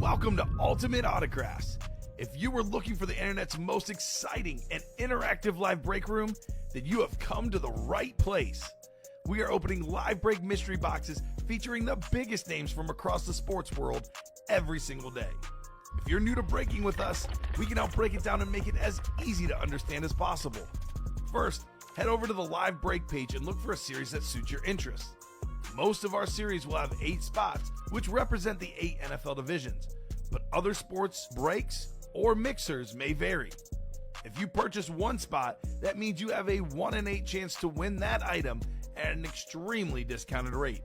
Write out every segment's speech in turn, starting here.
Welcome to Ultimate Autographs. If you were looking for the internet's most exciting and interactive live break room, then you have come to the right place. We are opening live break mystery boxes featuring the biggest names from across the sports world every single day. If you're new to breaking with us, we can help break it down and make it as easy to understand as possible. First, head over to the live break page and look for a series that suits your interests. Most of our series will have 8 spots, which represent the 8 NFL divisions, but other sports breaks or mixers may vary. If you purchase one spot, that means you have a 1 in 8 chance to win that item at an extremely discounted rate.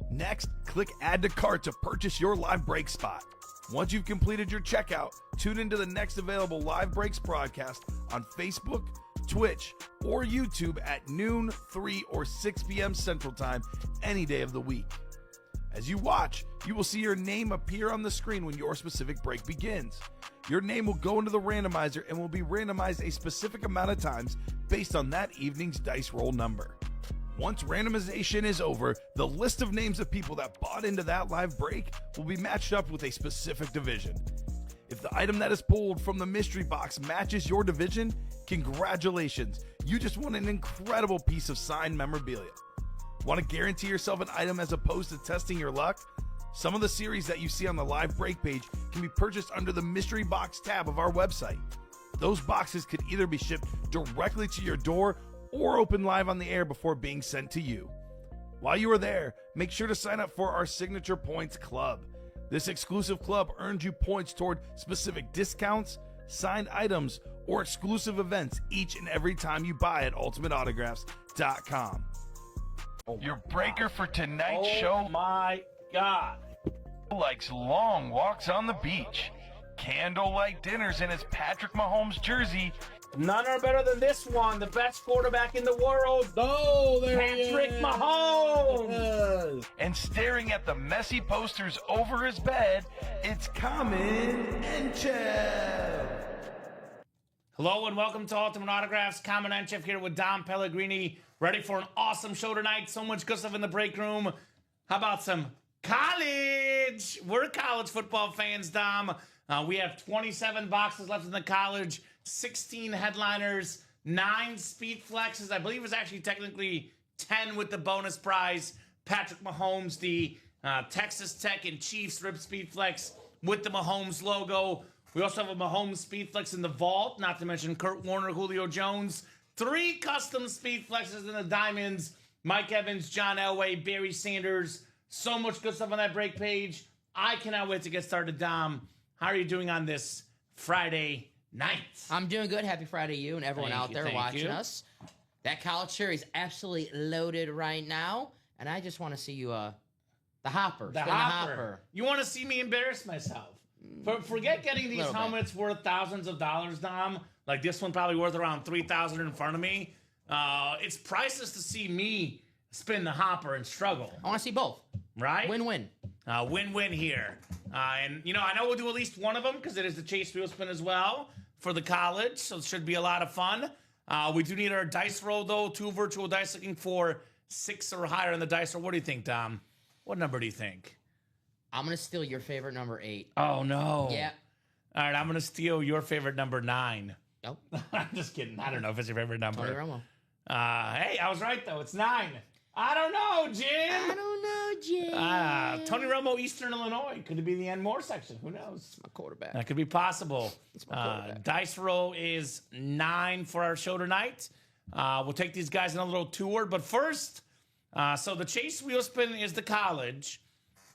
Next, click Add to Cart to purchase your live break spot. Once you've completed your checkout, tune into the next available live breaks broadcast on Facebook, Twitch, or YouTube at noon, 3, or 6 p.m. Central Time any day of the week. As you watch, you will see your name appear on the screen when your specific break begins. Your name will go into the randomizer and will be randomized a specific amount of times based on that evening's dice roll number. Once randomization is over, the list of names of people that bought into that live break will be matched up with a specific division. If the item that is pulled from the mystery box matches your division, congratulations, you just won an incredible piece of signed memorabilia. Want to guarantee yourself an item as opposed to testing your luck? Some of the series that you see on the live break page can be purchased under the mystery box tab of our website. Those boxes could either be shipped directly to your door or open live on the air before being sent to you. While you are there, make sure to sign up for our Signature Points Club. This exclusive club earns you points toward specific discounts, signed items, or exclusive events each and every time you buy at ultimateautographs.com. Your breaker for tonight's show, Oh my God. likes long walks on the beach, candlelight dinners in his Patrick Mahomes jersey, None are better than this one, the best quarterback in the world, Oh, there Patrick he is. Mahomes. and staring at the messy posters over his bed, it's Kamen Entchev. Hello and welcome to Ultimate Autographs. Kamen Entchev here with Dom Pellegrini. Ready for an awesome show tonight. So much good stuff in the break room. How about some college? We're college football fans, Dom. We have 27 boxes left in the college, 16 headliners, 9 speed flexes. I believe it's actually technically 10 with the bonus prize. Patrick Mahomes, the Texas Tech and Chiefs Rib Speed Flex with the Mahomes logo. We also have a Mahomes Speed Flex in the vault, not to mention Kurt Warner, Julio Jones. 3 custom Speed Flexes in the diamonds. Mike Evans, John Elway, Barry Sanders. So much good stuff on that break page. I cannot wait to get started, Dom. How are you doing on this Friday night? I'm doing good. Happy Friday to you and everyone Thank out you, there thank watching you. us. That college series absolutely loaded right now, and I just want to see you the hopper. The Spin hopper. You want to see me embarrass myself? Forget getting these Little bit. helmets worth thousands of dollars, Dom. Like this one probably worth around $3,000 in front of me. It's priceless to see me spin the hopper and struggle, I want to see both. right? Win-win. Win-win here. And, I know we'll do at least one of them because it is the Chase Wheel Spin as well for the college, so it should be a lot of fun. We do need our dice roll, though. 2 virtual dice looking for 6 or higher in the dice roll. What do you think, Dom? What number do you think? I'm going to steal your favorite number 8. Oh, no. Yeah. All right, I'm going to steal your favorite number 9. Nope. I'm just kidding. I don't know if it's your favorite number. Tony Romo. Hey, I was right, though. It's 9. I don't know, Jim. I don't know, Jim. Tony Romo, Eastern Illinois. Could it be the N More section? Who knows? My quarterback. That could be possible. my quarterback. Dice roll is 9 for our show tonight. We'll take these guys on a little tour. But first, so the Chase Wheel Spin is the college.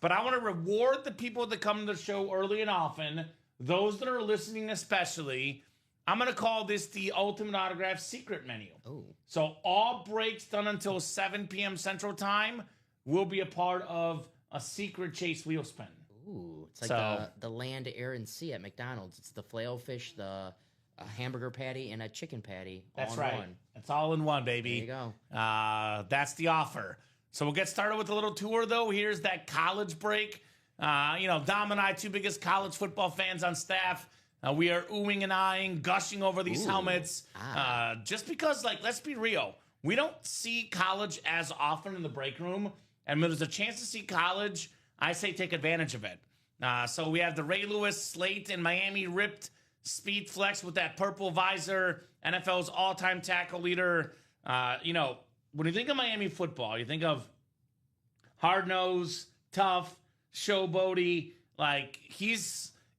But I want to reward the people that come to the show early and often, those that are listening especially. I'm going to call this the Ultimate Autograph Secret Menu. Oh. So all breaks done until 7 p.m. Central Time will be a part of a secret Chase Wheel Spin. Ooh, it's like So- the land, air, and sea at McDonald's. It's the filet fish, the hamburger patty, and a chicken patty. That's all in right. one. It's all in one, baby. There you go. That's the offer. So we'll get started with a little tour, though. Here's that college break. Dom and I, 2 biggest college football fans on staff. We are oohing and eyeing, gushing over these helmets. Just because, let's be real. We don't see college as often in the break room. And when there's a chance to see college, I say take advantage of it. So we have the Ray Lewis slate in Miami ripped speed flex with that purple visor. NFL's all-time tackle leader. When you think of Miami football, you think of hard-nosed, tough, showboaty.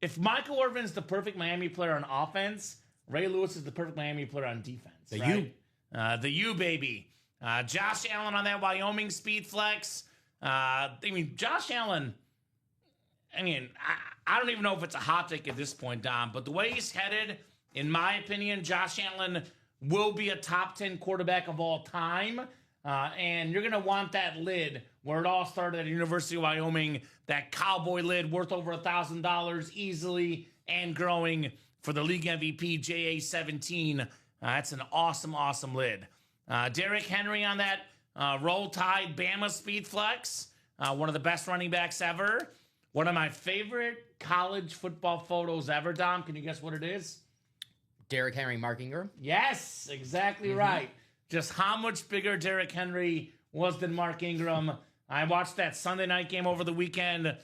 If Michael Irvin's the perfect Miami player on offense, Ray Lewis is the perfect Miami player on defense. The U, baby. Josh Allen on that Wyoming speed flex. Josh Allen, I don't even know if it's a hot take at this point, Dom, but the way he's headed, in my opinion, Josh Allen will be a top 10 quarterback of all time. And you're going to want that lid where it all started at the University of Wyoming, that cowboy lid worth over $1,000 easily and growing for the league MVP, JA17. That's an awesome, awesome lid. Derrick Henry on that Roll Tide Bama speed flex. One of the best running backs ever. One of my favorite college football photos ever, Dom. Can you guess what it is? Derrick Henry, Mark Ingram. Yes, exactly right. Just how much bigger Derrick Henry was than Mark Ingram. I watched that Sunday night game over the weekend.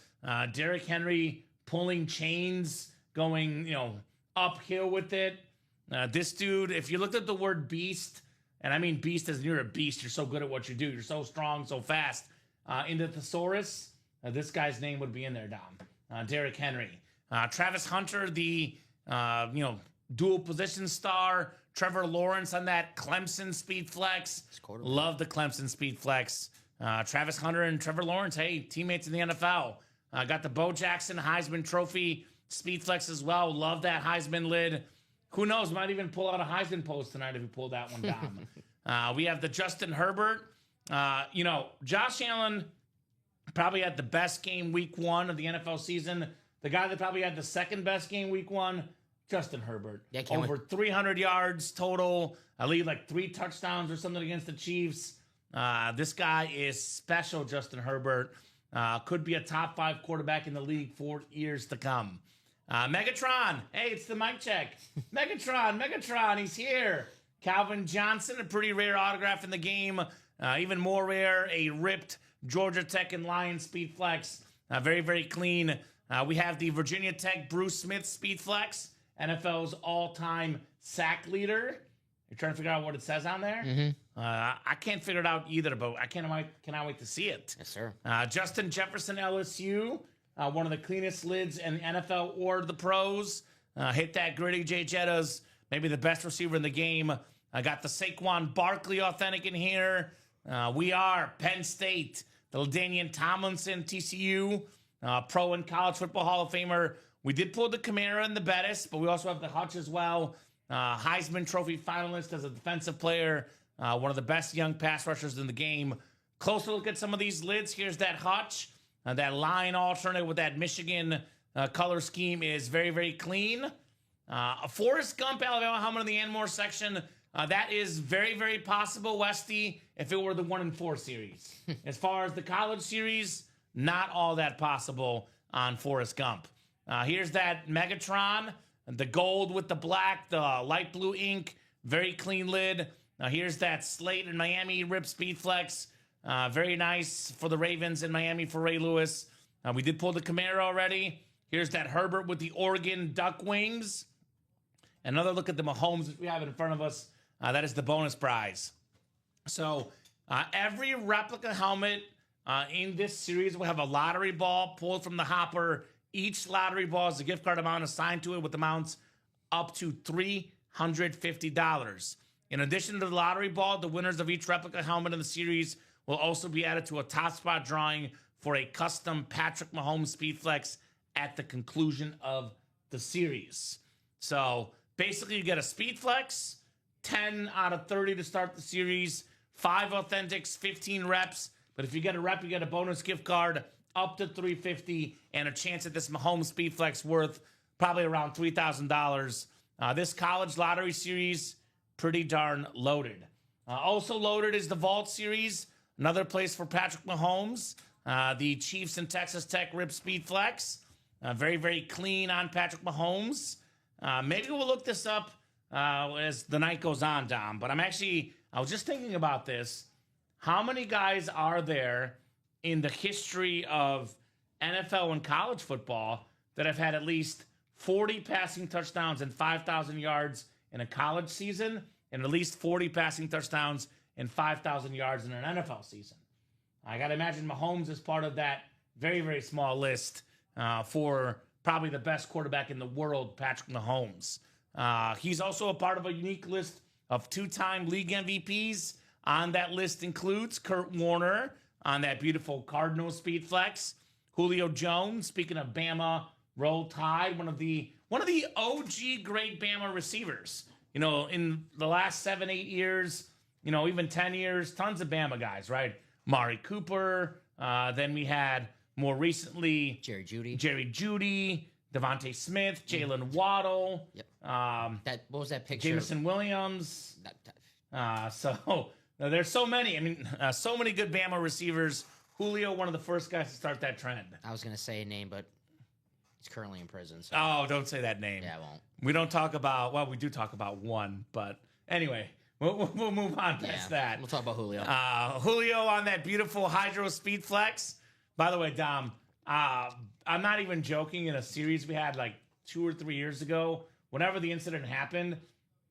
Derrick Henry pulling chains, going, uphill with it. This dude, if you looked at the word beast, and I mean beast as you're a beast, you're so good at what you do. You're so strong, so fast. In the thesaurus, this guy's name would be in there, Dom. Derrick Henry. Travis Hunter, the, dual position star. Trevor Lawrence on that Clemson speed flex. Love the Clemson speed flex. Travis Hunter and Trevor Lawrence, hey, teammates in the NFL. Got the Bo Jackson Heisman Trophy speed flex as well. Love that Heisman lid. Who knows, might even pull out a Heisman post tonight if you pull that one down. We have the Justin Herbert. Josh Allen probably had the best game week 1 of the NFL season. The guy that probably had the second best game week 1, Justin Herbert. Yeah, over 300 yards total. I lead 3 touchdowns or something against the Chiefs. This guy is special, Justin Herbert. Could be a top 5 quarterback in the league for years to come. Megatron. Hey, it's the mic check. Megatron, he's here. Calvin Johnson, a pretty rare autograph in the game. Even more rare, a ripped Georgia Tech and Lions speed flex. Very, very clean. We have the Virginia Tech Bruce Smith speed flex. NFL's all-time sack leader. You're trying to figure out what it says on there? I can't figure it out either, but I cannot wait to see it. Yes, sir. Justin Jefferson, LSU. One of the cleanest lids in the NFL or the pros. Hit that gritty Jay Jettas. Maybe the best receiver in the game. I got the Saquon Barkley authentic in here. We are Penn State. The LaDainian Tomlinson, TCU. Pro and College Football Hall of Famer. We did pull the Kamara and the Bettis, but we also have the Hutch as well. Heisman Trophy finalist as a defensive player. One of the best young pass rushers in the game. Closer look at some of these lids. Here's that Hutch. That line alternate with that Michigan color scheme is very, very clean. Forrest Gump, Alabama helmet in the Anmore section. That is very, very possible, Westy, if it were the 1 and 4 series. As far as the college series, not all that possible on Forrest Gump. Here's that Megatron, the gold with the black, the light blue ink, very clean lid. Here's that Slate in Miami Rip Speed Flex. Very nice for the Ravens in Miami for Ray Lewis. We did pull the Kamara already. Here's that Herbert with the Oregon Duck Wings. Another look at the Mahomes that we have in front of us. That is the bonus prize. So every replica helmet in this series will have a lottery ball pulled from the hopper. Each lottery ball is a gift card amount assigned to it with amounts up to $350. In addition to the lottery ball, the winners of each replica helmet in the series will also be added to a top spot drawing for a custom Patrick Mahomes Speed Flex at the conclusion of the series. So basically you get a Speed Flex, 10 out of 30 to start the series, 5 authentics, 15 reps. But if you get a rep, you get a bonus gift card up to $350 and a chance at this Mahomes Speed Flex worth probably around $3,000. This college lottery series, pretty darn loaded. Also loaded is the Vault Series, another place for Patrick Mahomes. The Chiefs and Texas Tech Rip Speed Flex. Very, very clean on Patrick Mahomes. Maybe we'll look this up as the night goes on, Dom. But I was just thinking about this. How many guys are there in the history of NFL and college football that have had at least 40 passing touchdowns and 5,000 yards in a college season, and at least 40 passing touchdowns and 5,000 yards in an NFL season. I got to imagine Mahomes is part of that very, very small list for probably the best quarterback in the world, Patrick Mahomes. He's also a part of a unique list of two-time league MVPs. On that list includes Kurt Warner on that beautiful Cardinals speed flex, Julio Jones, speaking of Bama, Roll Tide, one of the OG great Bama receivers. You know, in the last 7-8 years, you know, even 10 years, tons of Bama guys, right? Mari Cooper. Then we had more recently Jerry Jeudy, Devontae Smith, Jalen Waddle. Yep. What was that picture? Jameson Williams. So there's so many. I mean, so many good Bama receivers. Julio, one of the first guys to start that trend. I was gonna say a name, but he's currently in prison. So. Oh, don't say that name. Yeah, I won't. We don't talk about. Well, we do talk about one, but anyway, we'll move on past that. We'll talk about Julio. Julio on that beautiful Hydro Speed Flex. By the way, Dom, I'm not even joking. In a series we had like 2 or 3 years ago, whenever the incident happened,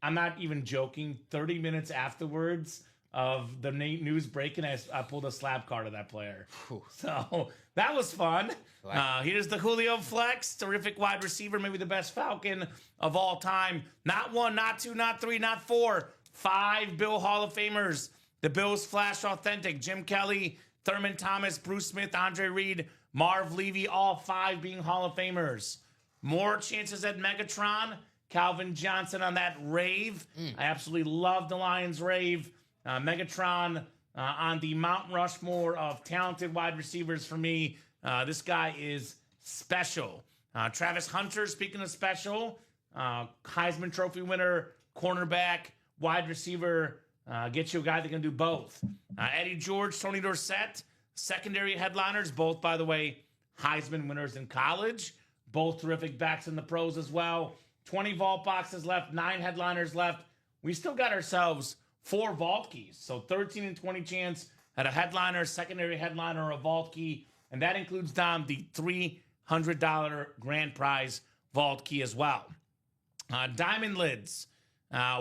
I'm not even joking. 30 minutes afterwards of the news breaking, I pulled a slap card of that player. Whew. So that was fun. Here's the Julio Flex, terrific wide receiver, maybe the best Falcon of all time. Not 1, not 2, not 3, not 4. 5 Bill Hall of Famers. The Bills Flash Authentic, Jim Kelly, Thurman Thomas, Bruce Smith, Andre Reed, Marv Levy, all 5 being Hall of Famers. More chances at Megatron. Calvin Johnson on that rave. I absolutely love the Lions rave. Megatron on the Mount Rushmore of talented wide receivers for me. This guy is special. Travis Hunter, speaking of special, Heisman Trophy winner, cornerback, wide receiver. Get you a guy that can do both. Eddie George, Tony Dorsett, secondary headliners, both, by the way, Heisman winners in college. Both terrific backs in the pros as well. 20 vault boxes left, 9 headliners left. We still got ourselves 4 vault keys. So 13 and 20 chance at a headliner, secondary headliner, or a vault key. And that includes, Dom, the $300 grand prize vault key as well. Diamond lids.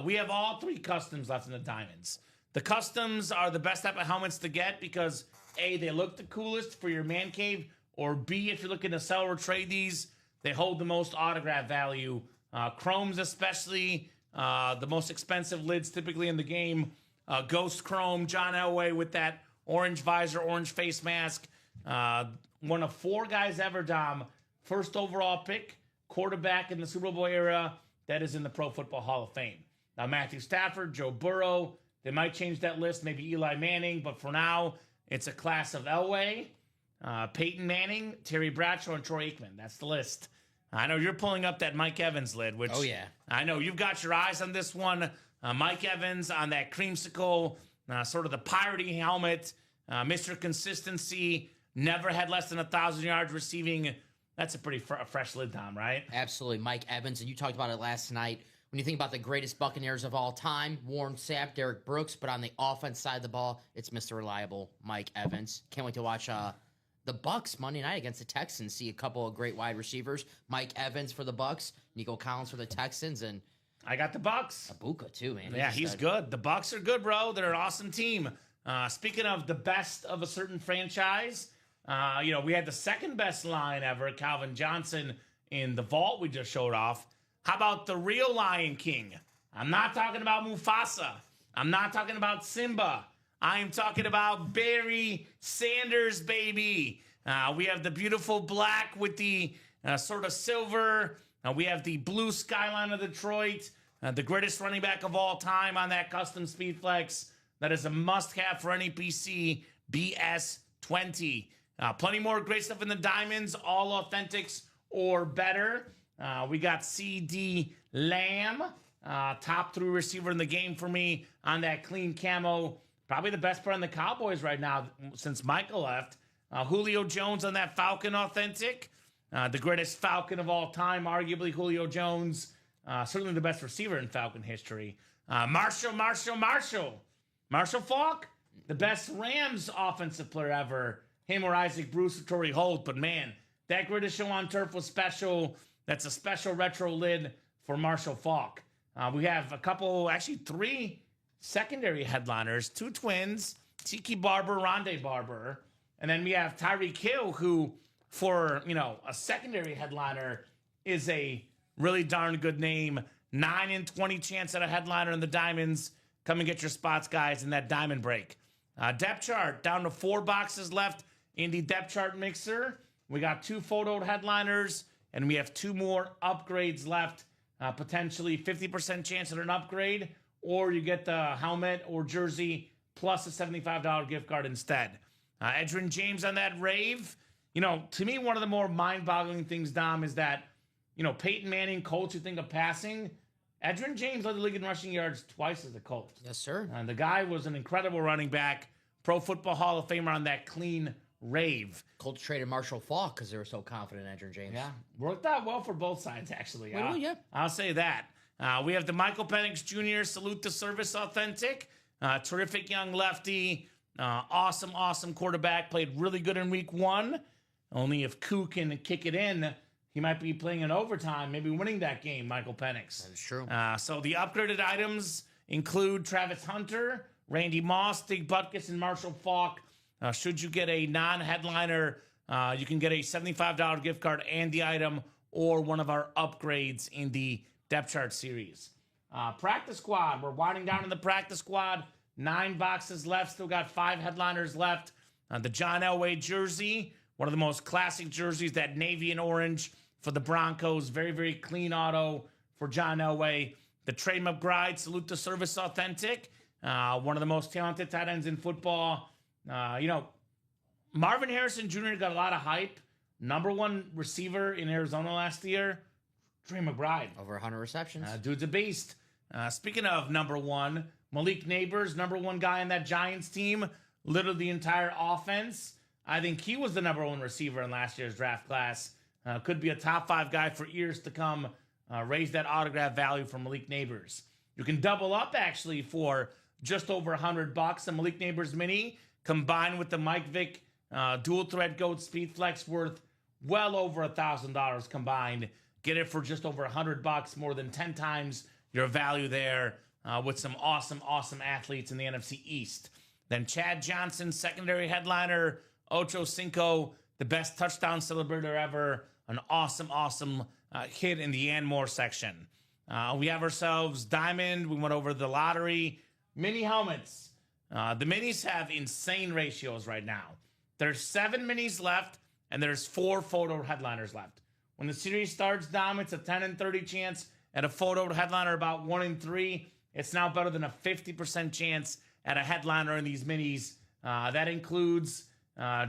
We have all 3 customs left in the diamonds. The customs are the best type of helmets to get because A, they look the coolest for your man cave, or B, if you're looking to sell or trade these, they hold the most autograph value. Chromes especially, the most expensive lids typically in the game. Ghost Chrome, John Elway with that orange visor, orange face mask. One of 4 guys ever, Dom, first overall pick, quarterback in the Super Bowl era, that is in the Pro Football Hall of Fame. Now, Matthew Stafford, Joe Burrow, they might change that list, maybe Eli Manning, but for now, it's a class of Elway, Peyton Manning, Terry Bradshaw, and Troy Aikman. That's the list. I know you're pulling up that Mike Evans lid, which oh, yeah. I know you've got your eyes on this one. Mike Evans on that creamsicle, sort of the piratey helmet, Mr. Consistency, never had less than 1,000 yards receiving. That's a pretty fresh lid, Tom, right? Absolutely, Mike Evans, and you talked about it last night. When you think about the greatest Buccaneers of all time, Warren Sapp, Derek Brooks, but on the offense side of the ball, it's Mr. Reliable, Mike Evans. Can't wait to watch the Bucs Monday night against the Texans. See a couple of great wide receivers. Mike Evans for the Bucs, Nico Collins for the Texans, and I got the Bucs. Abuka too, man. Yeah, he's good. The Bucs are good, bro. They're an awesome team. Speaking of the best of a certain franchise, we had the second best line ever, Calvin Johnson, in the vault we just showed off. How about the real Lion King? I'm not talking about Mufasa. I'm not talking about Simba. I am talking about Barry Sanders, baby. We have the beautiful black with the sort of silver. We have the blue skyline of Detroit. The greatest running back of all time on that custom speed flex. That is a must-have for any PC BS20. Plenty more great stuff in the diamonds, all authentics or better. We got CD Lamb, top 3 receiver in the game for me on that clean camo. Probably the best player on the Cowboys right now since Michael left. Julio Jones on that Falcon authentic. The greatest Falcon of all time, arguably Julio Jones. Certainly the best receiver in Falcon history. Marshall Falk, the best Rams offensive player ever. him or Isaac Bruce or Torrey Holt. But man, that Greatest Show on Turf was special. That's a special retro lid for Marshall Faulk. We have a couple, actually 3 secondary headliners, 2 twins, Tiki Barber, Rondé Barber. And then we have Tyreek Hill, who, for, a secondary headliner, is a really darn good name. 9 in 20 chance at a headliner in the Diamonds. Come and get your spots, guys, in that Diamond break. Depth chart, down to 4 boxes left in the depth chart mixer. We got 2 photoed headliners, and we have 2 more upgrades left. Potentially 50% chance at an upgrade, or you get the helmet or jersey plus a $75 gift card instead. Edgerrin James on that rave. To me, one of the more mind-boggling things, Dom, is that, Peyton Manning, Colts, you think of passing. Edgerrin James led the league in rushing yards twice as the Colts. Yes, sir. And the guy was an incredible running back, Pro Football Hall of Famer on that clean rave. Colts traded Marshall Faulk because they were so confident in Edgerrin James. Yeah, worked out well for both sides, actually. Yeah. I'll say that. We have the Michael Penix Jr. Salute to Service Authentic. Terrific young lefty. Awesome quarterback. Played really good in week 1. Only if Koo can kick it in, he might be playing in overtime, maybe winning that game, Michael Penix. That's true. So the upgraded items include Travis Hunter, Randy Moss, Dig Butkus, and Marshall Faulk. Should you get a non-headliner, you can get a $75 gift card and the item, or one of our upgrades in the depth chart series. Practice squad. We're winding down in the practice squad. 9 boxes left. Still got 5 headliners left. The John Elway jersey, one of the most classic jerseys, that navy and orange for the Broncos. Very, very clean auto for John Elway. The Trey McBride, Salute to Service Authentic. One of the most talented tight ends in football. Marvin Harrison Jr. got a lot of hype. Number 1 receiver in Arizona last year, Trey McBride. Over 100 receptions. Dude's a beast. Speaking of number 1, Malik Neighbors, number 1 guy on that Giants team, literally the entire offense. I think he was the number 1 receiver in last year's draft class. Could be a top 5 guy for years to come. Raise that autograph value for Malik Neighbors. You can double up, actually, for just over $100. A Malik Neighbors mini combined with the Mike Vick dual thread goat speed flex, worth well over $1,000 combined. Get it for just over $100, more than 10 times your value there, with some awesome athletes in the NFC East. Then Chad Johnson, secondary headliner, Ocho Cinco, the best touchdown celebrator ever, an awesome hit in the Anmore section. We have ourselves Diamond. We went over the lottery. Mini helmets. The minis have insane ratios right now. There's 7 minis left, and there's 4 photo headliners left. When the series starts, Dom, it's a 10 in 30 chance at a photo headliner, about 1 in 3. It's now better than a 50% chance at a headliner in these minis. That includes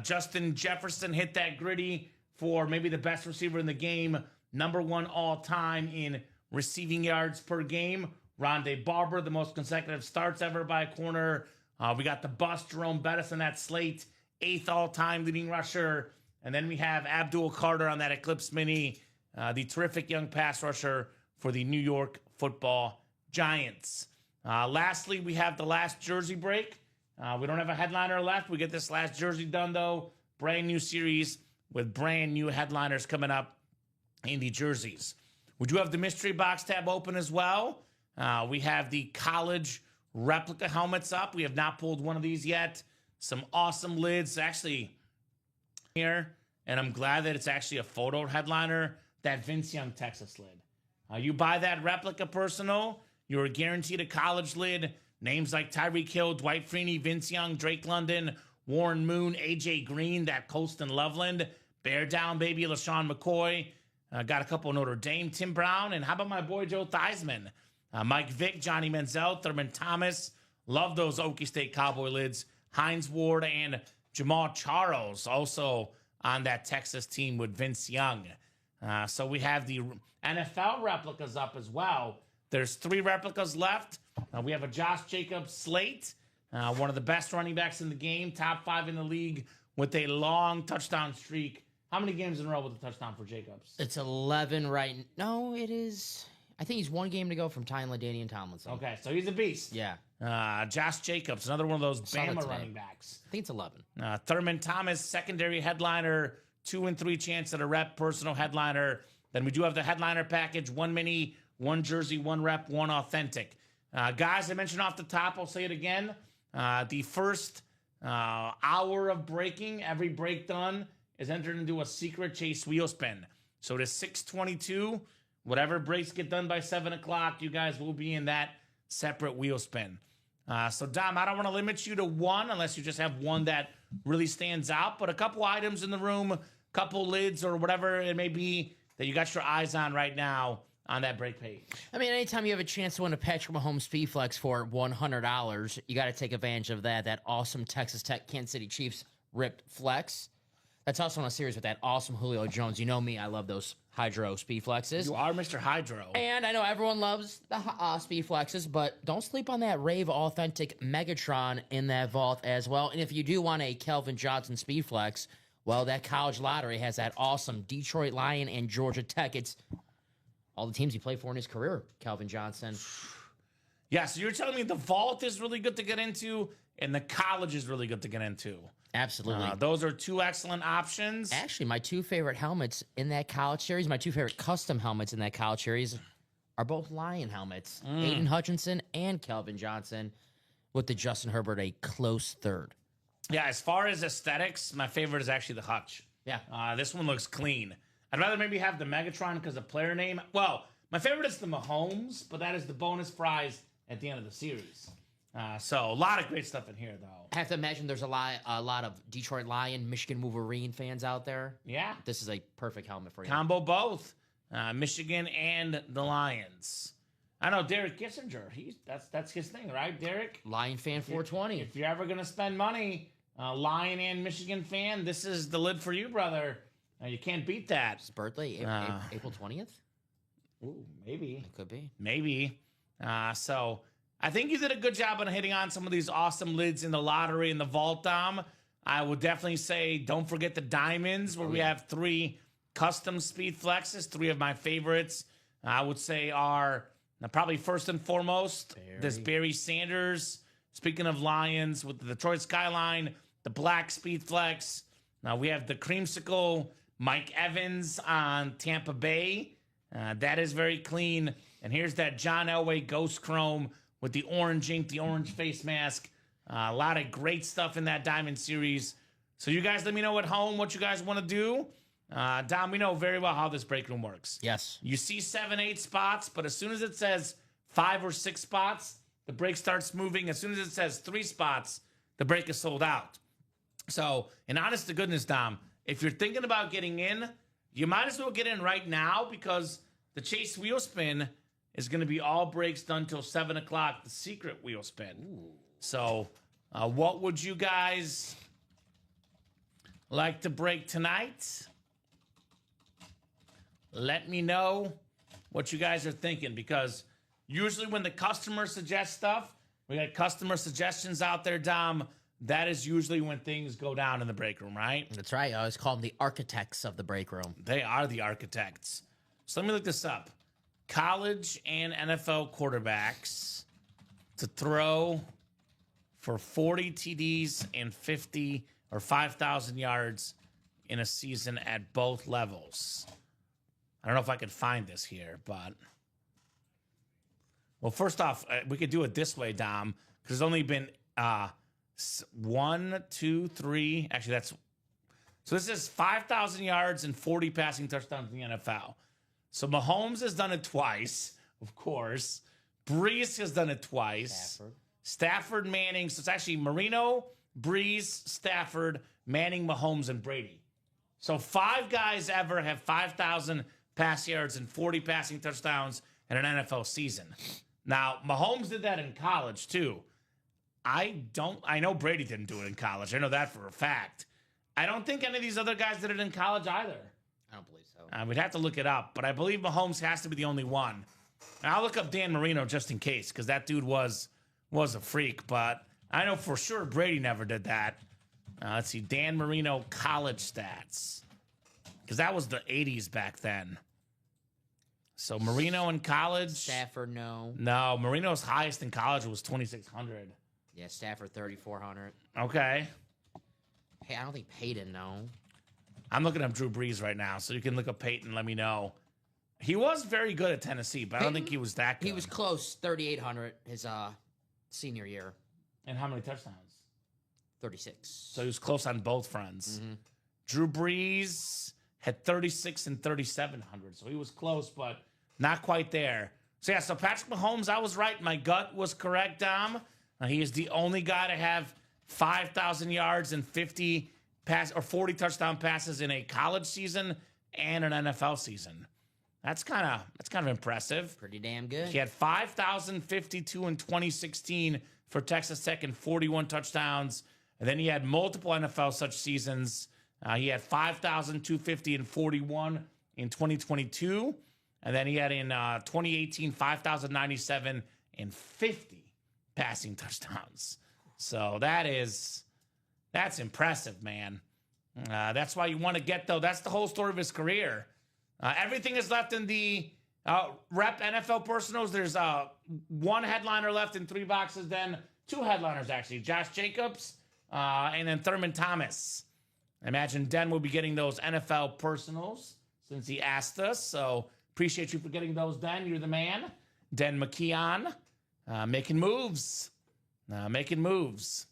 Justin Jefferson, hit that gritty for maybe the best receiver in the game, number 1 all time in receiving yards per game. Rondé Barber, the most consecutive starts ever by a corner. We got the bust Jerome Bettis on that slate, 8th all-time leading rusher. And then we have Abdul Carter on that Eclipse mini, the terrific young pass rusher for the New York Football Giants. Lastly, we have the last jersey break. We don't have a headliner left. We get this last jersey done, though. Brand new series with brand new headliners coming up in the jerseys. We do have the mystery box tab open as well. We have the college replica helmets up. We have not pulled one of these yet. Some awesome lids. Actually, here, and I'm glad that it's actually a photo headliner, that Vince Young Texas lid. You buy that replica personal, you're guaranteed a college lid. Names like Tyreek Hill, Dwight Freeney, Vince Young, Drake London, Warren Moon, AJ Green, that Colston Loveland, Bear Down Baby, LaShawn McCoy. Got a couple Notre Dame, Tim Brown, and how about my boy Joe Theismann? Mike Vick, Johnny Manziel, Thurman Thomas. Love those Okie State Cowboy lids. Hines Ward and Jamal Charles also on that Texas team with Vince Young. So we have the NFL replicas up as well. There's 3 replicas left. We have a Josh Jacobs slate, one of the best running backs in the game, top 5 in the league with a long touchdown streak. How many games in a row with a touchdown for Jacobs? It's 11 No, it is. I think he's 1 game to go from tying LaDainian Tomlinson. Okay, so he's a beast. Yeah. Josh Jacobs, another one of those Saw that Bama today. running backs. I think it's 11. Thurman Thomas, secondary headliner, 2 and 3 chance at a rep, personal headliner. Then we do have the headliner package, 1 mini, 1 jersey, 1 rep, 1 authentic. Guys, I mentioned off the top, I'll say it again. The first hour of breaking, every break done, is entered into a secret chase wheel spin. So it is 6:22. Whatever breaks get done by 7 o'clock, you guys will be in that separate wheel spin. So, Dom, I don't want to limit you to one unless you just have one that really stands out, but a couple items in the room, couple lids or whatever it may be that you got your eyes on right now on that break page. I mean, anytime you have a chance to win a Patrick Mahomes Speed Flex for $100, you got to take advantage of that. That awesome Texas Tech Kansas City Chiefs ripped flex. That's also on a series with that awesome Julio Jones. You know me, I love those Hydro Speed Flexes. You are Mr. Hydro. And I know everyone loves the Speed Flexes, but don't sleep on that Rave Authentic Megatron in that vault as well. And if you do want a Kelvin Johnson Speed Flex, well, that college lottery has that awesome Detroit Lion and Georgia Tech. It's all the teams he played for in his career, Kelvin Johnson. Yeah, so you're telling me the vault is really good to get into and the college is really good to get into. Absolutely. Those are 2 excellent options. Actually, my 2 favorite helmets in that college series, my 2 favorite custom helmets in that college series are both Lion helmets. Aiden Hutchinson and Kelvin Johnson, with the Justin Herbert a close third. Yeah, as far as aesthetics, my favorite is actually the Hutch. Yeah. This one looks clean. I'd rather maybe have the Megatron because of player name. Well, my favorite is the Mahomes, but that is the bonus prize at the end of the series. So a lot of great stuff in here, though. I have to imagine there's a lot of Detroit Lion, Michigan Wolverine fans out there. Yeah. This is a perfect helmet for you. Combo both. Michigan and the Lions. I know Derek Kissinger. That's his thing, right, Derek? Lion fan 420. If you're ever going to spend money, Lion and Michigan fan, this is the lid for you, brother. You can't beat that. His birthday, April 20th? Ooh, maybe. It could be. Maybe. So I think you did a good job on hitting on some of these awesome lids in the lottery and the vault, Dom. I would definitely say don't forget the diamonds, where we have 3 custom speed flexes. 3 of my favorites, I would say, are probably first and foremost this Barry Sanders. Speaking of Lions, with the Detroit Skyline, the black speed flex. Now we have the creamsicle Mike Evans on Tampa Bay. That is very clean. And here's that John Elway Ghost Chrome with the orange ink, the orange face mask. A lot of great stuff in that Diamond series. So you guys let me know at home what you guys want to do. Dom, we know very well how this break room works. Yes. You see 7, 8 spots, but as soon as it says 5 or 6 spots, the break starts moving. As soon as it says 3 spots, the break is sold out. So, in honest to goodness, Dom, if you're thinking about getting in, you might as well get in right now because the Chase wheel spin is going to be all breaks done till 7 o'clock, the secret wheel spin. Ooh. So, what would you guys like to break tonight? Let me know what you guys are thinking, because usually when the customer suggests stuff, we got customer suggestions out there, Dom. That is usually when things go down in the break room, right? That's right. I always call them the architects of the break room. They are the architects. So let me look this up. College and NFL quarterbacks to throw for 40 TDs and 50 or 5,000 yards in a season at both levels. I don't know if I could find this here, but... Well, first off, we could do it this way, Dom, because there's only been 1, 2, 3... Actually, that's... So this is 5,000 yards and 40 passing touchdowns in the NFL. So Mahomes has done it twice, of course. Breeze has done it twice. Stafford, Manning. So it's actually Marino, Breeze, Stafford, Manning, Mahomes, and Brady. So 5 guys ever have 5,000 pass yards and 40 passing touchdowns in an NFL season. Now, Mahomes did that in college, too. I know Brady didn't do it in college. I know that for a fact. I don't think any of these other guys did it in college either. I don't believe so. We'd have to look it up, but I believe Mahomes has to be the only one. And I'll look up Dan Marino just in case, because that dude was a freak, but I know for sure Brady never did that. Let's see, Dan Marino college stats, because that was the 80s back then. So Marino in college. Stafford, no. No, Marino's highest in college was 2,600. Yeah, Stafford 3,400. Okay. Hey, I don't think Peyton, no. I'm looking up Drew Brees right now, so you can look up Peyton. Let me know. He was very good at Tennessee, but I don't think he was that good. He was close, 3,800 his senior year. And how many touchdowns? 36. So he was close on both fronts. Drew Brees had 36 and 3,700, so he was close, but not quite there. So yeah, so Patrick Mahomes, I was right. My gut was correct, Dom. He is the only guy to have 5,000 yards and 40 touchdown passes in a college season and an NFL season. That's kind of impressive. Pretty damn good. He had 5,052 in 2016 for Texas Tech and 41 touchdowns. And then he had multiple NFL such seasons. He had 5,250 and 41 in 2022. And then he had in 2018, 5,097 and 50 passing touchdowns. So that's impressive, man. That's why you want to get, though. That's the whole story of his career. Everything is left in the rep NFL personals. There's one headliner left in 3 boxes, then 2 headliners, actually. Josh Jacobs and then Thurman Thomas. I imagine Den will be getting those NFL personals since he asked us. So appreciate you for getting those, Den. You're the man. Den McKeon making moves. Making moves.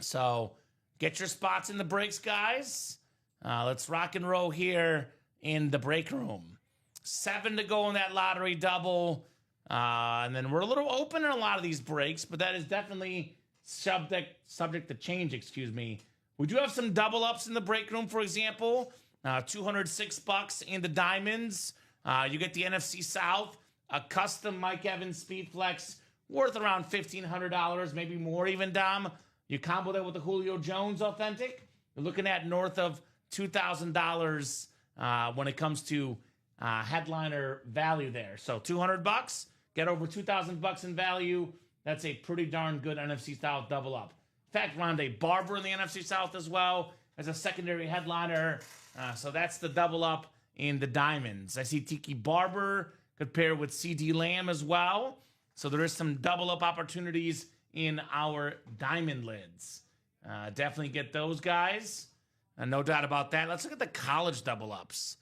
So get your spots in the breaks, guys. Let's rock and roll here in the break room. 7 to go in that lottery double. And then we're a little open in a lot of these breaks, but that is definitely subject to change, excuse me. We do have some double ups in the break room, for example. $206 in the diamonds. You get the NFC South, a custom Mike Evans Speed Flex worth around $1,500, maybe more even, Dom. You combo that with the Julio Jones Authentic, you're looking at north of $2,000 when it comes to headliner value there. So $200, get over $2,000 in value. That's a pretty darn good NFC South double up. In fact, Rondé Barber in the NFC South as well as a secondary headliner. So that's the double up in the diamonds. I see Tiki Barber could pair with CD Lamb as well. So there is some double up opportunities in our diamond lids. Definitely get those guys. No doubt about that. Let's look at the college double ups.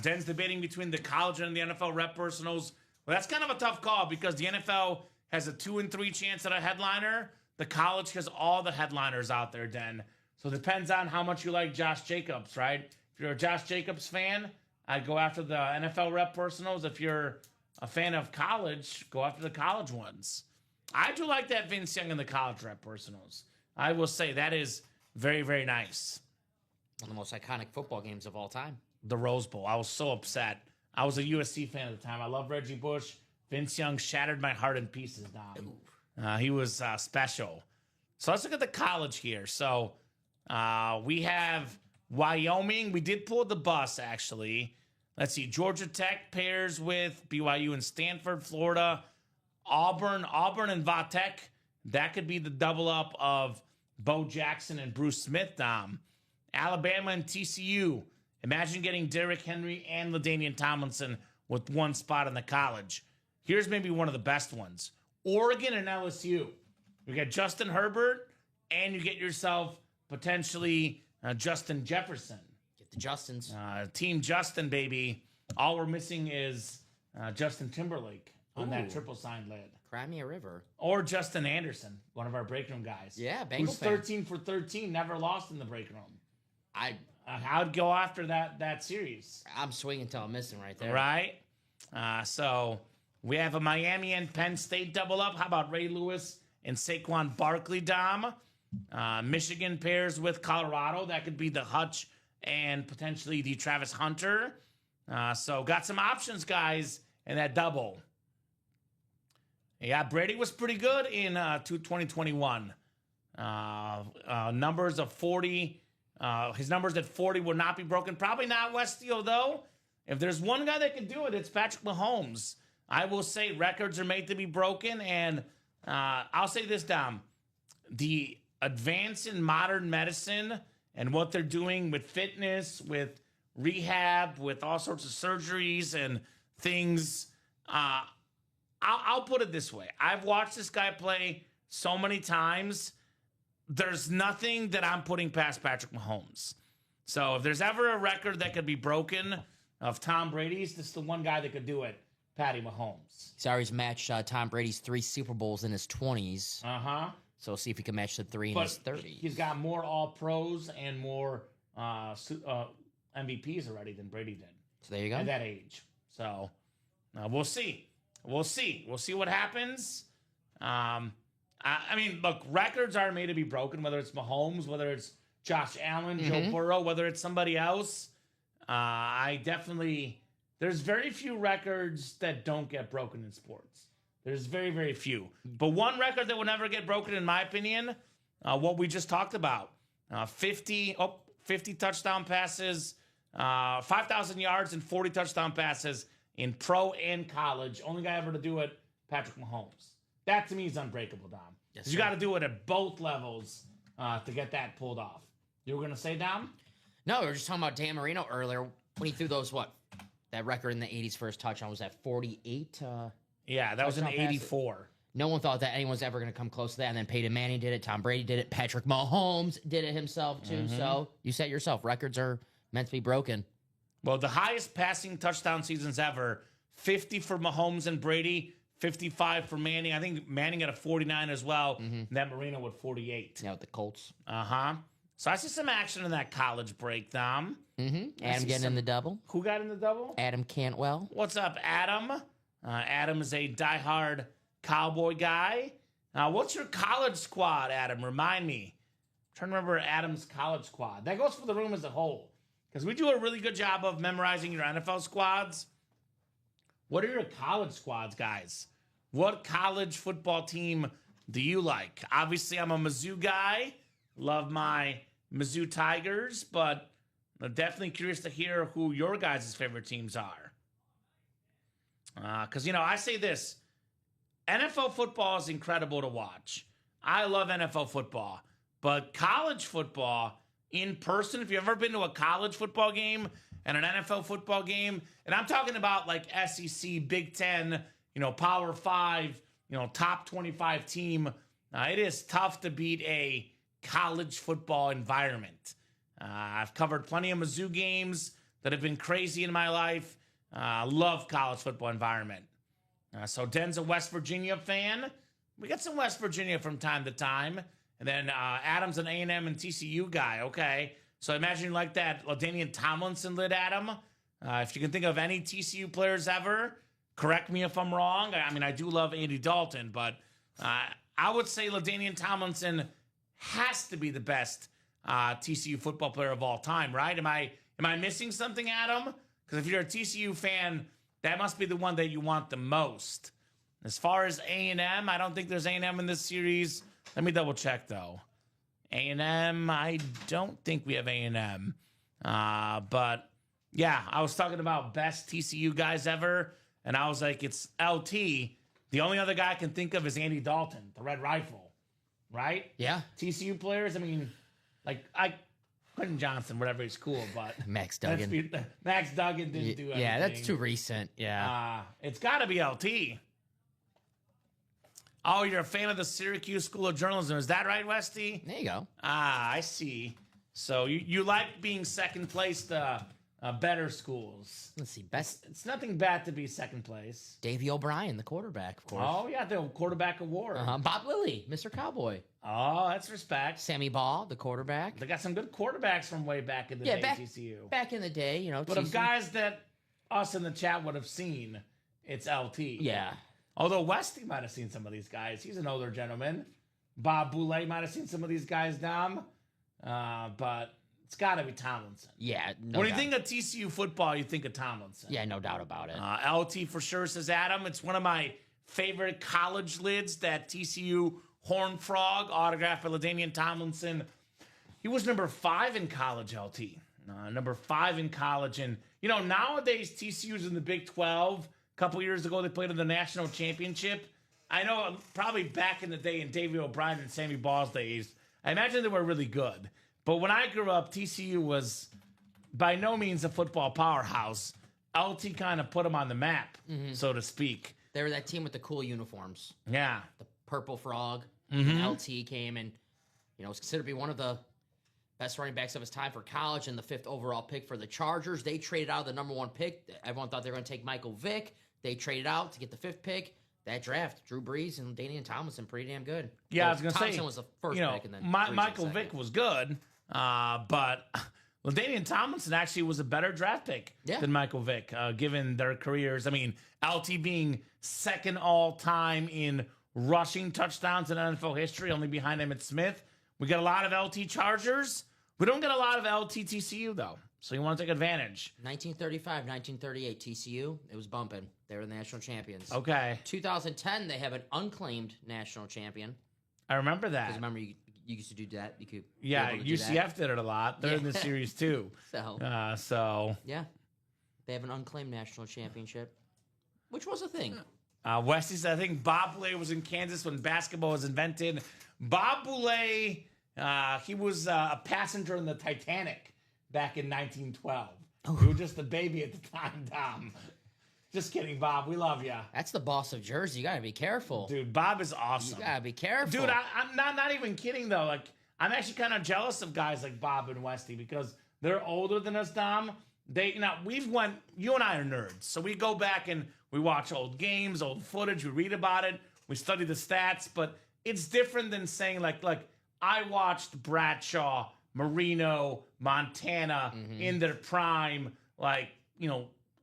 Den's debating between the college and the NFL rep personals. Well, that's kind of a tough call because the NFL has a 2 and 3 chance at a headliner. The college has all the headliners out there, Den. So it depends on how much you like Josh Jacobs, right? If you're a Josh Jacobs fan, I'd go after the NFL rep personals. If you're a fan of college, go after the college ones. I do like that Vince Young in the college rep personals. I will say that is very, very nice. One of the most iconic football games of all time. The Rose Bowl. I was so upset. I was a USC fan at the time. I love Reggie Bush. Vince Young shattered my heart in pieces, Dom. He was special. So let's look at the college here. So we have Wyoming. We did pull the bus, actually. Let's see. Georgia Tech pairs with BYU and Stanford, Florida. Auburn and Vatek. That could be the double up of Bo Jackson and Bruce Smith, Dom. Alabama and TCU. Imagine getting Derrick Henry and LaDainian Tomlinson with one spot in the college. Here's maybe one of the best ones. Oregon and LSU. You get Justin Herbert, and you get yourself potentially Justin Jefferson. Get the Justins. Team Justin, baby. All we're missing is Justin Timberlake on that triple signed lid. Cry me a river. Or Justin Anderson, one of our break room guys. Yeah, Bengal who's 13 for 13, never lost in the break room. I'd go after that series. I'm swinging till I'm missing right there. Right? So we have a Miami and Penn State double up. How about Ray Lewis and Saquon Barkley, Dom? Michigan pairs with Colorado. That could be the Hutch and potentially the Travis Hunter. So got some options, guys, in that double. Yeah, Brady was pretty good in 2021. Numbers of 40. His numbers at 40 will not be broken. Probably not Westio, though. If there's one guy that can do it, it's Patrick Mahomes. I will say records are made to be broken. And I'll say this, Dom. The advance in modern medicine and what they're doing with fitness, with rehab, with all sorts of surgeries and things. I'll put it this way. I've watched this guy play so many times. There's nothing that I'm putting past Patrick Mahomes. So if there's ever a record that could be broken of Tom Brady's, this is the one guy that could do it, Patty Mahomes. He's already matched Tom Brady's 3 Super Bowls in his 20s. Uh-huh. So see if he can match the 3 in his 30s. He's got more All-Pros and more MVPs already than Brady did. So there you go. At that age. So we'll see. We'll see what happens. I mean, look, records are made to be broken, whether it's Mahomes, whether it's Josh Allen, Joe Burrow, whether it's somebody else. There's very few records that don't get broken in sports. There's very, very few. But one record that will never get broken, in my opinion, what we just talked about, 50 touchdown passes, 5,000 yards and 40 touchdown passes in pro and college. Only guy ever to do it, Patrick Mahomes. That, to me, is unbreakable, Dom. Yes, you got to do it at both levels to get that pulled off. You were going to say, Dom? No, we were just talking about Dan Marino earlier when he threw those, that record in the 80s for his touchdown was at 48. Yeah, that was in 84. No one thought that anyone was ever going to come close to that. And then Peyton Manning did it. Tom Brady did it. Patrick Mahomes did it himself, too. So you said yourself, records are meant to be broken. Well, the highest passing touchdown seasons ever, 50 for Mahomes and Brady, 55 for Manning. I think Manning had a 49 as well. And then Marino with 48. Yeah, with the Colts. Uh-huh. So I see some action in that college break, Dom. Adam getting in the double. Who got in the double? Adam Cantwell. What's up, Adam? Adam is a diehard Cowboy guy. What's your college squad, Adam? Remind me. I'm trying to remember Adam's college squad. That goes for the room as a whole. Because we do a really good job of memorizing your NFL squads. What are your college squads, guys? What college football team do you like? Obviously, I'm a Mizzou guy. Love my Mizzou Tigers, but I'm definitely curious to hear who your guys' favorite teams are. Because, I say this. NFL football is incredible to watch. I love NFL football. But college football, in person, if you've ever been to a college football game and an NFL football game, and I'm talking about like SEC, Big Ten, Power 5, top 25 team, it is tough to beat a college football environment. I've covered plenty of Mizzou games that have been crazy in my life. I love college football environment. So Den's a West Virginia fan. We get some West Virginia from time to time. And then Adam's an A&M and TCU guy. Okay. So I imagine you like that LaDainian Tomlinson lid, Adam. If you can think of any TCU players ever, correct me if I'm wrong. I mean, I do love Andy Dalton, but I would say LaDainian Tomlinson has to be the best TCU football player of all time, right? Am I missing something, Adam? Because if you're a TCU fan, that must be the one that you want the most. As far as A&M, I don't think there's A&M in this series. Let me double check, though. A&M, I don't think we have A&M. But, yeah, I was talking about best TCU guys ever, and I was like, it's LT. The only other guy I can think of is Andy Dalton, the Red Rifle, right? Yeah. TCU players, I mean, like, Quentin Johnson, whatever, he's cool, but... Max Duggan. Max Duggan didn't do anything. Yeah, that's too recent. Yeah. It's got to be LT. Oh, you're a fan of the Syracuse School of Journalism. Is that right, Westy? There you go. I see. So you like being second place to better schools. Let's see. Best. It's nothing bad to be second place. Davey O'Brien, the quarterback, of course. Oh, yeah, the quarterback award. Bob Lilly, Mr. Cowboy. Oh, that's respect. Sammy Ball, the quarterback. They got some good quarterbacks from way back in the day, TCU. Back in the day, But of guys that us in the chat would have seen, it's LT. Yeah. Although Westy might have seen some of these guys. He's an older gentleman. Bob Boulay might have seen some of these guys, Dom. But it's got to be Tomlinson. Yeah, when you think of TCU football, you think of Tomlinson. Yeah, no doubt about it. LT for sure, says Adam. It's one of my favorite college lids, that TCU Horned Frog, autographed by LaDainian Tomlinson. He was number 5 in college, LT. Number 5 in college. And, nowadays TCU's in the Big 12. A couple years ago, they played in the national championship. I know probably back in the day in Davey O'Brien and Sammy Ball's days, I imagine they were really good. But when I grew up, TCU was by no means a football powerhouse. LT kind of put them on the map, so to speak. They were that team with the cool uniforms. Yeah. The purple frog. And LT came and, was considered to be one of the best running backs of his time for college and the 5th overall pick for the Chargers. They traded out the number 1 pick. Everyone thought they were going to take Michael Vick. They traded out to get the 5th pick. That draft, Drew Brees and Danian Tomlinson, pretty damn good. Yeah, I was going to say. Tomlinson was the first pick. And then Michael Vick was good, but Danian Tomlinson actually was a better draft pick than Michael Vick, given their careers. I mean, LT being 2nd all-time in rushing touchdowns in NFL history, only behind Emmitt Smith. We get a lot of LT Chargers. We don't get a lot of LT TCU, though. So you want to take advantage. 1935, 1938, TCU, it was bumping. They were the national champions. Okay. 2010, they have an unclaimed national champion. I remember that. Because remember, you used to do that. You could UCF did it a lot. They're in the series, too. So. Yeah. They have an unclaimed national championship, which was a thing. Westies, I think Bob Boulay was in Kansas when basketball was invented. Bob Boulay, he was a passenger in the Titanic back in 1912. You were just a baby at the time, Dom. Just kidding, Bob. We love you. That's the boss of Jersey. You got to be careful. Dude, Bob is awesome. You got to be careful. Dude, I'm not even kidding, though. Like, I'm actually kind of jealous of guys like Bob and Westy because they're older than us, Dom. You and I are nerds. So we go back and we watch old games, old footage. We read about it. We study the stats. But it's different than saying, like I watched Bradshaw, Marino, Montana in their prime,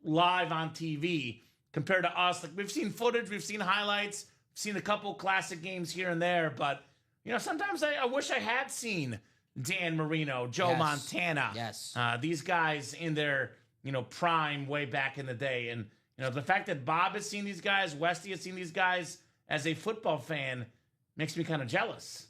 live on TV compared to us. Like, we've seen footage, we've seen highlights, we've seen a couple classic games here and there. But, sometimes I wish I had seen Dan Marino, Joe Montana. Yes. These guys in their, prime way back in the day. And, the fact that Bob has seen these guys, Westy has seen these guys as a football fan makes me kind of jealous.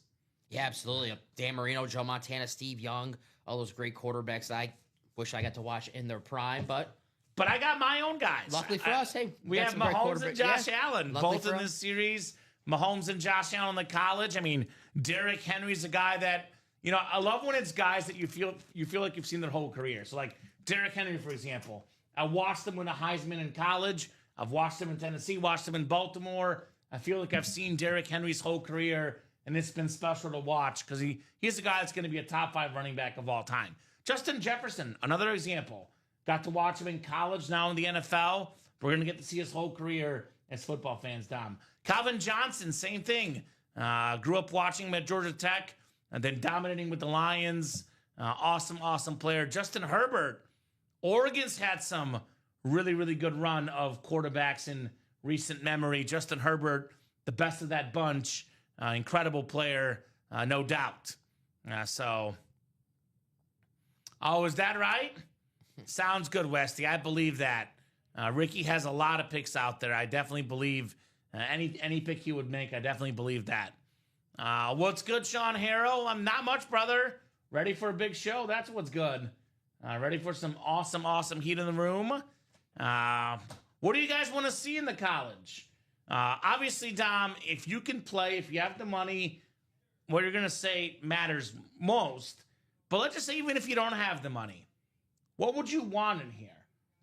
Yeah, absolutely. Dan Marino, Joe Montana, Steve Young, all those great quarterbacks that I wish I got to watch in their prime, but I got my own guys. Luckily for us, hey, we have Mahomes and Josh Allen, both in us. this series. Mahomes and Josh Allen in the college. I mean, Derrick Henry's a guy that, I love when it's guys that you feel like you've seen their whole career. So, like Derrick Henry, for example, I watched him win a Heisman in college. I've watched him in Tennessee, watched him in Baltimore. I feel like I've seen Derrick Henry's whole career, and it's been special to watch because he's a guy that's going to be a top 5 running back of all time. Justin Jefferson, another example. Got to watch him in college, now in the NFL. We're going to get to see his whole career as football fans, Dom. Calvin Johnson, same thing. Grew up watching him at Georgia Tech and then dominating with the Lions. Awesome player. Justin Herbert. Oregon's had some really, really good run of quarterbacks in recent memory. Justin Herbert, the best of that bunch. Incredible player, no doubt. Is that right? Sounds good, Westy. I believe that. Ricky has a lot of picks out there. I definitely believe any pick he would make. I definitely believe that. What's good, Sean Harrow? I'm not much, brother. Ready for a big show? That's what's good. Ready for some awesome heat in the room. What do you guys want to see in the college? Obviously, Dom, if you can play, if you have the money, what you're going to say matters most. But let's just say even if you don't have the money, what would you want in here?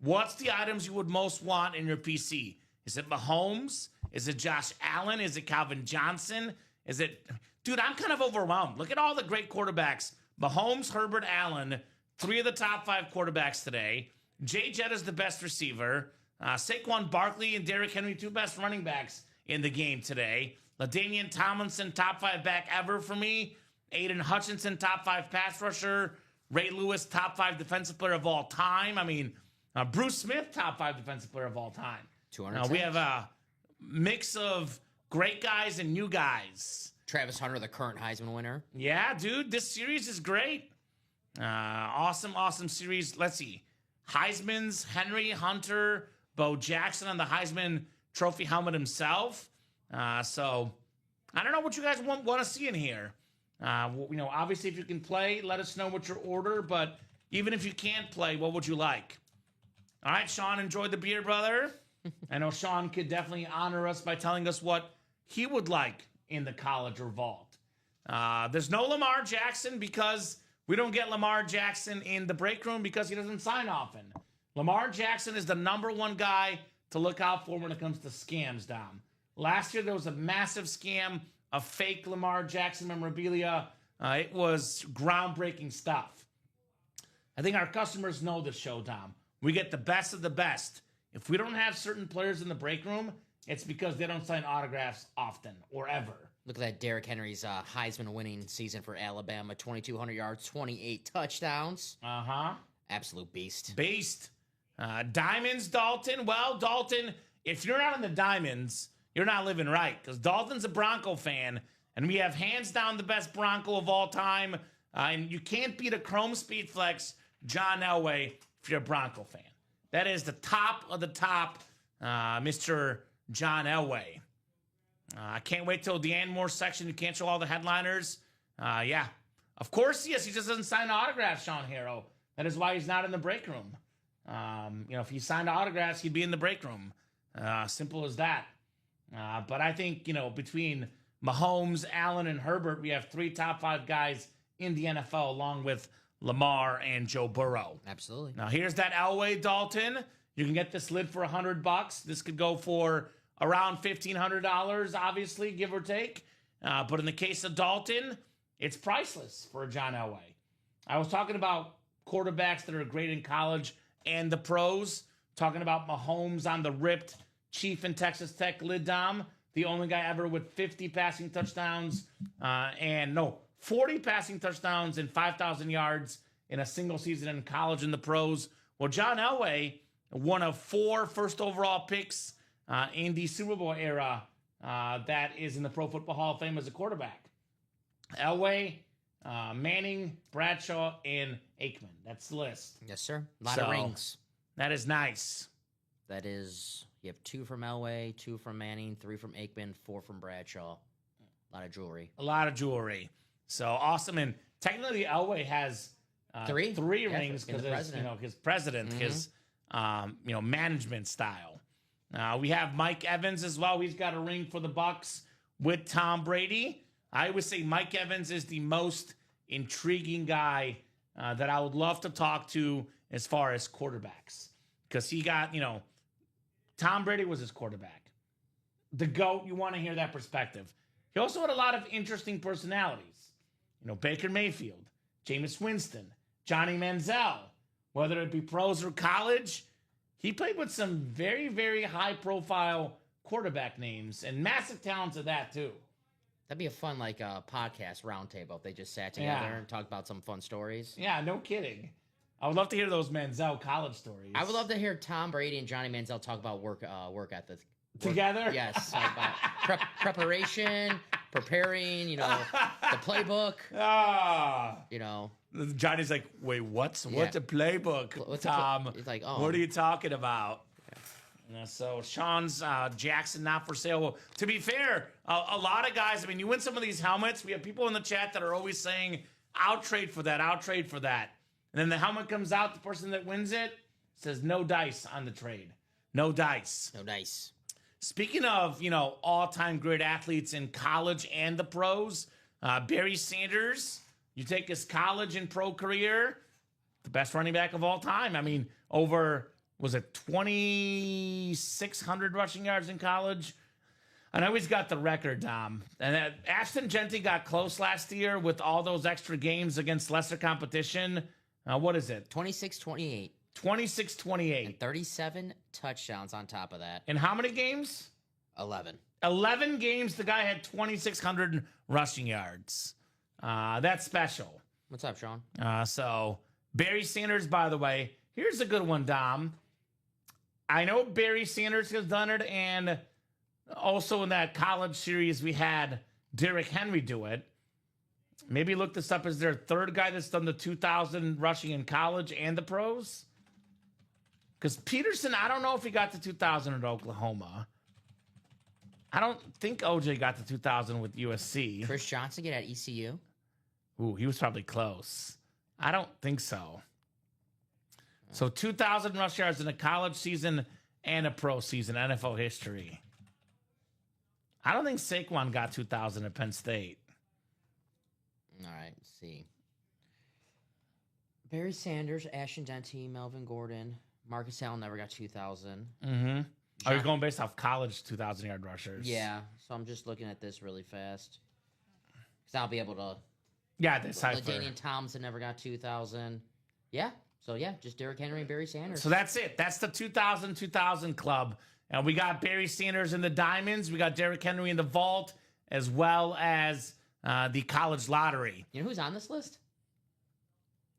What's the items you would most want in your PC? Is it Mahomes? Is it Josh Allen? Is it Calvin Johnson? Dude, I'm kind of overwhelmed. Look at all the great quarterbacks. Mahomes, Herbert, Allen, 3 of the top 5 quarterbacks today. Jay Jett is the best receiver. Saquon Barkley and Derrick Henry, 2 best running backs in the game today. LaDainian Tomlinson, top 5 back ever for me. Aiden Hutchinson, top 5 pass rusher. Ray Lewis, top 5 defensive player of all time. I mean, Bruce Smith, top 5 defensive player of all time. 200. We have a mix of great guys and new guys. Travis Hunter, the current Heisman winner. Yeah, dude, this series is great. Awesome series. Let's see. Heisman's Henry, Hunter, Bo Jackson on the Heisman Trophy helmet himself. So I don't know what you guys want to see in here. Obviously, if you can play, let us know what your order. But even if you can't play, what would you like? All right, Sean, enjoy the beer, brother. I know Sean could definitely honor us by telling us what he would like in the college or vault. There's no Lamar Jackson because we don't get Lamar Jackson in the break room because he doesn't sign often. Lamar Jackson is the number one guy to look out for when it comes to scams, Dom. Last year, there was a massive scam of fake Lamar Jackson memorabilia. It was groundbreaking stuff. I think our customers know the show, Dom. We get the best of the best. If we don't have certain players in the break room, it's because they don't sign autographs often or ever. Look at that Derrick Henry's Heisman winning season for Alabama. 2,200 yards, 28 touchdowns. Uh-huh. Absolute beast. Beast. Diamonds, Dalton. Well, Dalton, if you're not in the Diamonds, you're not living right, because Dalton's a Bronco fan, and we have hands down the best Bronco of all time. And you can't beat a Chrome Speed Flex John Elway if you're a Bronco fan. That is the top of the top, Mr. John Elway. I can't wait till the Anmore section to cancel all the headliners. Yeah. Of course, yes, he just doesn't sign autographs, Sean Harrow. That is why he's not in the break room. If he signed autographs, he'd be in the break room. Simple as that. But I think, between Mahomes, Allen, and Herbert, we have 3 top 5 guys in the NFL, along with Lamar and Joe Burrow. Absolutely. Now, here's that Elway, Dalton. You can get this lid for $100. This could go for around $1,500, obviously, give or take. But in the case of Dalton, it's priceless for John Elway. I was talking about quarterbacks that are great in college and the pros, talking about Mahomes on the ripped Chief in Texas Tech lid, Dom, the only guy ever with 50 passing touchdowns 40 passing touchdowns and 5,000 yards in a single season in college and the pros. Well, John Elway, one of 4 first overall picks in the Super Bowl era that is in the Pro Football Hall of Fame as a quarterback. Elway, Manning, Bradshaw, and Aikman. That's the list. Yes, sir. A lot of rings. That is nice. That is, you have 2 from Elway, 2 from Manning, 3 from Aikman, 4 from Bradshaw. A lot of jewelry. A lot of jewelry. So awesome. And technically, Elway has 3 rings because his president, his management style. We have Mike Evans as well. He's got a ring for the Bucs with Tom Brady. I would say Mike Evans is the most intriguing guy that I would love to talk to as far as quarterbacks, because he got, Tom Brady was his quarterback. The GOAT, you want to hear that perspective. He also had a lot of interesting personalities. Baker Mayfield, Jameis Winston, Johnny Manziel, whether it be pros or college. He played with some very, very high-profile quarterback names and massive talents of that, too. That'd be a fun, podcast roundtable if they just sat together and talked about some fun stories. Yeah, no kidding. I would love to hear those Manziel college stories. I would love to hear Tom Brady and Johnny Manziel talk about work ethic. Together? Yes. About preparation, preparing, the playbook. Johnny's like, wait, what's a playbook, Tom? He's like, what are you talking about? Yeah. So Sean's Jackson not for sale. Well, to be fair, a lot of guys, you win some of these helmets. We have people in the chat that are always saying, I'll trade for that. I'll trade for that. And then the helmet comes out. The person that wins it says no dice on the trade. No dice. No dice. Speaking of, all-time great athletes in college and the pros, Barry Sanders, you take his college and pro career, the best running back of all time. Over, 2,600 rushing yards in college? I know he's got the record, Dom. And Ashton Genty got close last year with all those extra games against lesser competition. What is it? 26-28. 26-28. And 37 touchdowns on top of that. In how many games? 11. 11 games, the guy had 2,600 rushing yards. That's special. What's up, Sean? So, Barry Sanders, by the way, here's a good one, Dom. I know Barry Sanders has done it, and also in that college series we had Derrick Henry do it. Maybe look this up as their 3rd guy that's done the 2,000 rushing in college and the pros. Because Peterson, I don't know if he got to 2,000 at Oklahoma. I don't think OJ got to 2,000 with USC. Chris Johnson get at ECU? Ooh, he was probably close. I don't think so. So 2,000 rush yards in a college season and a pro season, NFL history. I don't think Saquon got 2,000 at Penn State. All right, let's see. Barry Sanders, Ashton Dente, Melvin Gordon, Marcus Allen never got 2,000. Mm-hmm. Are you going based off college 2,000-yard rushers? Yeah, so I'm just looking at this really fast. Because I'll be able to... Yeah, they cipher. LaDainian Tomlinson never got 2,000. Yeah, so yeah, just Derrick Henry and Barry Sanders. So that's it. That's the 2,000 club. And we got Barry Sanders in the diamonds. We got Derrick Henry in the vault, as well as the college lottery. You know who's on this list?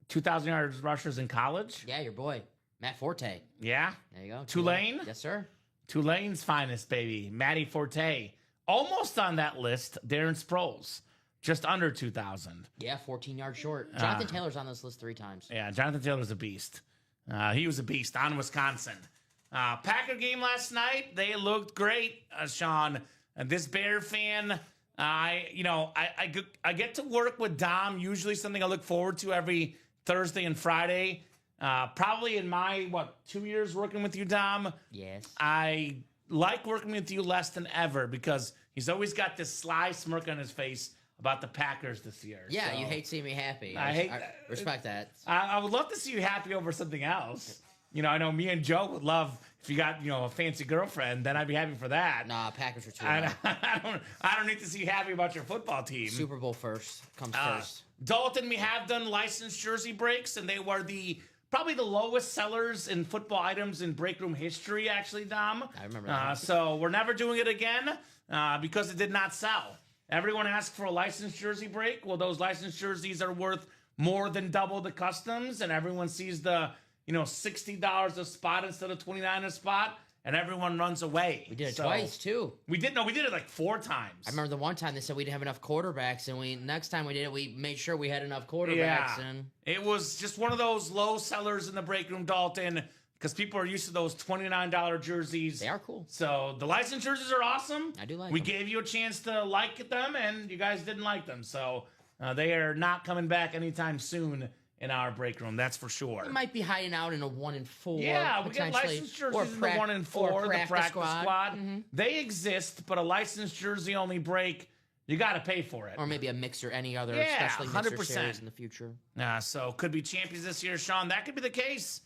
2,000-yard rushers in college? Yeah, your boy, Matt Forte. Yeah. There you go. Tulane? Yes, sir. Tulane's finest, baby. Matty Forte. Almost on that list, Darren Sproles. Just under 2,000. Yeah, 14 yards short. Jonathan Taylor's on this list 3 times. Yeah, Jonathan Taylor's a beast. He was a beast on Wisconsin. Packer game last night, they looked great, Sean. This Bear fan, I get to work with Dom, usually something I look forward to every Thursday and Friday. Probably in my, 2 years working with you, Dom? Yes. I like working with you less than ever because he's always got this sly smirk on his face about the Packers this year. Yeah, so. you hate seeing me happy. I respect that. I would love to see you happy over something else. I know me and Joe would love if you got, a fancy girlfriend, then I'd be happy for that. Nah, Packers are too I don't need to see you happy about your football team. Super Bowl comes first. Dalton, we have done licensed jersey breaks, and they were probably the lowest sellers in football items in break room history, actually, Dom. I remember that. So we're never doing it again because it did not sell. Everyone asked for a licensed jersey break. Well, those licensed jerseys are worth more than double the customs, and everyone sees the $60 a spot instead of $29 a spot, and everyone runs away. We did it twice too. We did it like 4 times. I remember the one time they said we didn't have enough quarterbacks, and next time we did it, we made sure we had enough quarterbacks. Yeah. And it was just one of those low sellers in the break room, Dalton, because people are used to those $29 jerseys. they are cool. So the licensed jerseys are awesome. I do like We them. gave you a chance to like them, and you guys didn't like them. So they are not coming back anytime soon in our break room. That's for sure. We might be hiding out in a 1 and 4. Yeah, we get potentially, licensed jerseys in the 1 and 4, the practice squad. Mm-hmm. They exist, but a licensed jersey only break, you got to pay for it. Or maybe a mixer, any other, Yeah, especially mixer 100%. series in the future. So could be champions this year, Sean. That could be the case.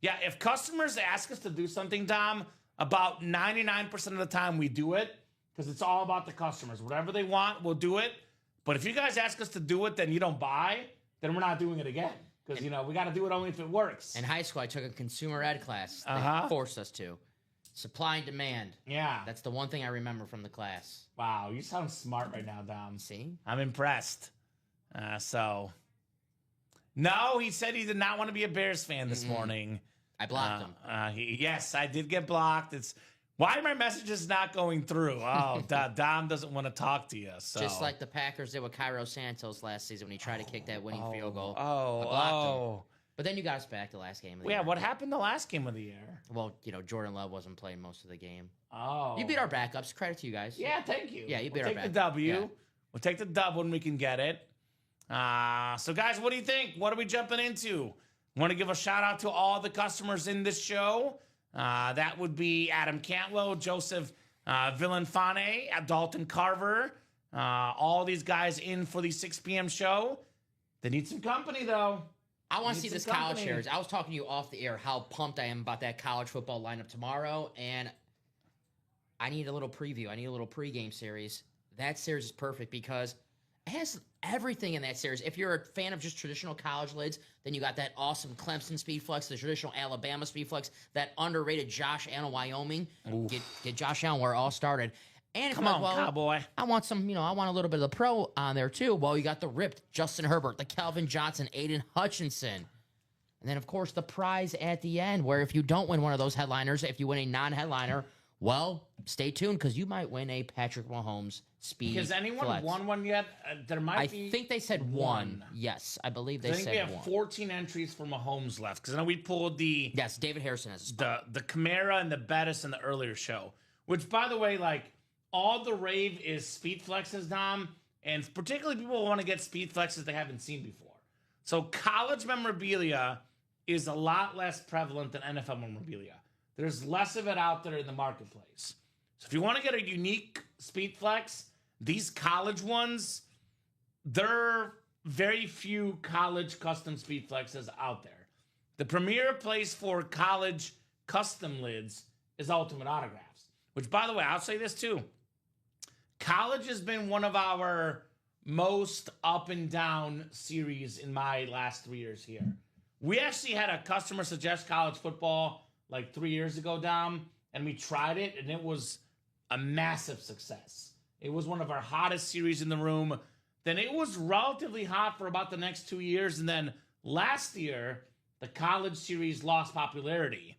Yeah, if customers ask us to do something, Dom, about 99% of the time we do it because it's all about the customers. Whatever they want, we'll do it. But if you guys ask us to do it, then you don't buy, then we're not doing it again. Because, we got to do it only if it works. In high school, I took a consumer ed class. They forced us to. Supply and demand. Yeah. That's the one thing I remember from the class. Wow, you sound smart right now, Dom. See? I'm impressed. No, he said he did not want to be a Bears fan this morning. I blocked him. Yes, I did get blocked. It's why are my messages not going through? Oh, Dom doesn't want to talk to you. So Just like the Packers did with Cairo Santos last season when he tried to kick that winning field goal. I Oh, blocked him. But then you got us back the last game of the year. Yeah, what happened the last game of the year? Well, Jordan Love wasn't playing most of the game. Oh. You beat our backups. Credit to you guys. Yeah, thank you. Yeah, you beat we'll our take the back. W. Yeah. We'll take the dub when we can get it. So, guys, what do you think? What are we jumping into? Want to give a shout out to all the customers in this show. That would be Adam Cantlow, Joseph Villanfane, Dalton Carver. All these guys in for the 6 p.m. show. They need some company, though. I want to see Need this some college company. series. I was talking to you off the air how pumped I am about that college football lineup tomorrow, and I need a little preview. I need a little pregame series. That series is perfect because it has everything in that series. If you're a fan of just traditional college lids, then you got that awesome Clemson speed flex, the traditional Alabama speed flex, that underrated Josh Allen Wyoming. Get Josh Allen where it all started. And Come on, cowboy. I want some, I want a little bit of the pro on there too. Well, you got the ripped Justin Herbert, the Calvin Johnson, Aiden Hutchinson. And then, of course, the prize at the end, where if you don't win one of those headliners, if you win a non-headliner, well, stay tuned because you might win a Patrick Mahomes speed Has anyone flex. won one yet? There might be. I think they said one. Yes, I believe they I think said we have one. 14 entries for Mahomes left because I know we pulled the Yes, David Harrison has a spot. the Camara and the Bettis in the earlier show. Which, by the way, all the rave is speed flexes, Dom, and particularly people want to get speed flexes they haven't seen before. So college memorabilia is a lot less prevalent than NFL memorabilia. There's less of it out there in the marketplace. So if you want to get a unique speed flex, these college ones, there are very few college custom speed flexes out there. The premier place for college custom lids is Ultimate Autographs. Which, by the way, I'll say this too. College has been one of our most up and down series in my last 3 years here. We actually had a customer suggest college football like 3 years ago, Dom, and we tried it, and it was a massive success. It was one of our hottest series in the room. Then it was relatively hot for about the next 2 years, and then last year, the college series lost popularity.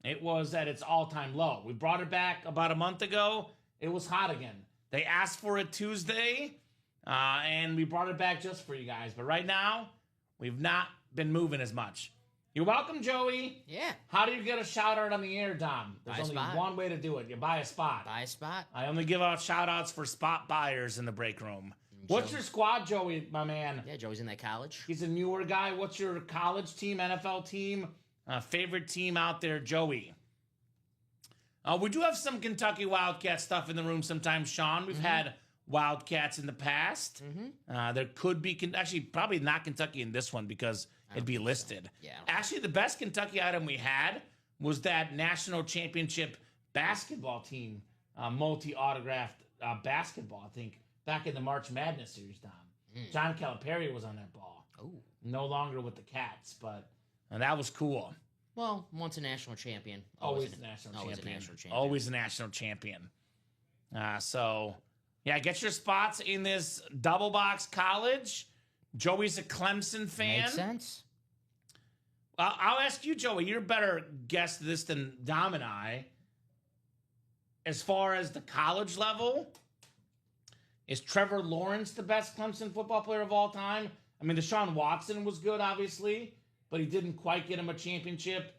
It was at its all-time low. We brought it back about a month ago. It was hot again. They asked for it Tuesday, and we brought it back just for you guys. But right now, we've not been moving as much. You're welcome, Joey. Yeah. How do you get a shout-out on the air, Dom? There's Buy a only spot. one way to do it. You buy a spot. Buy a spot. I only give out shout-outs for spot buyers in the break room. What's your squad, Joey, my man? Yeah, Joey's in that college. He's a newer guy. What's your college team, NFL team, favorite team out there, Joey? We do have some Kentucky Wildcat stuff in the room sometimes, Sean. We've had Wildcats in the past. There could be, actually, probably not Kentucky in this one because it'd be listed. Yeah. Actually, the best Kentucky item we had was that national championship basketball team, multi-autographed basketball, I think, back in the March Madness series, Dom. John Calipari was on that ball. Oh. No longer with the Cats, but that was cool. Well, once a national champion. Always a national champion. Always a national champion. Always a national champion. So, yeah, get your spots in this double box college. Joey's a Clemson fan. Makes sense. I'll ask you, Joey. You're a better guess this than Dom and I. As far as the college level, is Trevor Lawrence the best Clemson football player of all time? I mean, Deshaun Watson was good, obviously, but he didn't quite get him a championship.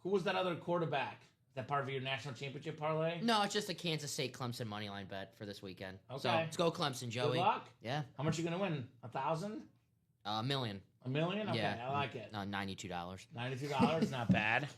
Who was that other quarterback? Is that part of your national championship parlay? No, it's just a Kansas State Clemson money line bet for this weekend. Okay. So let's go Clemson, Joey. Good luck. Yeah. How much are you going to win? 1,000? $1 million. $1 million? Okay, Yeah. I like it. $92. $92, not bad.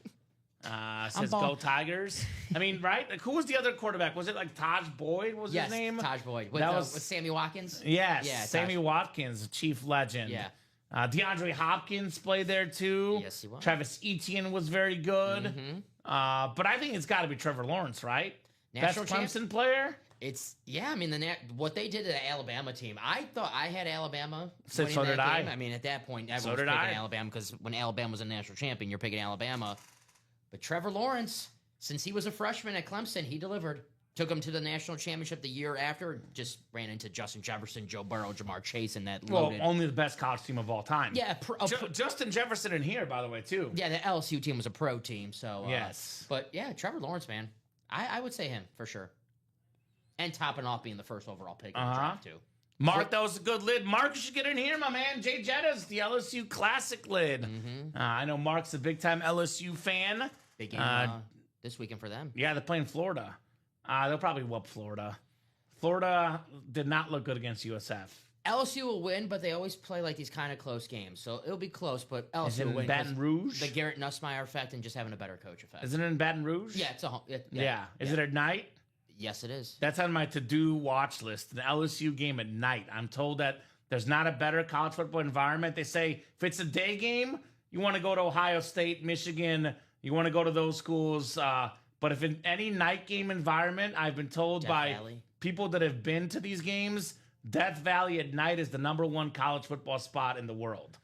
Says ball- go Tigers. I mean, right? Like, who was the other quarterback? Was it like Taj Boyd? Was Yes, his name? Taj Boyd. With, That was- with Sammy Watkins? Yes, Yeah, Sammy Taj. Watkins, chief legend. Yeah. DeAndre Hopkins played there too. Yes, he was. Travis Etienne was very good. But I think it's got to be Trevor Lawrence, right? National Best champ? Clemson player? I mean, what they did to the Alabama team, I thought I had Alabama. So winning did that I. game. I mean, at that point, everyone was did picking I. Alabama because when Alabama was a national champion, you're picking Alabama. But Trevor Lawrence, since he was a freshman at Clemson, he delivered. Took him to the national championship the year after. Just ran into Justin Jefferson, Joe Burrow, Jamar Chase, and that Well, loaded. only the best college team of all time. Yeah, Justin Jefferson in here, by the way, too. yeah, the LSU team was a pro team. So Yes. but yeah, Trevor Lawrence, man, I would say him for sure. And topping off being the first overall pick in the draft too. Mark, that was a good lid. Mark, you should get in here, my man. Jay Jetta's the LSU Classic lid. I know Mark's a big-time LSU fan. Big game this weekend for them. Yeah, they're playing Florida. They'll probably whoop Florida. Florida did not look good against USF. LSU will win, but they always play like these kind of close games. So it'll be close, but LSU Is it will in win. Baton 'cause Rouge? The Garrett Nussmeier effect and just having a better coach effect. Isn't it in Baton Rouge? Yeah, it's a home. Yeah. Is it at night? Yes, it is. That's on my to-do watch list. An LSU game at night. I'm told that there's not a better college football environment. They say if it's a day game, you want to go to Ohio State, Michigan. You want to go to those schools. But if in any night game environment, I've been told Death by Valley. people that have been to these games, Death Valley at night is the #1 college football spot in the world.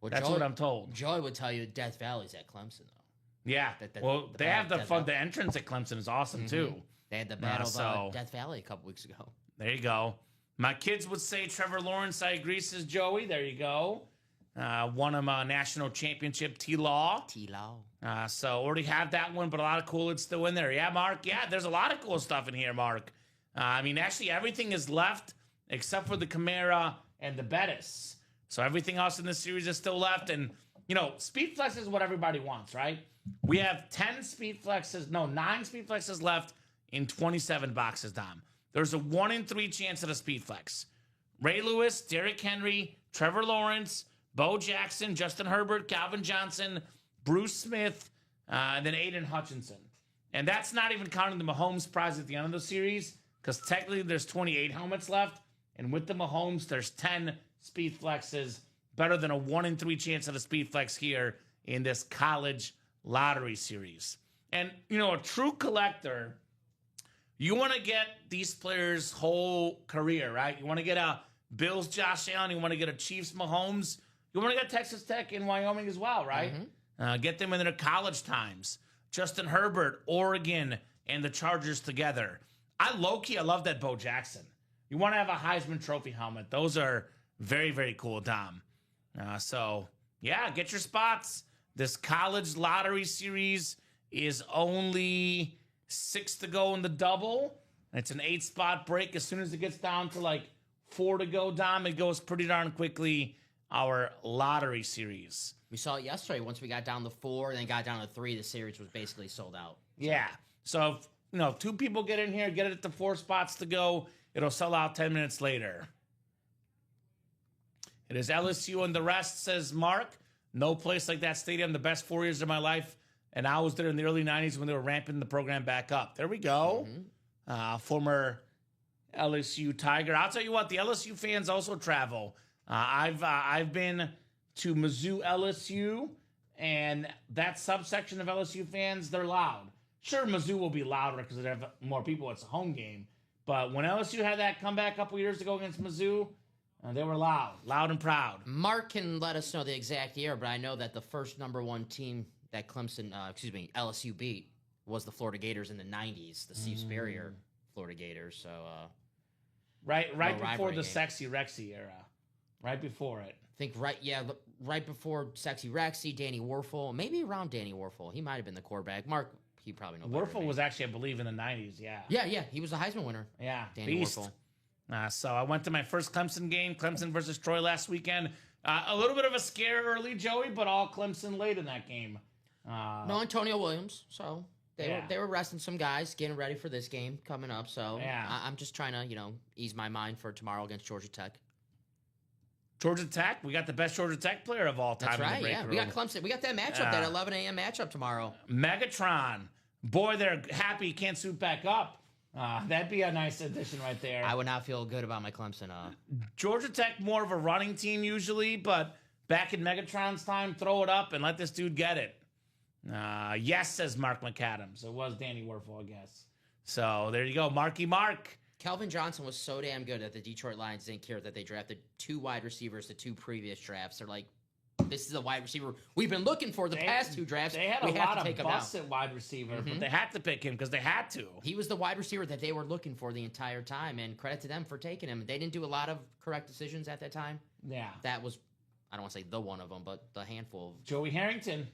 Well, That's what I'm told. Joey would tell you Death Valley's at Clemson, though. Yeah. Well, the they have the Death fun. Valley. The entrance at Clemson is awesome too. They had the battle so- of Death Valley a couple weeks ago. There you go. My kids would say Trevor Lawrence. I agree, says Joey. There you go. Won him a national championship, T-Law. T-Law. So already have that one, but a lot of cool it's still in there. Yeah, Mark. Yeah, there's a lot of cool stuff in here, Mark. I mean, actually, everything is left except for the Camara and the Bettis. So everything else in this series is still left. And, you know, Speed Flex is what everybody wants, right? We have 9 Speed Flexes left in 27 boxes, Dom. There's a 1 in 3 chance at a Speed Flex. Ray Lewis, Derrick Henry, Trevor Lawrence, Bo Jackson, Justin Herbert, Calvin Johnson, Bruce Smith, and then Aiden Hutchinson. And that's not even counting the Mahomes prize at the end of the series, because technically there's 28 helmets left. And with the Mahomes, there's 10 Speed Flexes, better than a 1 in 3 chance at a Speed Flex here in this college lottery series. And, a true collector, you want to get these players' whole career, right? You want to get a Bills Josh Allen. You want to get a Chiefs Mahomes. You want to get Texas Tech in Wyoming as well, right? Get them in their college times. Justin Herbert, Oregon, and the Chargers together. I love that Bo Jackson. You want to have a Heisman Trophy helmet. Those are very, very cool, Dom. Get your spots. This college lottery series is only 6 to go in the double. It's an 8-spot break. As soon as it gets down to like 4 to go, Dom, it goes pretty darn quickly. Our lottery series. We saw it yesterday. Once we got down to 4 and then got down to 3, the series was basically sold out. Yeah. So if 2 people get in here, get it to 4 spots to go, it'll sell out 10 minutes later. It is LSU and the rest, says Mark. No place like that stadium. The best 4 years of my life. And I was there in the early 90s when they were ramping the program back up. There we go. Former LSU Tiger. I'll tell you what, the LSU fans also travel. I've been to Mizzou LSU, and that subsection of LSU fans, they're loud. Sure, Mizzou will be louder because they have more people. It's a home game. But when LSU had that comeback a couple years ago against Mizzou, they were loud and proud. Mark can let us know the exact year, but I know that the first number 1 team that LSU beat was the Florida Gators in the 90s, the Steve Spurrier Florida Gators. So, right before the Sexy Rexy era. Right before it. I think right before Sexy Rexy, Danny Werfel, maybe around Danny Werfel. He might have been the quarterback. Mark, he probably knows. Werfel was actually, I believe, in the 90s, yeah. Yeah, he was the Heisman winner. Yeah, Danny beast. Werfel. So I went to my first Clemson game, Clemson versus Troy last weekend. A little bit of a scare early, Joey, but all Clemson late in that game. No Antonio Williams, so they were resting some guys, getting ready for this game coming up. So I'm just trying to, ease my mind for tomorrow against Georgia Tech. Georgia Tech, we got the best Georgia Tech player of all time. That's right, in the break room. We got Clemson. We got that matchup, that 11 a.m. matchup tomorrow. Megatron. Boy, they're happy he can't suit back up. That'd be a nice addition right there. I would not feel good about my Clemson. Georgia Tech, more of a running team usually, but back in Megatron's time, throw it up and let this dude get it. Yes, says Mark McAdams. It was Danny Werfel, I guess. So there you go, Marky Mark. Kelvin Johnson was so damn good that the Detroit Lions didn't care that they drafted 2 wide receivers the 2 previous drafts. They're like, this is a wide receiver we've been looking for the past 2 drafts. They had a lot of busts at wide receiver, but they had to pick him because they had to. He was the wide receiver that they were looking for the entire time, and credit to them for taking him. They didn't do a lot of correct decisions at that time. Yeah. That was, I don't want to say the one of them, but the handful. Joey Harrington.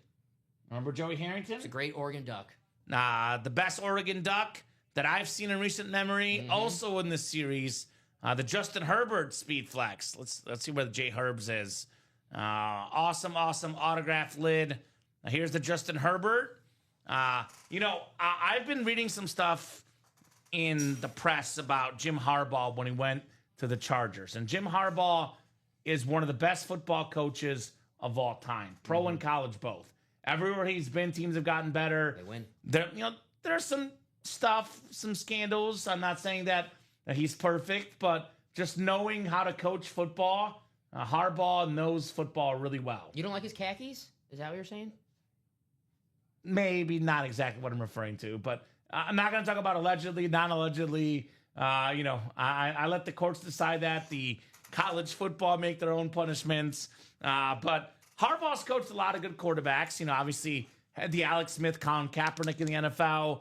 Remember Joey Harrington? It's a great Oregon Duck. The best Oregon Duck that I've seen in recent memory, also in this series, the Justin Herbert speed flex. Let's see where the J Herbs is. Awesome autograph lid. Here's the Justin Herbert. I've been reading some stuff in the press about Jim Harbaugh when he went to the Chargers. And Jim Harbaugh is one of the best football coaches of all time, pro and college both. Everywhere he's been, teams have gotten better. They win. There's some stuff, some scandals. I'm not saying that he's perfect, but just knowing how to coach football, Harbaugh knows football really well. You don't like his khakis? Is that what you're saying? Maybe not exactly what I'm referring to, but I'm not going to talk about allegedly, non-allegedly. I let the courts decide that. The college football make their own punishments. But Harbaugh's coached a lot of good quarterbacks. Obviously had the Alex Smith, Colin Kaepernick in the NFL.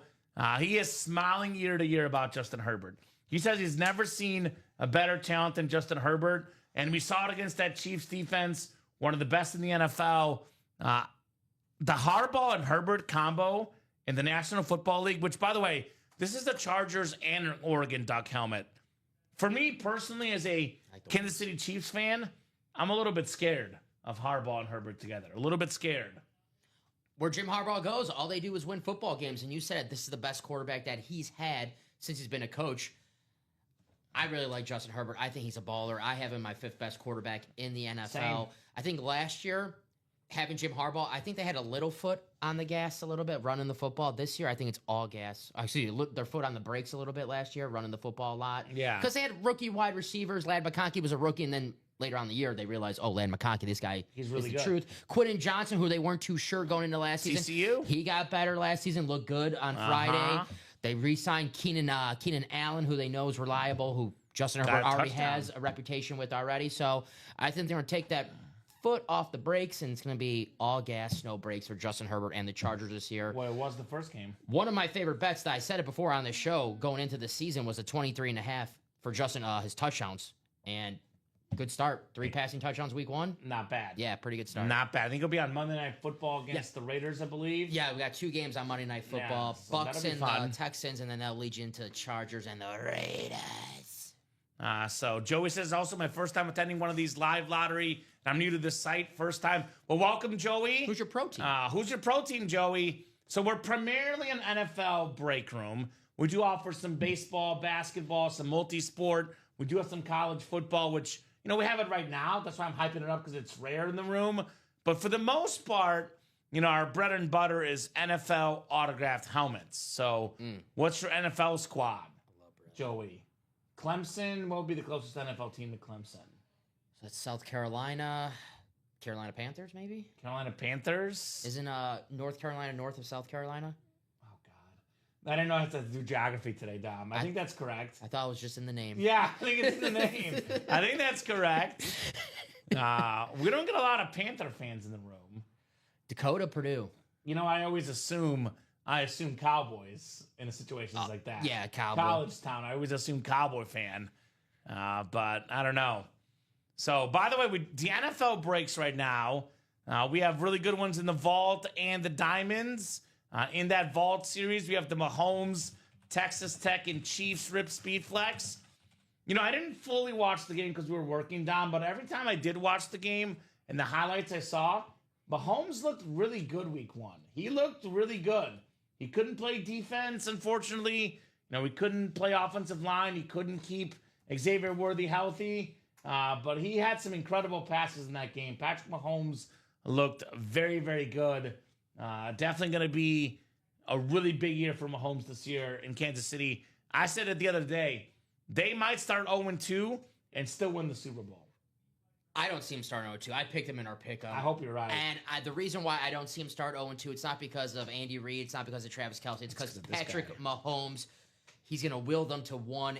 He is smiling year to year about Justin Herbert. He says he's never seen a better talent than Justin Herbert. And we saw it against that Chiefs defense, one of the best in the NFL. The Harbaugh and Herbert combo in the National Football League, which, by the way, this is the Chargers and an Oregon Duck helmet. For me personally, as a Kansas City Chiefs fan, I'm a little bit scared of Harbaugh and Herbert together. A little bit scared. Where Jim Harbaugh goes, all they do is win football games. And you said this is the best quarterback that he's had since he's been a coach. I really like Justin Herbert. I think he's a baller. I have him my 5th best quarterback in the NFL. Same. I think last year, having Jim Harbaugh, I think they had a little foot on the gas a little bit, running the football. This year, I think it's all gas. Actually, their foot on the brakes a little bit last year, running the football a lot. Yeah. Because they had rookie wide receivers. Lad McConkey was a rookie, and then later on in the year, they realized, oh, Land McConkey, this guy He's really is the good. truth. Quentin Johnson, who they weren't too sure going into last season. TCU? He got better last season, looked good on Friday. They re-signed Keenan Allen, who they know is reliable, who Justin Herbert already has a reputation with already. So I think they're going to take that foot off the brakes, and it's going to be all gas, no brakes for Justin Herbert and the Chargers this year. Well, it was the first game. One of my favorite bets that I said it before on the show going into the season was a 23.5 for Justin, his touchdowns. And good start. 3 passing touchdowns week 1. Not bad. Yeah, pretty good start. Not bad. I think it'll be on Monday Night Football against the Raiders, I believe. Yeah, we got 2 games on Monday Night Football. So Bucks that'll be and fun. Texans, and then that'll lead you into the Chargers and the Raiders. So Joey says, also my first time attending one of these live lottery. I'm new to this site, first time. Well, welcome, Joey. Who's your pro team? Who's your pro team, Joey? So we're primarily an NFL break room. We do offer some baseball, basketball, some multi-sport. We do have some college football, which, we have it right now. That's why I'm hyping it up, because it's rare in the room. But for the most part, our bread and butter is NFL autographed helmets. So what's your NFL squad, Joey? Clemson, what would be the closest NFL team to Clemson? So that's South Carolina. Carolina Panthers, maybe? Carolina Panthers? Isn't North Carolina north of South Carolina? Oh, God. I didn't know I have to do geography today, Dom. I think that's correct. I thought it was just in the name. Yeah, I think it's in the name. I think that's correct. We don't get a lot of Panther fans in the room. Dakota, Purdue. I always assume Cowboys in situations like that. Yeah, Cowboy. College town. I always assume Cowboy fan. But I don't know. So, by the way, the NFL breaks right now. We have really good ones in the vault and the diamonds. In that vault series, we have the Mahomes, Texas Tech, and Chiefs Rip Speed Flex. I didn't fully watch the game because we were working, Dom, but every time I did watch the game and the highlights I saw, Mahomes looked really good week 1. He looked really good. He couldn't play defense, unfortunately. He couldn't play offensive line. He couldn't keep Xavier Worthy healthy. But he had some incredible passes in that game. Patrick Mahomes looked very, very good. Definitely going to be a really big year for Mahomes this year in Kansas City. I said it the other day. They might start 0-2 and still win the Super Bowl. I don't see him starting 0-2. I picked him in our pick. I hope you're right. And the reason why I don't see him start 0-2, it's not because of Andy Reid. It's not because of Travis Kelce. It's because Patrick Mahomes. He's going to will them to 1-1.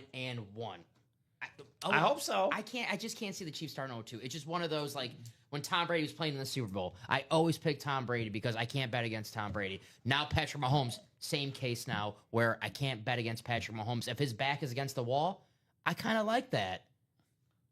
I hope so. I just can't see the Chiefs starting 0-2. It's just one of those, like, when Tom Brady was playing in the Super Bowl, I always pick Tom Brady because I can't bet against Tom Brady. Now Patrick Mahomes, same case now, where I can't bet against Patrick Mahomes. If his back is against the wall, I kind of like that.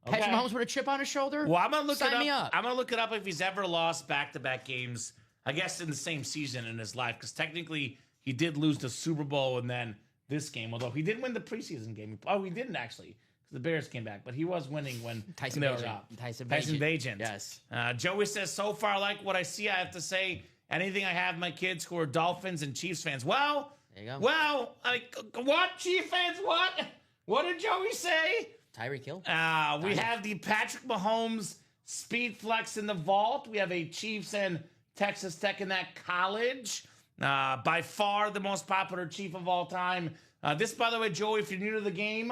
Okay. Patrick Mahomes with a chip on his shoulder? Well, I'm going to look Sign me up. I'm going to look it up if he's ever lost back-to-back games, I guess in the same season in his life, because technically he did lose the Super Bowl and then this game, although he did win the preseason game. Oh, he didn't actually. The Bears came back, but he was winning when Tyson they were Bagent. up. Tyson Bagent. Yes. Joey says, so far, I like what I see. I have to say, anything I have my kids who are Dolphins and Chiefs fans. Well, there you go. Well, what? Chief fans, what? What did Joey say? Tyreek Hill. We have the Patrick Mahomes Speed Flex in the vault. We have a Chiefs and Texas Tech in that college. By far the most popular Chief of all time. This, by the way, Joey, if you're new to the game,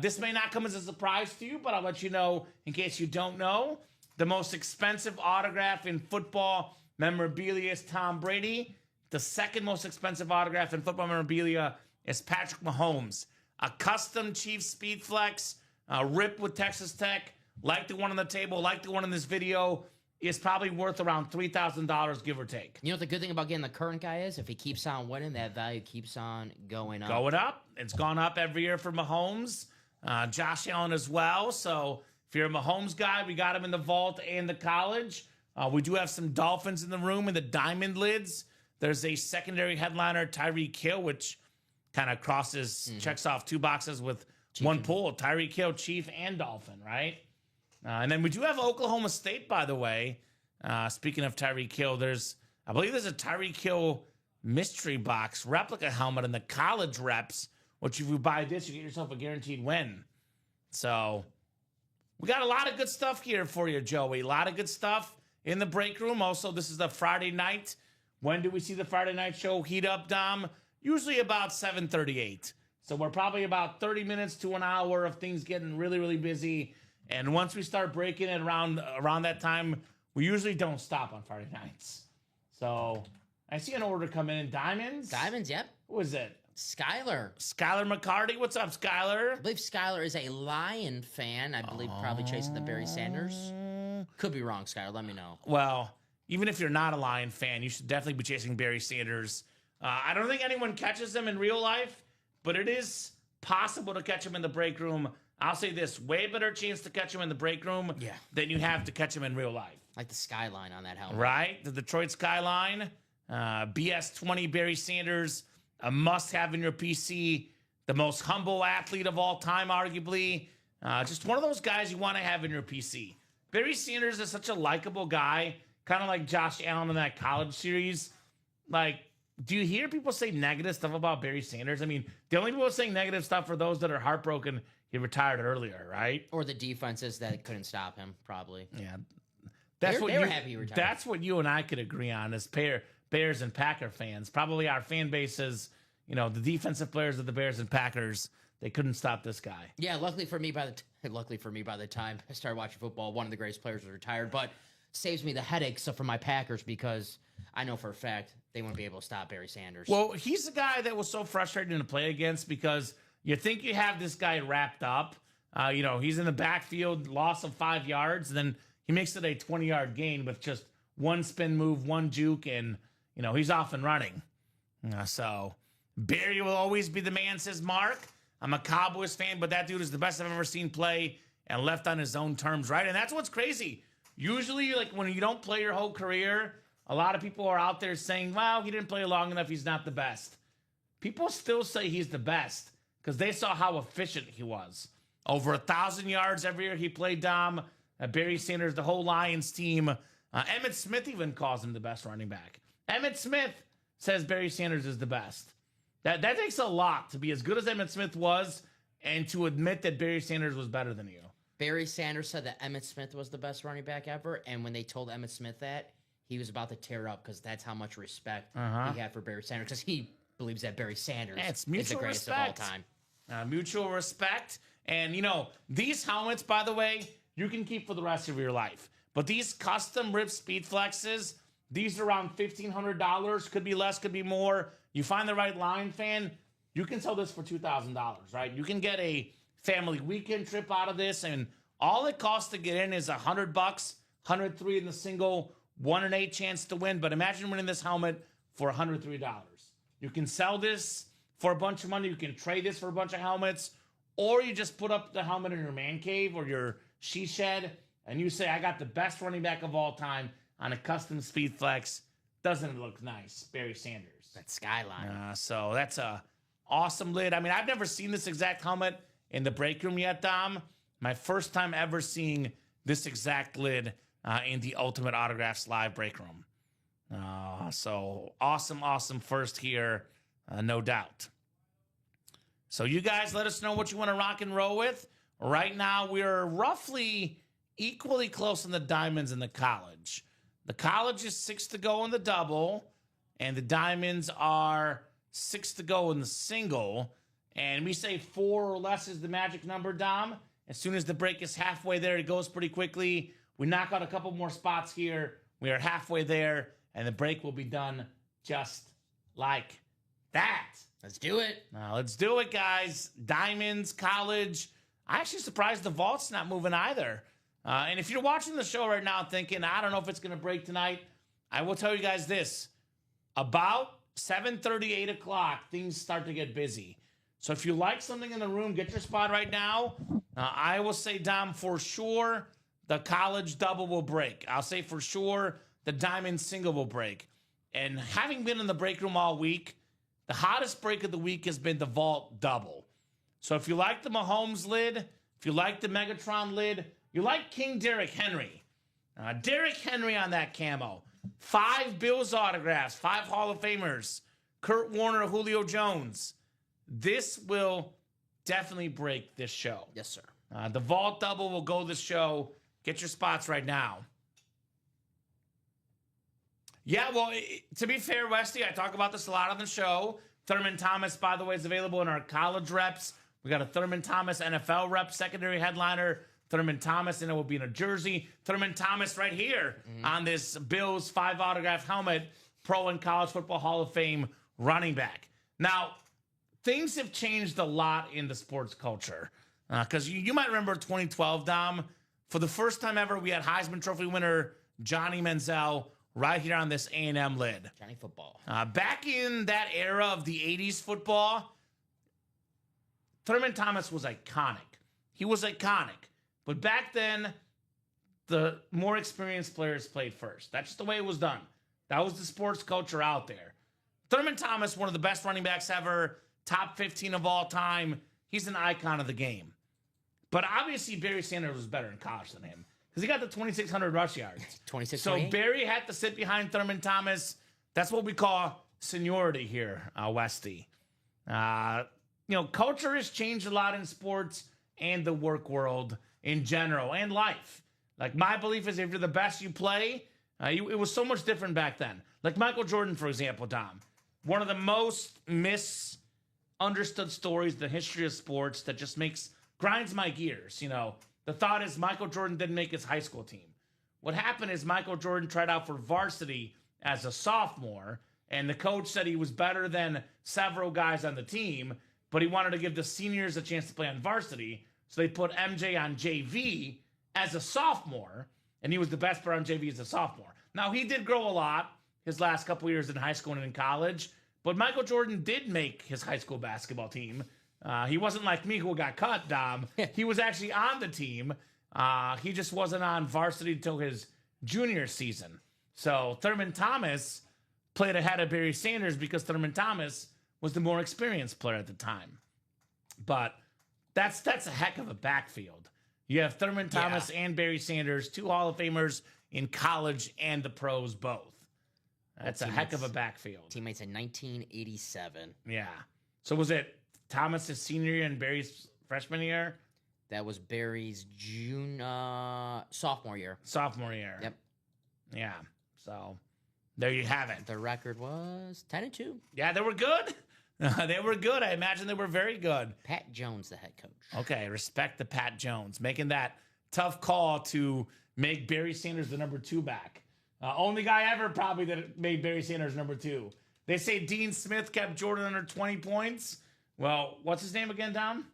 this may not come as a surprise to you, but I'll let you know in case you don't know. The most expensive autograph in football memorabilia is Tom Brady. The second most expensive autograph in football memorabilia is Patrick Mahomes. A custom Chiefs Speed Flex, rip with Texas Tech, like the one on the table, like the one in this video, is probably worth around $3,000, give or take. You know what the good thing about getting the current guy is? If he keeps on winning, that value keeps on going up. Going up. It's gone up every year for Mahomes. Josh Allen as well. So if you're a Mahomes guy, we got him in the vault and the college. We do have some Dolphins in the room in the diamond lids. There's a secondary headliner, Tyreek Hill, which kind of checks off 2 boxes with Chief one pull. Tyreek Hill, Chief, and Dolphin, right? And then we do have Oklahoma State, by the way. Speaking of Tyreek Hill, I believe there's a Tyreek Hill mystery box replica helmet in the college reps, which if you buy this, you get yourself a guaranteed win. So we got a lot of good stuff here for you, Joey. A lot of good stuff in the break room. Also, this is the Friday night. When do we see the Friday night show heat up, Dom? Usually about 7:38. So we're probably about 30 minutes to an hour of things getting really, really busy. And once we start breaking it around that time, we usually don't stop on Friday nights. So I see an order come in. Diamonds? Diamonds, yep. Who is it? Skylar. Skylar McCarty. What's up, Skylar? I believe Skylar is a Lion fan. I believe probably chasing the Barry Sanders. Could be wrong, Skylar. Let me know. Well, even if you're not a Lion fan, you should definitely be chasing Barry Sanders. I don't think anyone catches him in real life, but it is possible to catch him in the break room. I'll say this, way better chance to catch him in the break room than you have to catch him in real life. Like the skyline on that helmet. Right? The Detroit skyline. BS20 Barry Sanders, a must-have in your PC. The most humble athlete of all time, arguably. Just one of those guys you want to have in your PC. Barry Sanders is such a likable guy, kind of like Josh Allen in that college series. Like, do you hear people say negative stuff about Barry Sanders? I mean, the only people saying negative stuff are those that are heartbroken he retired earlier, right? Or the defenses that couldn't stop him, probably. Yeah. They were happy he retired. That's what you and I could agree on as Bears and Packer fans. Probably our fan bases, the defensive players of the Bears and Packers, they couldn't stop this guy. Yeah, luckily for me, by the time I started watching football, one of the greatest players was retired, but saves me the headaches for my Packers because I know for a fact they won't be able to stop Barry Sanders. Well, he's the guy that was so frustrating to play against because you think you have this guy wrapped up. He's in the backfield, loss of 5 yards, and then he makes it a 20-yard gain with just one spin move, one juke, and, he's off and running. So Barry will always be the man, says Mark. I'm a Cowboys fan, but that dude is the best I've ever seen play and left on his own terms, right? And that's what's crazy. Usually, like, when you don't play your whole career, a lot of people are out there saying, well, he didn't play long enough, he's not the best. People still say he's the best because they saw how efficient he was. Over 1,000 yards every year he played, Dom. Barry Sanders, the whole Lions team. Emmitt Smith even calls him the best running back. Emmitt Smith says Barry Sanders is the best. That takes a lot to be as good as Emmitt Smith was and to admit that Barry Sanders was better than you. Barry Sanders said that Emmitt Smith was the best running back ever, and when they told Emmitt Smith that, he was about to tear up because that's how much respect he had for Barry Sanders, because he believes that Barry Sanders is the greatest respect. of all time. Mutual respect. And, these helmets, by the way, you can keep for the rest of your life. But these custom Rip Speed Flexes, these are around $1,500. Could be less, could be more. You find the right Lion fan, you can sell this for $2,000, right? You can get a family weekend trip out of this, and all it costs to get in is $100, 103 in the single, 1 in 8 chance to win. But imagine winning this helmet for $103. You can sell this for a bunch of money. You can trade this for a bunch of helmets, or you just put up the helmet in your man cave or your she shed, and you say, I got the best running back of all time on a custom Speed Flex. Doesn't it look nice? Barry Sanders. That skyline. So that's a awesome lid. I mean, I've never seen this exact helmet in the break room yet, Dom. My first time ever seeing this exact lid in the Ultimate Autographs live break room. So awesome first here, no doubt. So you guys let us know what you want to rock and roll with. Right now, we're roughly equally close in the diamonds and the college. The college is 6 to go in the double, and the diamonds are 6 to go in the single. And we say 4 or less is the magic number, Dom. As soon as the break is halfway there, it goes pretty quickly. We knock out a couple more spots here. We are halfway there, and the break will be done just like that. Let's do it. Let's do it, guys. Diamonds, college. I'm actually surprised the vault's not moving either. And if you're watching the show right now thinking, I don't know if it's going to break tonight, I will tell you guys this. About 7:30, 8 o'clock, things start to get busy. So if you like something in the room, get your spot right now. I will say, Dom, for sure, the college double will break. I'll say for sure the diamond single will break. And having been in the break room all week, the hottest break of the week has been the vault double. So if you like the Mahomes lid, if you like the Megatron lid, you like King Derrick Henry. Derrick Henry on that camo. 5 Bills autographs, 5 Hall of Famers, Kurt Warner, Julio Jones. This will definitely break this show. Yes, sir. The vault double will go this show. Get your spots right now. Yeah, well, to be fair, Westy, I talk about this a lot on the show. Thurman Thomas, by the way, is available in our college reps. We got a Thurman Thomas NFL rep, secondary headliner. Thurman Thomas, and it will be in a jersey. Thurman Thomas right here on this Bills 5 autograph helmet, Pro and College Football Hall of Fame running back. Now, things have changed a lot in the sports culture. Because you might remember 2012, Dom. For the first time ever, we had Heisman Trophy winner Johnny Manziel right here on this A&M lid. Johnny Football. Back in that era of the 80s football, Thurman Thomas was iconic. He was iconic. But back then, the more experienced players played first. That's just the way it was done. That was the sports culture out there. Thurman Thomas, one of the best running backs ever, top 15 of all time. He's an icon of the game. But obviously, Barry Sanders was better in college than him because he got the 2,600 rush yards. 26. So Barry had to sit behind Thurman Thomas. That's what we call seniority here, Westy. Culture has changed a lot in sports and the work world in general and life. Like, my belief is if you're the best you play, it was so much different back then. Like Michael Jordan, for example, Dom. One of the most misunderstood stories in the history of sports that just grinds my gears. The thought is Michael Jordan didn't make his high school team. What happened is Michael Jordan tried out for varsity as a sophomore, and the coach said he was better than several guys on the team, but he wanted to give the seniors a chance to play on varsity, so they put MJ on JV as a sophomore, and he was the best player on JV as a sophomore. Now, he did grow a lot his last couple years in high school and in college, but Michael Jordan did make his high school basketball team. He wasn't like me who got cut, Dom. He was actually on the team. He just wasn't on varsity until his junior season. So Thurman Thomas played ahead of Barry Sanders because Thurman Thomas was the more experienced player at the time. But that's a heck of a backfield. You have Thurman Thomas and Barry Sanders, 2 Hall of Famers in college and the pros both. That's a heck of a backfield. Teammates in 1987. Yeah. So was it Thomas's senior year and Barry's freshman year? That was Barry's sophomore year. Sophomore year. Yep. Yeah. So there you have it. The record was 10-2. Yeah, they were good. They were good. I imagine they were very good. Pat Jones, the head coach. Okay, respect the Pat Jones. Making that tough call to make Barry Sanders the number 2 back. Only guy ever probably that made Barry Sanders number 2. They say Dean Smith kept Jordan under 20 points. Well, what's his name again, Dom?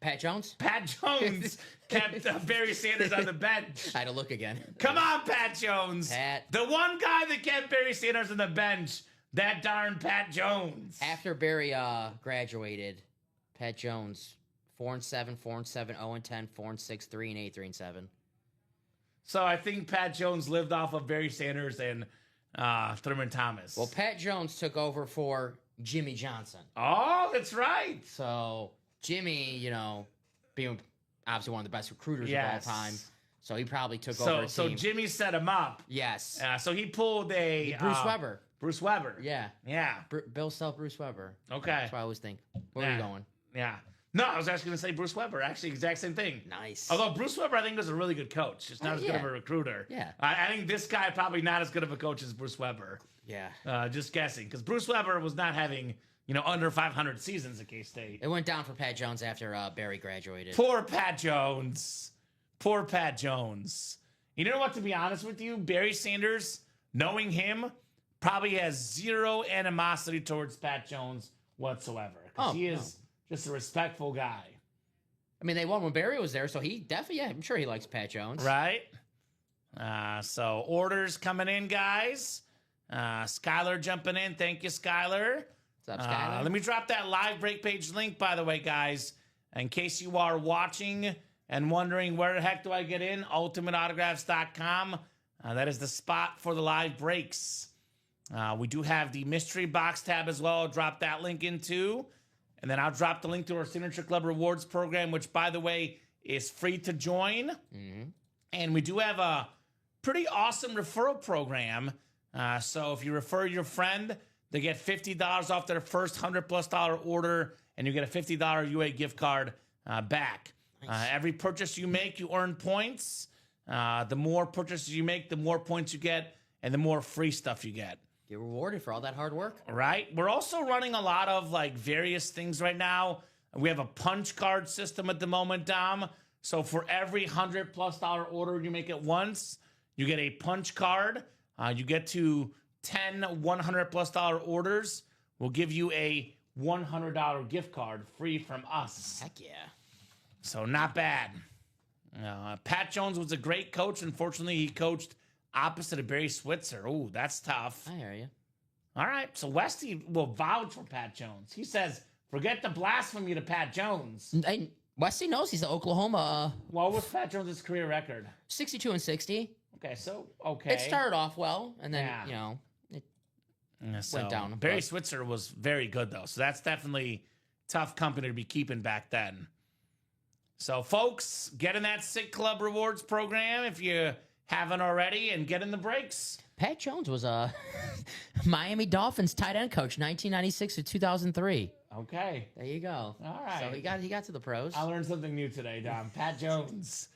Pat Jones? Pat Jones kept Barry Sanders on the bench. I had to look again. Come on, Pat Jones. Pat. The one guy that kept Barry Sanders on the bench, that darn Pat Jones. After Barry graduated, Pat Jones, 4-7, 4-7, 0-10, 4-6, 3-8, 3-7. So I think Pat Jones lived off of Barry Sanders and Thurman Thomas. Well, Pat Jones took over for Jimmy Johnson. Oh, that's right. So Jimmy, being obviously one of the best recruiters of all time, so he probably took over a team. So Jimmy set him up. Yes. So he pulled a Bruce Weber. Bruce Weber. Yeah. Yeah. Bill Self, Bruce Weber. Okay. That's what I always think. Where are you going? Yeah. No, I was actually going to say Bruce Weber. Actually, exact same thing. Nice. Although Bruce Weber, I think, was a really good coach. Just not as good of a recruiter. Yeah. I think this guy probably not as good of a coach as Bruce Weber. Yeah. Just guessing. Because Bruce Weber was not having, under 500 seasons at K-State. It went down for Pat Jones after Barry graduated. Poor Pat Jones. Poor Pat Jones. You know what, to be honest with you? Barry Sanders, knowing him, probably has zero animosity towards Pat Jones whatsoever. Because he is just a respectful guy. I mean, they won when Barry was there, so he definitely, I'm sure he likes Pat Jones. Right? So orders coming in, guys. Skylar jumping in. Thank you, Skylar. What's up, Skylar? Let me drop that live break page link, by the way, guys, in case you are watching and wondering where the heck do I get in, ultimateautographs.com. That is the spot for the live breaks. We do have the mystery box tab as well. I'll drop that link in too. And then I'll drop the link to our Signature Club Rewards program, which, by the way, is free to join. Mm-hmm. And we do have a pretty awesome referral program. So if you refer your friend, they get $50 off their first $100+ order, and you get a $50 UA gift card back. Nice. Every purchase you make, you earn points. The more purchases you make, the more points you get, and the more free stuff you get. Get rewarded for all that hard work. Right. We're also running a lot of various things right now. We have a punch card system at the moment, Dom. So for every $100+ order you make at once, you get a punch card. You get to 10 $100+ orders. We'll give you a $100 gift card free from us. Heck yeah. So not bad. Pat Jones was a great coach. Unfortunately, he coached opposite of Barry Switzer. Oh, that's tough. I hear you. All right, so Westy will vouch for Pat Jones. He says, forget the blasphemy to Pat Jones. And Wesley knows he's an Oklahoma. What was Pat Jones' career record? 62-60. Okay, so, okay. It started off well, and then, Yeah. it So, went down. Barry but- Switzer was very good, though. So that's definitely tough company to be keeping back then. So, folks, get in that Sick Club Rewards program if you haven't already, and get in the breaks. Pat Jones was a Miami Dolphins tight end coach, 1996 to 2003. Okay. There you go. All right. So he got to the pros. I learned something new today, Dom. Pat Jones.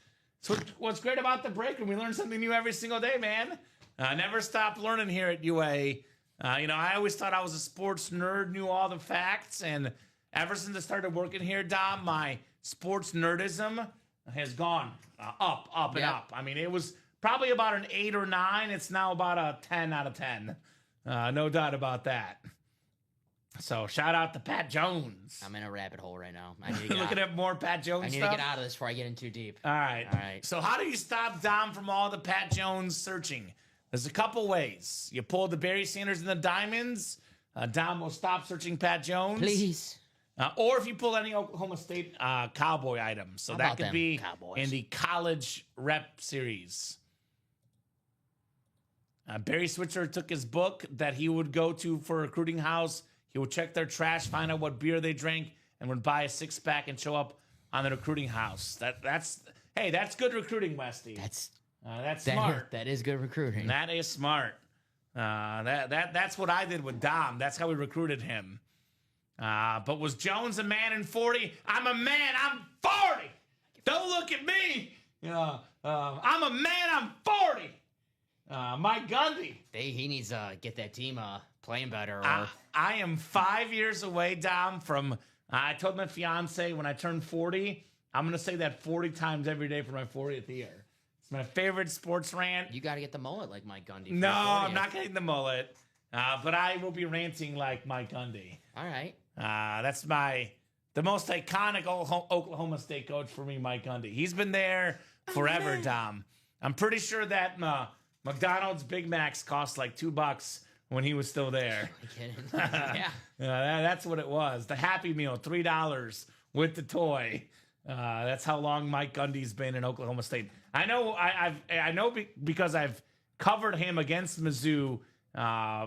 So what's great about the break room, we learn something new every single day, man. Never stop learning here at UA. I always thought I was a sports nerd, knew all the facts, and ever since I started working here, Dom, my sports nerdism has gone up and Yep. up. I mean, it was probably about an 8 or 9. It's now about a 10 out of 10. No doubt about that. So shout out to Pat Jones. I'm in a rabbit hole right now. I need to get Looking out. at more Pat Jones I need stuff. to get out of this before I get in too deep. All right. All right. So how do you stop Dom from all the Pat Jones searching? There's a couple ways. You pull the Barry Sanders and the Diamonds. Dom will stop searching Pat Jones. Please. Or if you pull any Oklahoma State cowboy items. So How that about could them be Cowboys? in the college rep series. Barry Switzer took his book that he would go to for a recruiting house. He would check their trash, find out what beer they drank, and would buy a 6-pack and show up on the recruiting house. That's good recruiting, Westy. That's smart. That is good recruiting. That is smart. That's what I did with Dom. That's how we recruited him. But was Jones a man in 40? I'm a man. I'm 40. Don't look at me. I'm a man. I'm 40. Mike Gundy. He needs to get that team playing better. Or I am 5 years away, Dom, from... I told my fiance when I turned 40, I'm going to say that 40 times every day for my 40th year. It's my favorite sports rant. you got to get the mullet like Mike Gundy. for No, your 40th. I'm not getting the mullet. But I will be ranting like Mike Gundy. All right. That's the most iconic Oklahoma State coach for me, Mike Gundy. He's been there forever, Dom. I'm pretty sure that McDonald's Big Macs cost like $2 when he was still there. You kidding? Yeah. That's what it was. The Happy Meal, $3 with the toy. That's how long Mike Gundy's been in Oklahoma State. I know. I know because I've covered him against Mizzou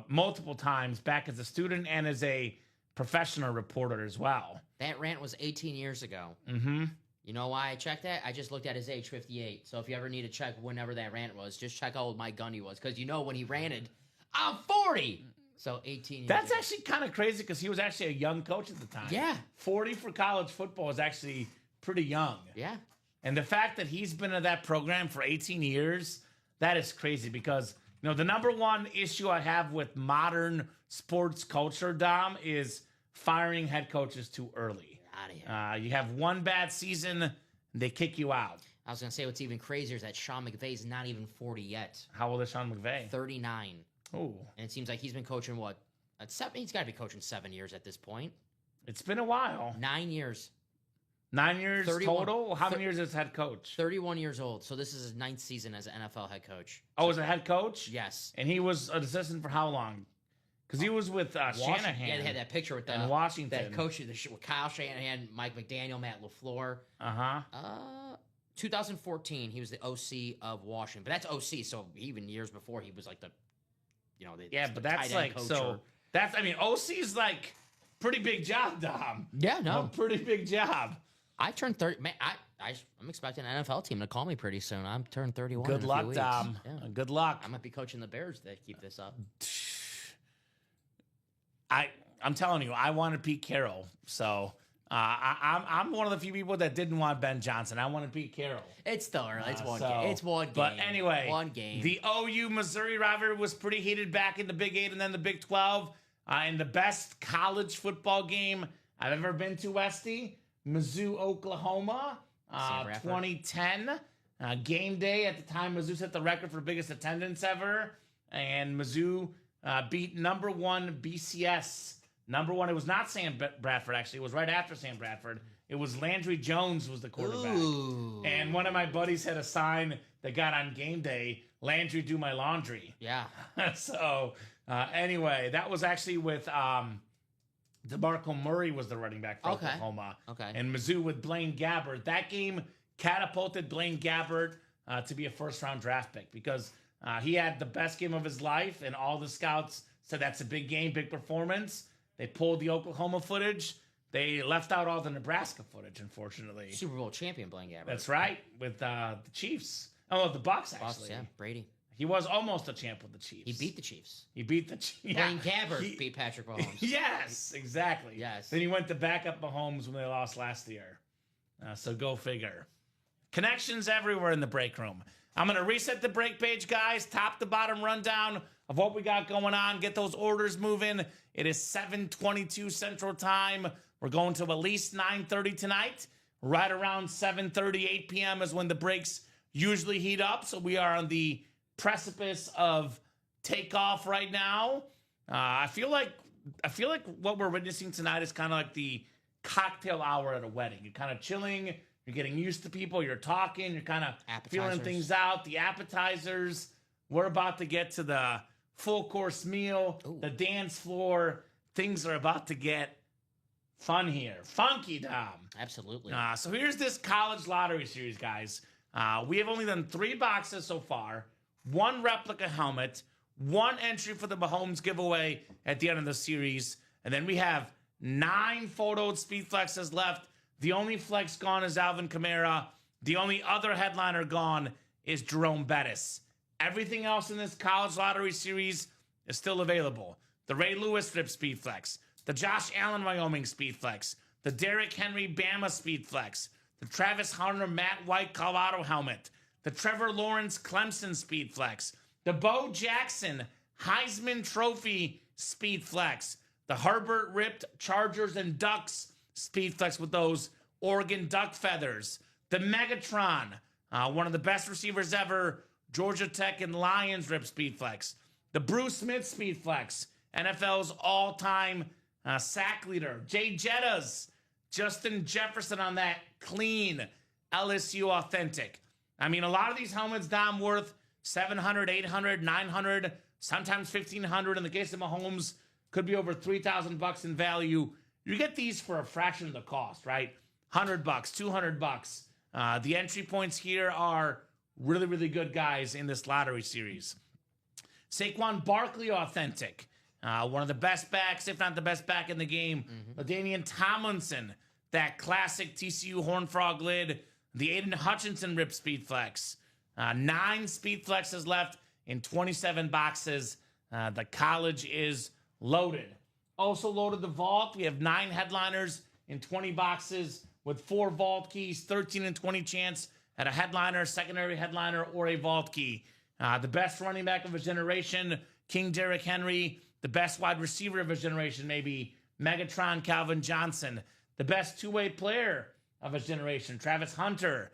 multiple times back as a student and as a professional reporter as well. That rant was 18 years ago. Mm-hmm. You know why I checked that? I just looked at his age, 58. So if you ever need to check whenever that rant was, just check how old Mike Gundy was. Because when he ranted, I'm 40. So 18 years That's ago. actually kind of crazy because he was actually a young coach at the time. Yeah. 40 for college football is actually pretty young. Yeah. And the fact that he's been in that program for 18 years, that is crazy because, the number one issue I have with modern sports culture, Dom, is firing head coaches too early. Out of here. You have one bad season, they kick you out. I was going to say what's even crazier is that Sean McVay's not even 40 yet. How old is Sean McVay? 39. Oh, And it seems like he's been coaching, what? He's got to be coaching 7 years at this point. it's been a while. 9 years. 9 years 31. total? How many years as head coach? 31 years old. So this is his 9th season as an NFL head coach. Oh, as a head coach? Yes. And he was an assistant for how long? Because he was with Shanahan. Yeah, they had that picture with in Washington. that coach with Kyle Shanahan, Mike McDaniel, Matt LaFleur. Uh-huh. 2014, he was the OC of Washington. But that's OC, so even years before he was like the Yeah, the but that's tight end like, coach so, OC's like pretty big job, Dom. Yeah, no. A pretty big job. I turned 30. Man, I'm expecting an NFL team to call me pretty soon. I'm turned 31. Good in a few luck, weeks. Dom. Yeah. Good luck. I might be coaching the Bears to keep this up. I'm telling you, I wanted Pete Carroll. So I'm one of the few people that didn't want Ben Johnson. I wanted Pete Carroll. It's still early. It's one So- game. It's one game. But anyway, one game. The OU Missouri rivalry was pretty heated back in the Big 8 and then the Big 12. And the best college football game I've ever been to, Westy, Mizzou, Oklahoma. Bradford. 2010. Game day at the time, Mizzou set the record for biggest attendance ever. And Mizzou beat number 1 BCS. Number 1, it was not Sam Bradford, actually. It was right after Sam Bradford. It was Landry Jones was the quarterback. Ooh. And one of my buddies had a sign that got on game day, Landry, do my laundry. Yeah. So, anyway, that was actually with DeMarco Murray was the running back for Oklahoma. Okay. And Mizzou with Blaine Gabbert. That game catapulted Blaine Gabbert to be a first-round draft pick because he had the best game of his life, and all the scouts said that's a big game, big performance. They pulled the Oklahoma footage. They left out all the Nebraska footage, unfortunately. Super Bowl champion Blaine Gabbert. That's right, with the Chiefs. Oh, the Bucs, actually. Bucks, yeah, Brady. He was almost a champ with the Chiefs. He beat the Chiefs. Yeah. Blaine Gabbert beat Patrick Mahomes. Yes, exactly. Yes. Then he went to back up Mahomes when they lost last year. So go figure. Connections everywhere in the break room. I'm going to reset the break page, guys. Top to bottom rundown of what we got going on. Get those orders moving. It is 7:22 Central Time. We're going to at least 9:30 tonight. Right around 7:30, 8 p.m. is when the breaks usually heat up. So we are on the precipice of takeoff right now. I feel like what we're witnessing tonight is kind of like the cocktail hour at a wedding. You're kind of chilling. You're getting used to people. You're talking. You're kind of feeling things out. The appetizers. We're about to get to the full course meal. Ooh. The dance floor. Things are about to get fun here. Funky, Dom. Absolutely. So here's this college lottery series, guys. We have only done 3 boxes so far. 1 replica helmet. 1 entry for the Mahomes giveaway at the end of the series. And then we have 9 photoed speed flexes left. The only flex gone is Alvin Kamara. The only other headliner gone is Jerome Bettis. Everything else in this college lottery series is still available. The Ray Lewis Rip Speed Flex. The Josh Allen Wyoming Speed Flex. The Derrick Henry Bama Speed Flex. The Travis Hunter Matt White Colorado Helmet. The Trevor Lawrence Clemson Speed Flex. The Bo Jackson Heisman Trophy Speed Flex. The Herbert Ripped Chargers and Ducks Speed Flex with those Oregon Duck feathers. The Megatron, one of the best receivers ever, Georgia Tech and Lions Rip Speed Flex. The Bruce Smith Speed Flex, NFL's all-time sack leader. Jay Jettas, Justin Jefferson on that clean LSU authentic. I mean, a lot of these helmets, Dom, worth $700, $800, $900, sometimes $1,500. In the case of Mahomes, could be over $3,000 in value. You get these for a fraction of the cost, right? $100, $200. The entry points here are really, really good guys in this lottery series. Saquon Barkley authentic. One of the best backs, if not the best back in the game. LaDainian Tomlinson, that classic TCU Horned Frog lid. The Aiden Hutchinson Rip Speed Flex. 9 Speed Flexes left in 27 boxes. The college is loaded. Also loaded the vault. We have 9 headliners in 20 boxes with 4 vault keys, 13 and 20 chance at a headliner, secondary headliner, or a vault key. The best running back of his generation, King Derrick Henry. The best wide receiver of his generation, maybe Megatron Calvin Johnson. The best two-way player of his generation, Travis Hunter.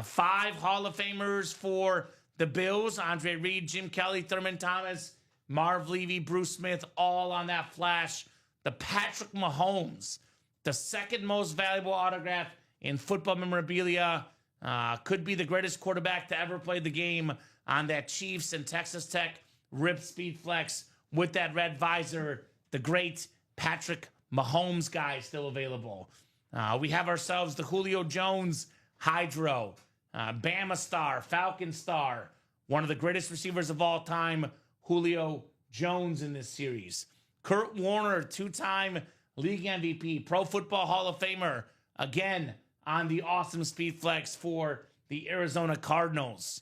5 Hall of Famers for the Bills, Andre Reed, Jim Kelly, Thurman Thomas, Marv Levy, Bruce Smith, all on that flash. The Patrick Mahomes, the second most valuable autograph in football memorabilia. Could be the greatest quarterback to ever play the game on that Chiefs and Texas Tech Rip Speed Flex with that red visor. The great Patrick Mahomes guy still available. We have ourselves the Julio Jones Hydro, Bama Star, Falcon Star, one of the greatest receivers of all time, Julio Jones in this series. Kurt Warner, 2-time league MVP, Pro Football Hall of Famer, again on the awesome Speed Flex for the Arizona Cardinals.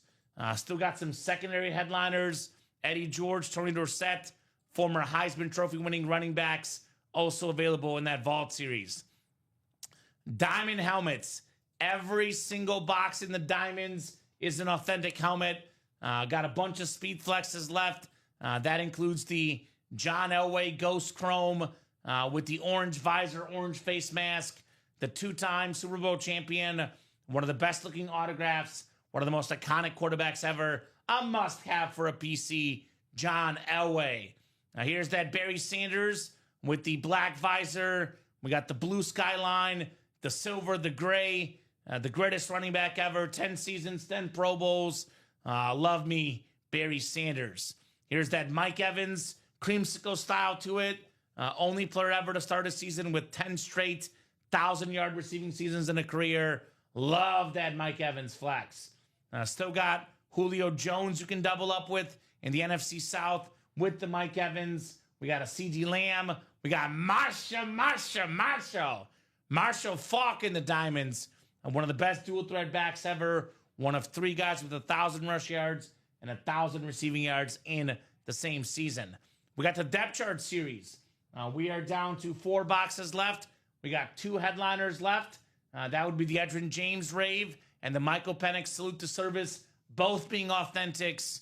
Still got some secondary headliners, Eddie George, Tony Dorsett, former Heisman Trophy winning running backs, also available in that Vault series. Diamond helmets. Every single box in the diamonds is an authentic helmet. Got a bunch of Speed Flexes left. That includes the John Elway Ghost Chrome with the orange visor, orange face mask. The 2-time Super Bowl champion one of the best looking autographs, one of the most iconic quarterbacks ever, a must have for a PC, John Elway. Now here's that Barry Sanders with the black visor. We got the blue skyline, the silver, the gray, the greatest running back ever, 10 seasons, 10 Pro Bowls. Love me, Barry Sanders. Here's that Mike Evans, creamsicle style to it. Only player ever to start a season with 10 straight 1,000-yard receiving seasons in a career. Love that Mike Evans flex. Still got Julio Jones you can double up with in the NFC South with the Mike Evans. We got a C.D. Lamb. We got Marshall Faulk in the diamonds. One of the best dual threat backs ever. One of 3 guys with 1,000 rush yards and 1,000 receiving yards in the same season. We got the depth chart series. We are down to 4 boxes left. We got 2 headliners left. That would be the Edgerrin James Rave and the Michael Penix Salute to Service, both being authentics,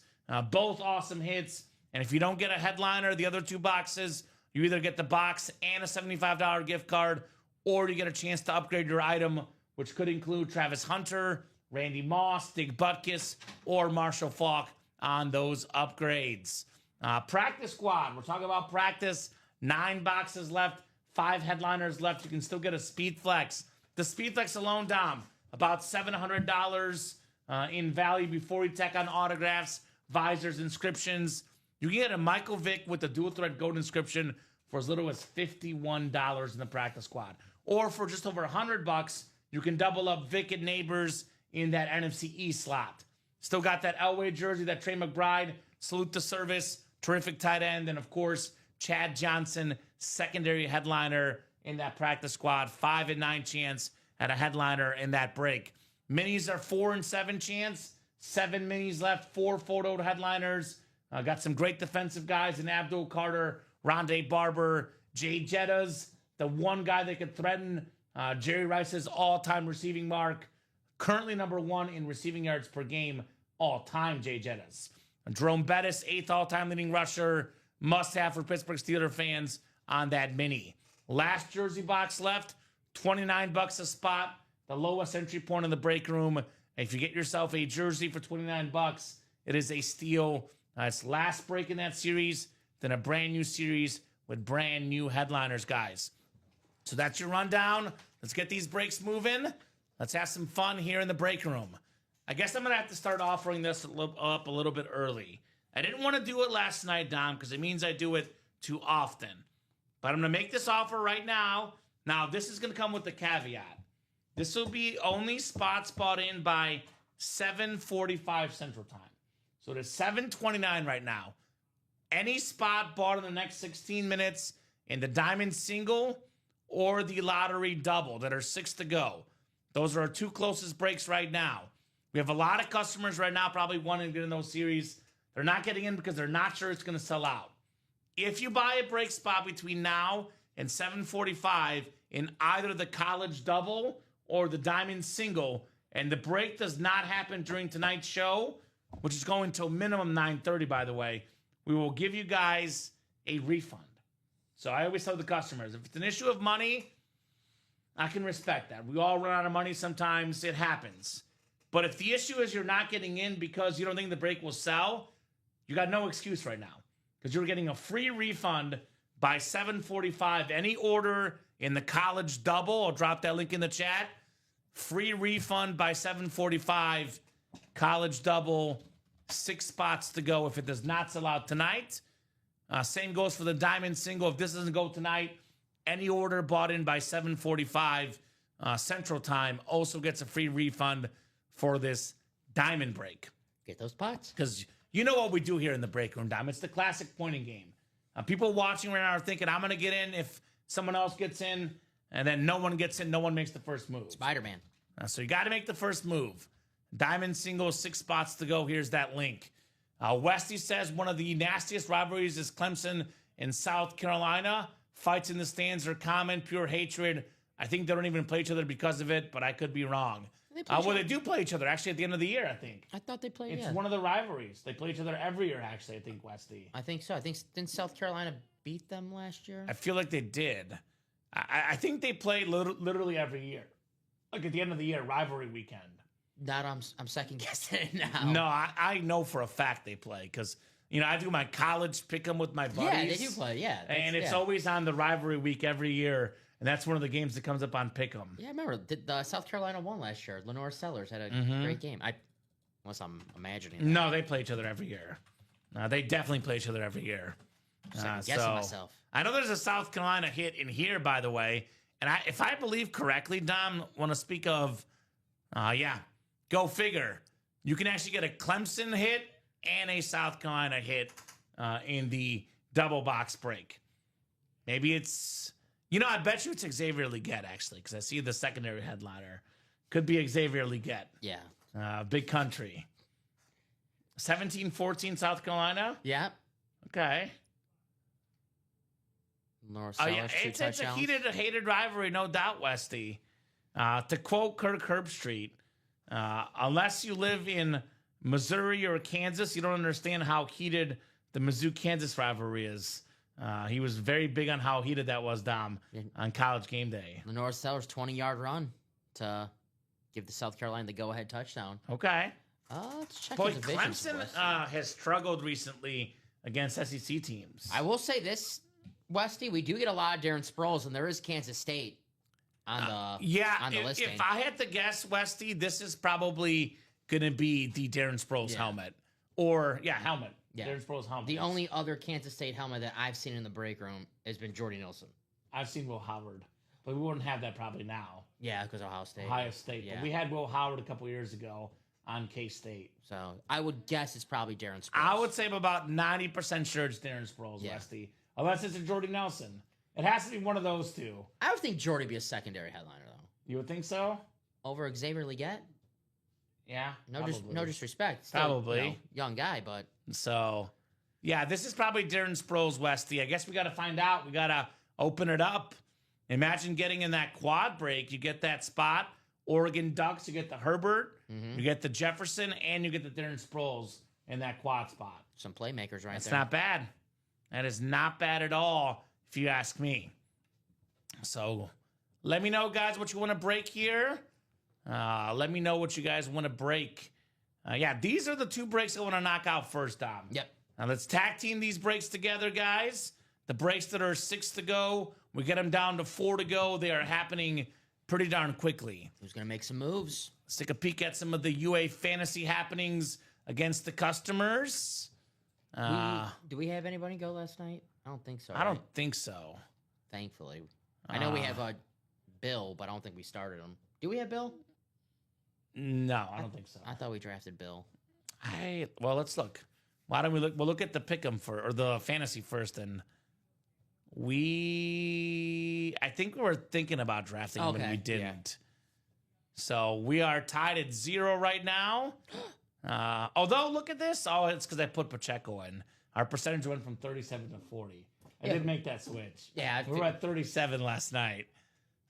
both awesome hits. And if you don't get a headliner, the other 2 boxes, you either get the box and a $75 gift card, or you get a chance to upgrade your item, which could include Travis Hunter, Randy Moss, Dig Butkus, or Marshall Faulk on those upgrades. Practice squad. We're talking about practice. 9 boxes left, 5 headliners left. You can still get a Speed Flex. The Speed Flex alone, Dom, about $700 in value before you tack on autographs, visors, inscriptions. You can get a Michael Vick with the dual threat gold inscription for as little as $51 in the practice squad. Or for just over $100, you can double up Vick and Neighbors in that NFC East slot. Still got that Elway jersey, that Trey McBride, salute to service, terrific tight end, and of course, Chad Johnson, secondary headliner in that practice squad. 5 and 9 chance at a headliner in that break. Minis are 4 and 7 chance. 7 minis left, 4 photoed headliners. Got some great defensive guys in Abdul Carter, Rondé Barber, Jay Jettas, the one guy that could threaten Jerry Rice's all-time receiving mark. Currently number 1 in receiving yards per game all-time, Jay Jettas. Jerome Bettis, 8th all-time leading rusher. Must-have for Pittsburgh Steelers fans on that mini. Last jersey box left, $29 a spot. The lowest entry point in the break room. If you get yourself a jersey for $29, it is a steal. It's last break in that series, then a brand new series with brand new headliners, guys. So that's your rundown. Let's get these breaks moving. Let's have some fun here in the break room. I guess I'm going to have to start offering this up a little bit early. I didn't want to do it last night, Dom, because it means I do it too often. But I'm going to make this offer right now. Now, this is going to come with a caveat. This will be only spots bought in by 7:45 Central Time. So it is 7:29 right now. Any spot bought in the next 16 minutes in the Diamond Single or the Lottery Double that are 6 to go. Those are our 2 closest breaks right now. We have a lot of customers right now probably wanting to get in those series. They're not getting in because they're not sure it's going to sell out. If you buy a break spot between now and 7:45 in either the College Double or the Diamond Single, and the break does not happen during tonight's show, which is going till minimum 9:30, by the way, we will give you guys a refund. So I always tell the customers, if it's an issue of money, I can respect that. We all run out of money sometimes. It happens. But if the issue is you're not getting in because you don't think the break will sell, you got no excuse right now because you're getting a free refund by 7:45. Any order in the College Double, I'll drop that link in the chat. Free refund by 7:45. College Double, 6 spots to go if it does not sell out tonight. Same goes for the Diamond Single. If this doesn't go tonight, any order bought in by 7:45 Central Time also gets a free refund for this Diamond break. Get those pots. Because you know what we do here in the break room, Dom. It's the classic pointing game. People watching right now are thinking, I'm going to get in if someone else gets in, and then no one gets in, no one makes the first move. Spider-Man. So you got to make the first move. Diamond Single, 6 spots to go. Here's that link. Westy says one of the nastiest rivalries is Clemson in South Carolina. Fights in the stands are common, pure hatred. I think they don't even play each other because of it, but I could be wrong. They do play each other, actually, at the end of the year, I think. I thought they played, It's one of the rivalries. They play each other every year, actually, I think, Westy. I think so. Didn't South Carolina beat them last year? I feel like they did. I think they play literally every year. like at the end of the year, rivalry weekend. That I'm second guessing it now. No, I know for a fact they play because I do my college pick 'em with my buddies. Yeah, they do play. Yeah, and it's always on the rivalry week every year, and that's one of the games that comes up on pick 'em. Yeah, I remember the South Carolina won last year. Lenore Sellers had a great game. Unless I'm imagining. That. No, they play each other every year. They definitely play each other every year. Guessing myself. I know there's a South Carolina hit in here, by the way, and if I believe correctly, Dom, want to speak of, go figure. You can actually get a Clemson hit and a South Carolina hit in the double box break. Maybe it's, I bet you it's Xavier Leggett, actually, because I see the secondary headliner. Could be Xavier Leggett. Yeah. Big country. 17-14 South Carolina? Yeah. Okay. Lenore Sellers, two It's touchdowns. a hated rivalry, no doubt, Westy. To quote Kirk Herbstreit, unless you live in Missouri or Kansas, you don't understand how heated the Mizzou-Kansas rivalry is. He was very big on how heated that was, Dom, on College game day. Lenore Sellers' 20-yard run to give the South Carolina the go-ahead touchdown. Okay. Let's check Boy, the divisions, Clemson Westy. has struggled recently against SEC teams. I will say this, Westy, we do get a lot of Darren Sproles, and there is Kansas State on the listing. If I had to guess, Westy, this is probably going to be the Darren Sproles helmet. Or, helmet. Yeah. Darren Sproles helmet. The only other Kansas State helmet that I've seen in the break room has been Jordy Nelson. I've seen Will Howard, but we wouldn't have that probably now. Yeah, because Ohio State. Ohio State. Yeah. But we had Will Howard a couple years ago on K-State. So I would guess it's probably Darren Sproles. I would say I'm about 90% sure it's Darren Sproles, Westy. Unless it's a Jordy Nelson. It has to be one of those two. I would think Jordy be a secondary headliner, though. You would think so? Over Xavier Leggett? Yeah, No disrespect. Still, Probably. Young guy, but... So, this is probably Darren Sproles, Westy. I guess we got to find out. We got to open it up. Imagine getting in that quad break. You get that spot. Oregon Ducks, you get the Herbert, you get the Jefferson, and you get the Darren Sproles in that quad spot. Some playmakers right That's there. not bad. That is not bad at all, if you ask me. So, let me know, guys, what you want to break here. Let me know what you guys want to break. These are the two breaks I want to knock out first, Dom. Yep. Now, let's tag team these breaks together, guys. The breaks that are 6 to go, we get them down to 4 to go. They are happening pretty darn quickly. Who's going to make some moves? Let's take a peek at some of the UA fantasy happenings against the customers. Do we have anybody go last night? I don't think so. I don't think so. Thankfully. I know we have Bill, but I don't think we started him. Do we have Bill? No, I don't think so. I thought we drafted Bill. Well, let's look. Why don't we look? We'll look at the pick'em or the fantasy first, and I think we were thinking about drafting him, and we didn't. So we are tied at 0 right now. Although, look at this. Oh, it's because I put Pacheco in. Our percentage went from 37 to 40. I did make that switch. Yeah, we were at 37 last night.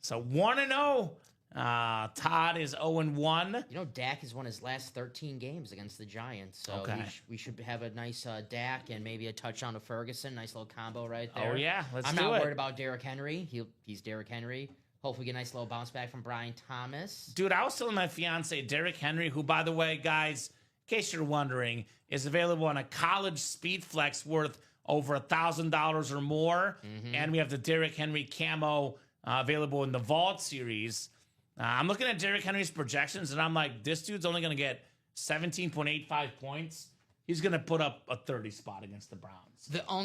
So 1-0. Todd is 0-1. You know, Dak has won his last 13 games against the Giants. So we should have a nice Dak and maybe a touchdown to Ferguson. Nice little combo right there. Oh, yeah. I'm not worried about Derrick Henry. He's Derrick Henry. Hopefully get a nice little bounce back from Brian Thomas. Dude, I was telling my fiance, Derrick Henry, who, by the way, guys, in case you're wondering, is available on a college speed flex worth over $1,000 or more. And we have the Derrick Henry camo available in the Vault series. I'm looking at Derrick Henry's projections, and I'm like, this dude's only going to get 17.85 points. He's going to put up a 30 spot against the Browns.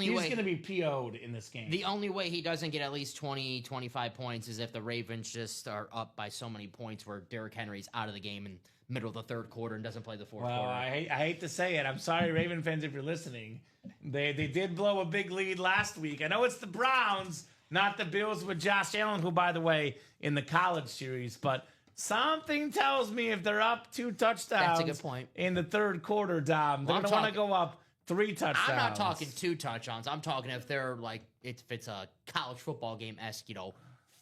He's going to be PO'd in this game. The only way he doesn't get at least 20, 25 points is if the Ravens just are up by so many points where Derrick Henry's out of the game in middle of the third quarter and doesn't play the fourth quarter. I hate to say it. I'm sorry, Raven fans, if you're listening. They did blow a big lead last week. I know it's the Browns, not the Bills with Josh Allen, who, by the way, in the college series. But something tells me if they're up 2 touchdowns That's a good point. in the third quarter, Dom, they're going to want to go up 3 touchdowns. I'm not talking 2 touchdowns. I'm talking if they're like, if it's a college football game-esque,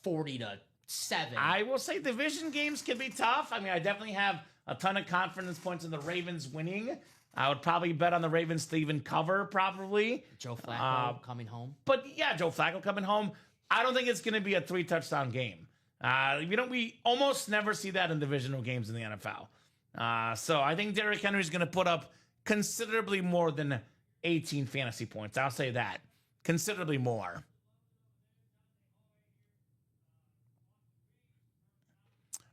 40-7. I will say division games can be tough. I mean, I definitely have a ton of confidence points in the Ravens winning. I would probably bet on the Ravens to even cover, probably. Joe Flacco coming home. But yeah, Joe Flacco coming home. I don't think it's going to be a 3 touchdown game. We almost never see that in divisional games in the NFL. So I think Derrick Henry's going to put up considerably more than 18 fantasy points. I'll say that. Considerably more.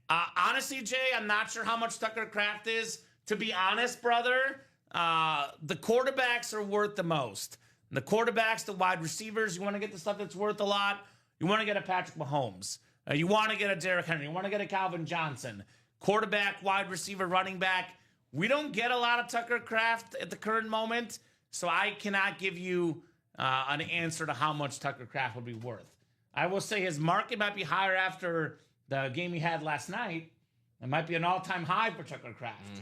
Honestly, Jay, I'm not sure how much Tucker Kraft is. To be honest, brother, the quarterbacks are worth the most. The quarterbacks, the wide receivers, you want to get the stuff that's worth a lot. You want to get a Patrick Mahomes. You want to get a Derrick Henry. You want to get a Calvin Johnson. Quarterback, wide receiver, running back. We don't get a lot of Tucker Kraft at the current moment, so I cannot give you an answer to how much Tucker Kraft would be worth. I will say his market might be higher after the game he had last night. It might be an all-time high for Tucker Kraft.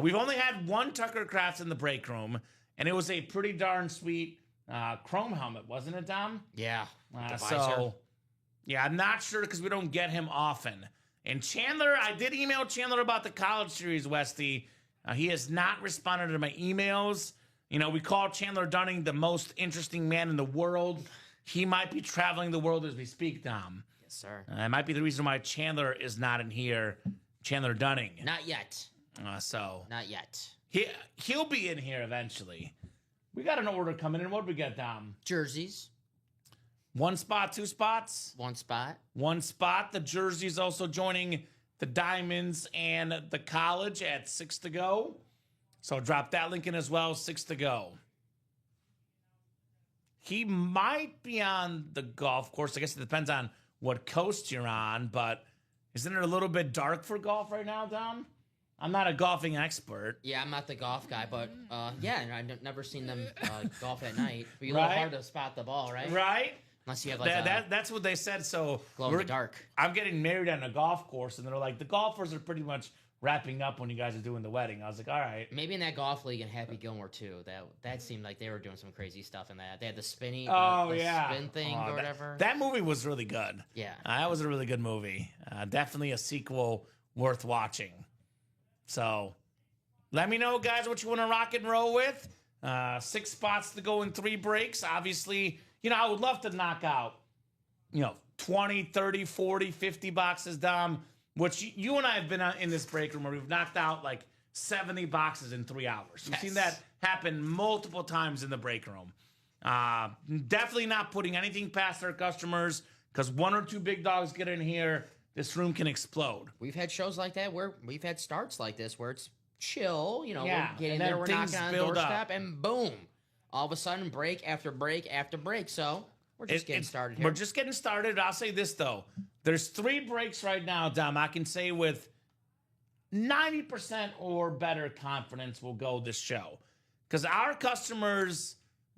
We've only had one Tucker Kraft in the break room, and it was a pretty darn sweet chrome helmet, wasn't it, Dom? Yeah. I'm not sure because we don't get him often. And Chandler, I did email Chandler about the college series, Westy. He has not responded to my emails. We call Chandler Dunning the most interesting man in the world. He might be traveling the world as we speak, Dom. Yes, sir. It might be the reason why Chandler is not in here. Chandler Dunning. Not yet. Not yet. He'll be in here eventually. We got an order coming in. What did we get, Dom? Jerseys. 1 spot, 2 spots? 1 spot. 1 spot. The jersey's also joining the Diamonds and the college at 6 to go. So drop that link in as well, 6 to go. He might be on the golf course. I guess it depends on what coast you're on, but isn't it a little bit dark for golf right now, Dom? I'm not a golfing expert. Yeah, I'm not the golf guy, but I've never seen them golf at night. It'd be a little hard to spot the ball, right? Right? Unless you have that's what they said. So glow in the dark. I'm getting married on a golf course, and they're like, the golfers are pretty much wrapping up when you guys are doing the wedding. I was like, all right. Maybe in that golf league in Happy Gilmore too. That seemed like they were doing some crazy stuff in that. They had the spinning, spin thing or whatever. That movie was really good. Yeah, that was a really good movie. Definitely a sequel worth watching. So, let me know, guys, what you want to rock and roll with. 6 spots to go in 3 breaks. Obviously, I would love to knock out, 20, 30, 40, 50 boxes, Dom, which you and I have been in this break room where we've knocked out like 70 boxes in 3 hours. We've seen that happen multiple times in the break room. Definitely not putting anything past our customers because 1 or 2 big dogs get in here, this room can explode. We've had shows like that where we've had starts like this where it's chill, we're getting and there, we're knocking on the doorstep, up. And boom, all of a sudden break after break after break. So we're just getting started here. We're just getting started. I'll say this, though. There's 3 breaks right now, Dom. I can say with 90% or better confidence we'll go this show. Because our customers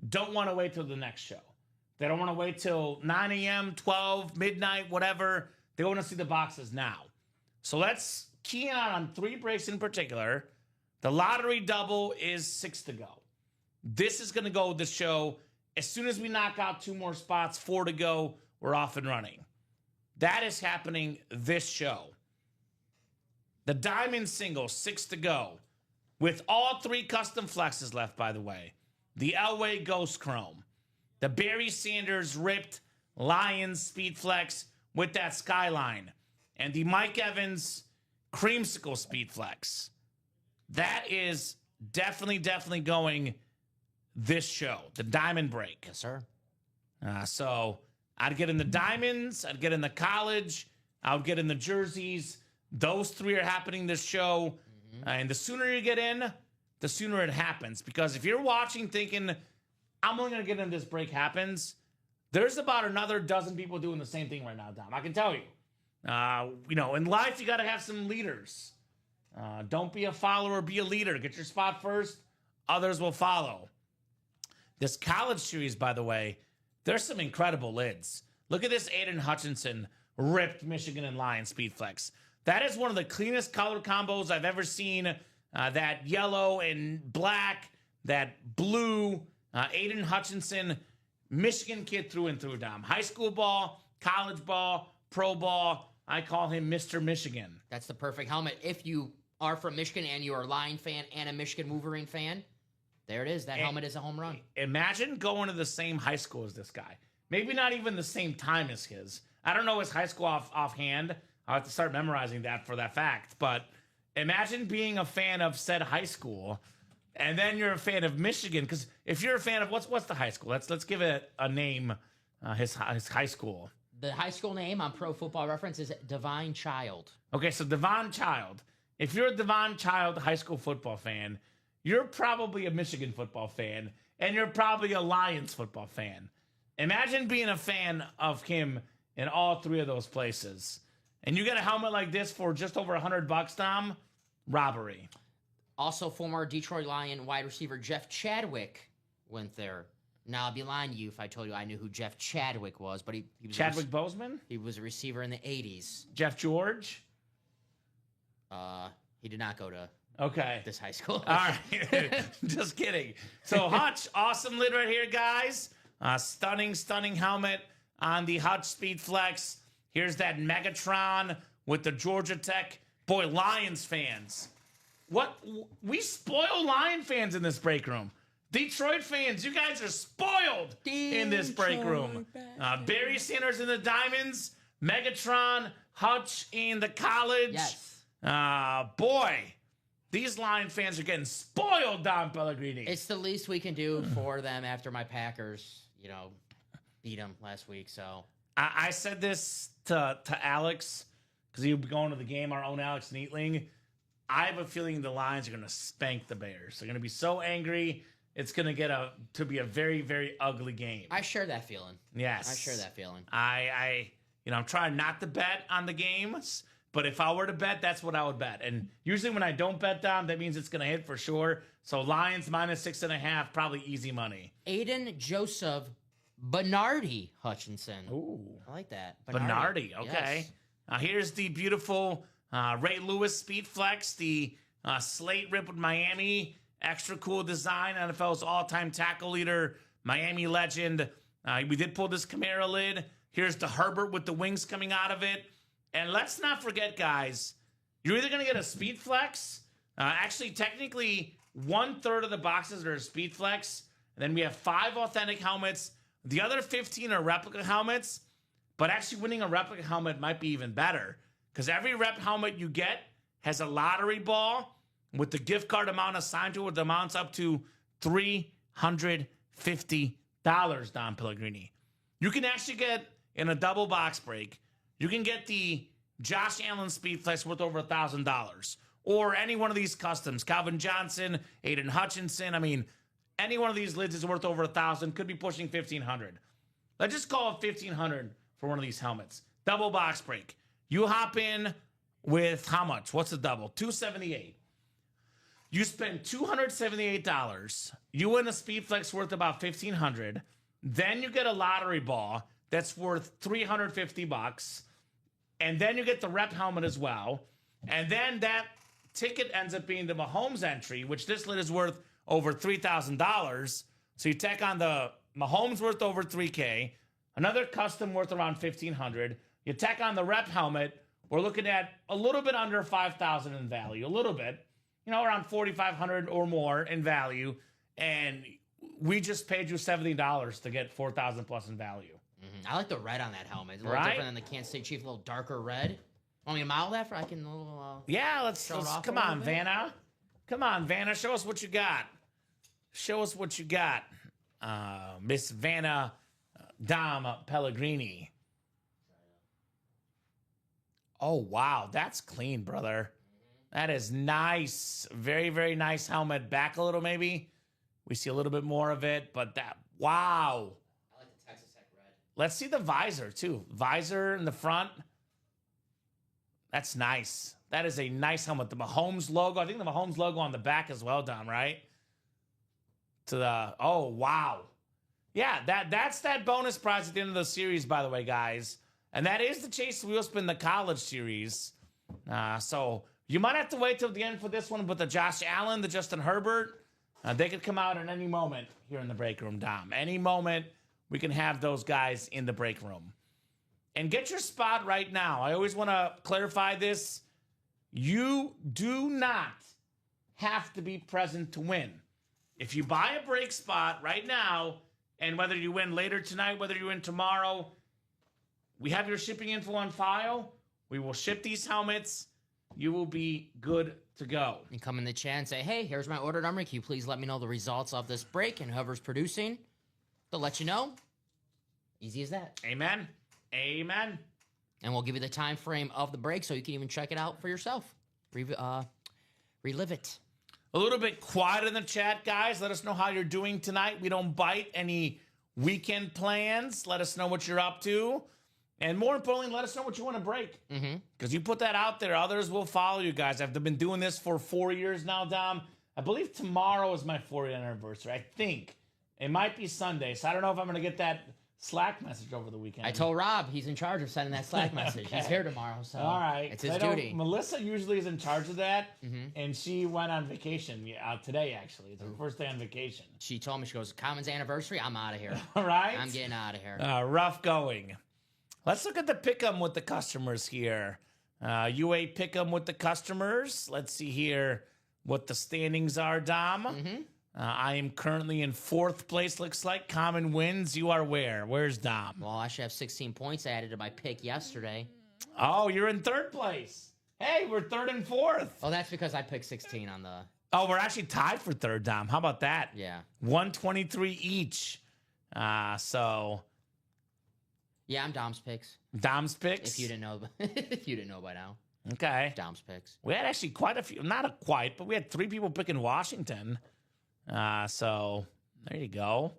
don't want to wait till the next show. They don't want to wait till 9 a.m., 12, midnight, whatever. They want to see the boxes now. So let's key in on 3 breaks in particular. The lottery double is 6 to go. This is going to go with the show. As soon as we knock out 2 more spots, 4 to go, we're off and running. That is happening this show. The Diamond Single, 6 to go. With all 3 custom flexes left, by the way. The Elway Ghost Chrome. The Barry Sanders Ripped Lions Speed Flex with that Skyline. And the Mike Evans Creamsicle Speed Flex. That is definitely going this show. The Diamond Break. Yes, sir. So I'd get in the Diamonds. I'd get in the college. I would get in the jerseys. Those 3 are happening this show. And the sooner you get in, the sooner it happens. Because if you're watching thinking, I'm only going to get in this break happens, there's about another dozen people doing the same thing right now, Dom. I can tell you. In life, you got to have some leaders. Don't be a follower, be a leader. Get your spot first. Others will follow. This college series, by the way, there's some incredible lids. Look at this Aiden Hutchinson ripped Michigan and Lions Speed Flex. That is one of the cleanest color combos I've ever seen. That yellow and black, that blue, Aiden Hutchinson, Michigan kid through and through, Dom. High school ball, college ball, pro ball. I call him Mr. Michigan. That's the perfect helmet. If you are from Michigan and you are a Lion fan and a Michigan Wolverine fan, there it is. That helmet is a home run. Imagine going to the same high school as this guy. Maybe not even the same time as his. I don't know his high school offhand. I'll have to start memorizing that for that fact. But imagine being a fan of said high school, and then you're a fan of Michigan. Because if you're a fan of what's the high school? Let's give it a name. His high school. The high school name on Pro Football Reference is Divine Child. Okay, so Devon Child. If you're a Devon Child high school football fan, you're probably a Michigan football fan, and you're probably a Lions football fan. Imagine being a fan of him in all three of those places. And you get a helmet like this for just over $100, Tom? Robbery. Also, former Detroit Lion wide receiver Jeff Chadwick went there. Now, I'd be lying to you if I told you I knew who Jeff Chadwick was, but he was Chadwick Boseman? He was a receiver in the 80s. Jeff George? He did not go to this high school. All right. Just kidding. So, Hutch, awesome lid right here, guys. Stunning helmet on the Hutch Speed Flex. Here's that Megatron with the Georgia Tech. Boy, Lions fans. We spoil Lion fans in this break room. Detroit fans, you guys are spoiled in this break room. Barry Sanders in the Diamonds, Megatron, Hutch in the College. Yes. Boy, these Lion fans are getting spoiled, Don Pellegrini. It's the least we can do for them after my Packers, beat them last week. So I said this to Alex because he'll be going to the game, our own Alex Neatling. I have a feeling the Lions are going to spank the Bears. They're going to be so angry. It's going to get to be a very, very ugly game. I share that feeling. Yes. I share that feeling. I'm trying not to bet on the games, but if I were to bet, that's what I would bet. And usually when I don't bet down, that means it's going to hit for sure. So Lions -6.5, probably easy money. Aiden Joseph Bernardi Hutchinson. Ooh. I like that. Bernardi, okay. Yes. Here's the beautiful Ray Lewis Speed Flex, the slate rip with Miami. Extra cool design. NFL's all-time tackle leader, Miami legend. We did pull this Camaro lid. Here's the Herbert with the wings coming out of it. And let's not forget, guys, you're either going to get a Speed Flex. Actually, technically, 1/3 of the boxes are Speed Flex. And then we have 5 authentic helmets. The other 15 are replica helmets. But actually, winning a replica helmet might be even better. Because every rep helmet you get has a lottery ball with the gift card amount assigned to it, the amounts up to $350, Don Pellegrini. You can actually get, in a double box break, you can get the Josh Allen Speed Flex worth over $1,000. Or any one of these customs, Calvin Johnson, Aiden Hutchinson. I mean, any one of these lids is worth over $1,000, could be pushing $1,500. Let's just call it $1,500 for one of these helmets. Double box break. You hop in with how much? What's the double? $278. You spend $278. You win a Speed Flex worth about $1,500. Then you get a lottery ball that's worth $350. And then you get the rep helmet as well. And then that ticket ends up being the Mahomes entry, which this lid is worth over $3,000. So you tack on the Mahomes worth over $3K, another custom worth around $1,500. You tack on the rep helmet. We're looking at a little bit under $5,000 in value, a little bit. Around $4,500 or more in value, and we just paid you $70 to get $4,000 plus in value. Mm-hmm. I like the red on that helmet. It's a little different than the Kansas State Chief, a little darker red. Want me to model that for? I can. Let's come on, Vanna. Come on, Vanna. Show us what you got. Show us what you got, Miss Vanna Dom Pellegrini. Oh wow, that's clean, brother. That is nice. Very, very nice helmet. Back a little, maybe. We see a little bit more of it, but wow. I like the Texas Tech red. Let's see the visor, too. Visor in the front. That's nice. That is a nice helmet. The Mahomes logo. I think the Mahomes logo on the back as well, Dom, right? Oh, wow. Yeah, that's that bonus prize at the end of the series, by the way, guys. And that is the Chase Wheelspin, the college series. So you might have to wait till the end for this one, but the Josh Allen, the Justin Herbert, they could come out at any moment here in the break room, Dom. Any moment, we can have those guys in the break room. And get your spot right now. I always want to clarify this. You do not have to be present to win. If you buy a break spot right now, and whether you win later tonight, whether you win tomorrow, We have your shipping info on file. We will ship these helmets. You will be good to go. You come in the chat and say, hey, here's my order number. Can you please let me know the results of this break? And whoever's producing, they'll let you know. Easy as that. Amen. Amen. And we'll give you the time frame of the break so you can even check it out for yourself. Relive it. A little bit quiet in the chat, guys. Let us know how you're doing tonight. We don't bite any weekend plans. Let us know what you're up to. And more importantly, let us know what you want to break. Because you put that out there, others will follow you guys. I've been doing this for 4 years now, Dom. I believe tomorrow is my 4th anniversary. I think. It might be Sunday. So I don't know if I'm going to get that Slack message over the weekend. I told Rob he's in charge of sending that Slack message. Okay. He's here tomorrow, so all right. it's his duty. Melissa usually is in charge of that, and she went on vacation today, actually. It's her first day on vacation. She told me, she goes, Kamen's anniversary, I'm out of here. All right? I'm getting out of here. Rough going. Let's look at the pick'em with the customers here. UA pick'em with the customers. Let's see here what the standings are, Dom. I am currently in 4th place, looks like. Kamen wins. You are where? Where's Dom? Well, I should have 16 points added to my pick yesterday. Oh, you're in 3rd place. Hey, we're 3rd and 4th. Oh, that's because I picked 16 on the... Oh, we're actually tied for 3rd, Dom. How about that? Yeah. 123 each. So... Yeah, I'm Dom's picks. Dom's picks? If you didn't know, if you didn't know by now. Okay. Dom's picks. We had actually quite a few, but we had 3 people picking Washington. So there you go.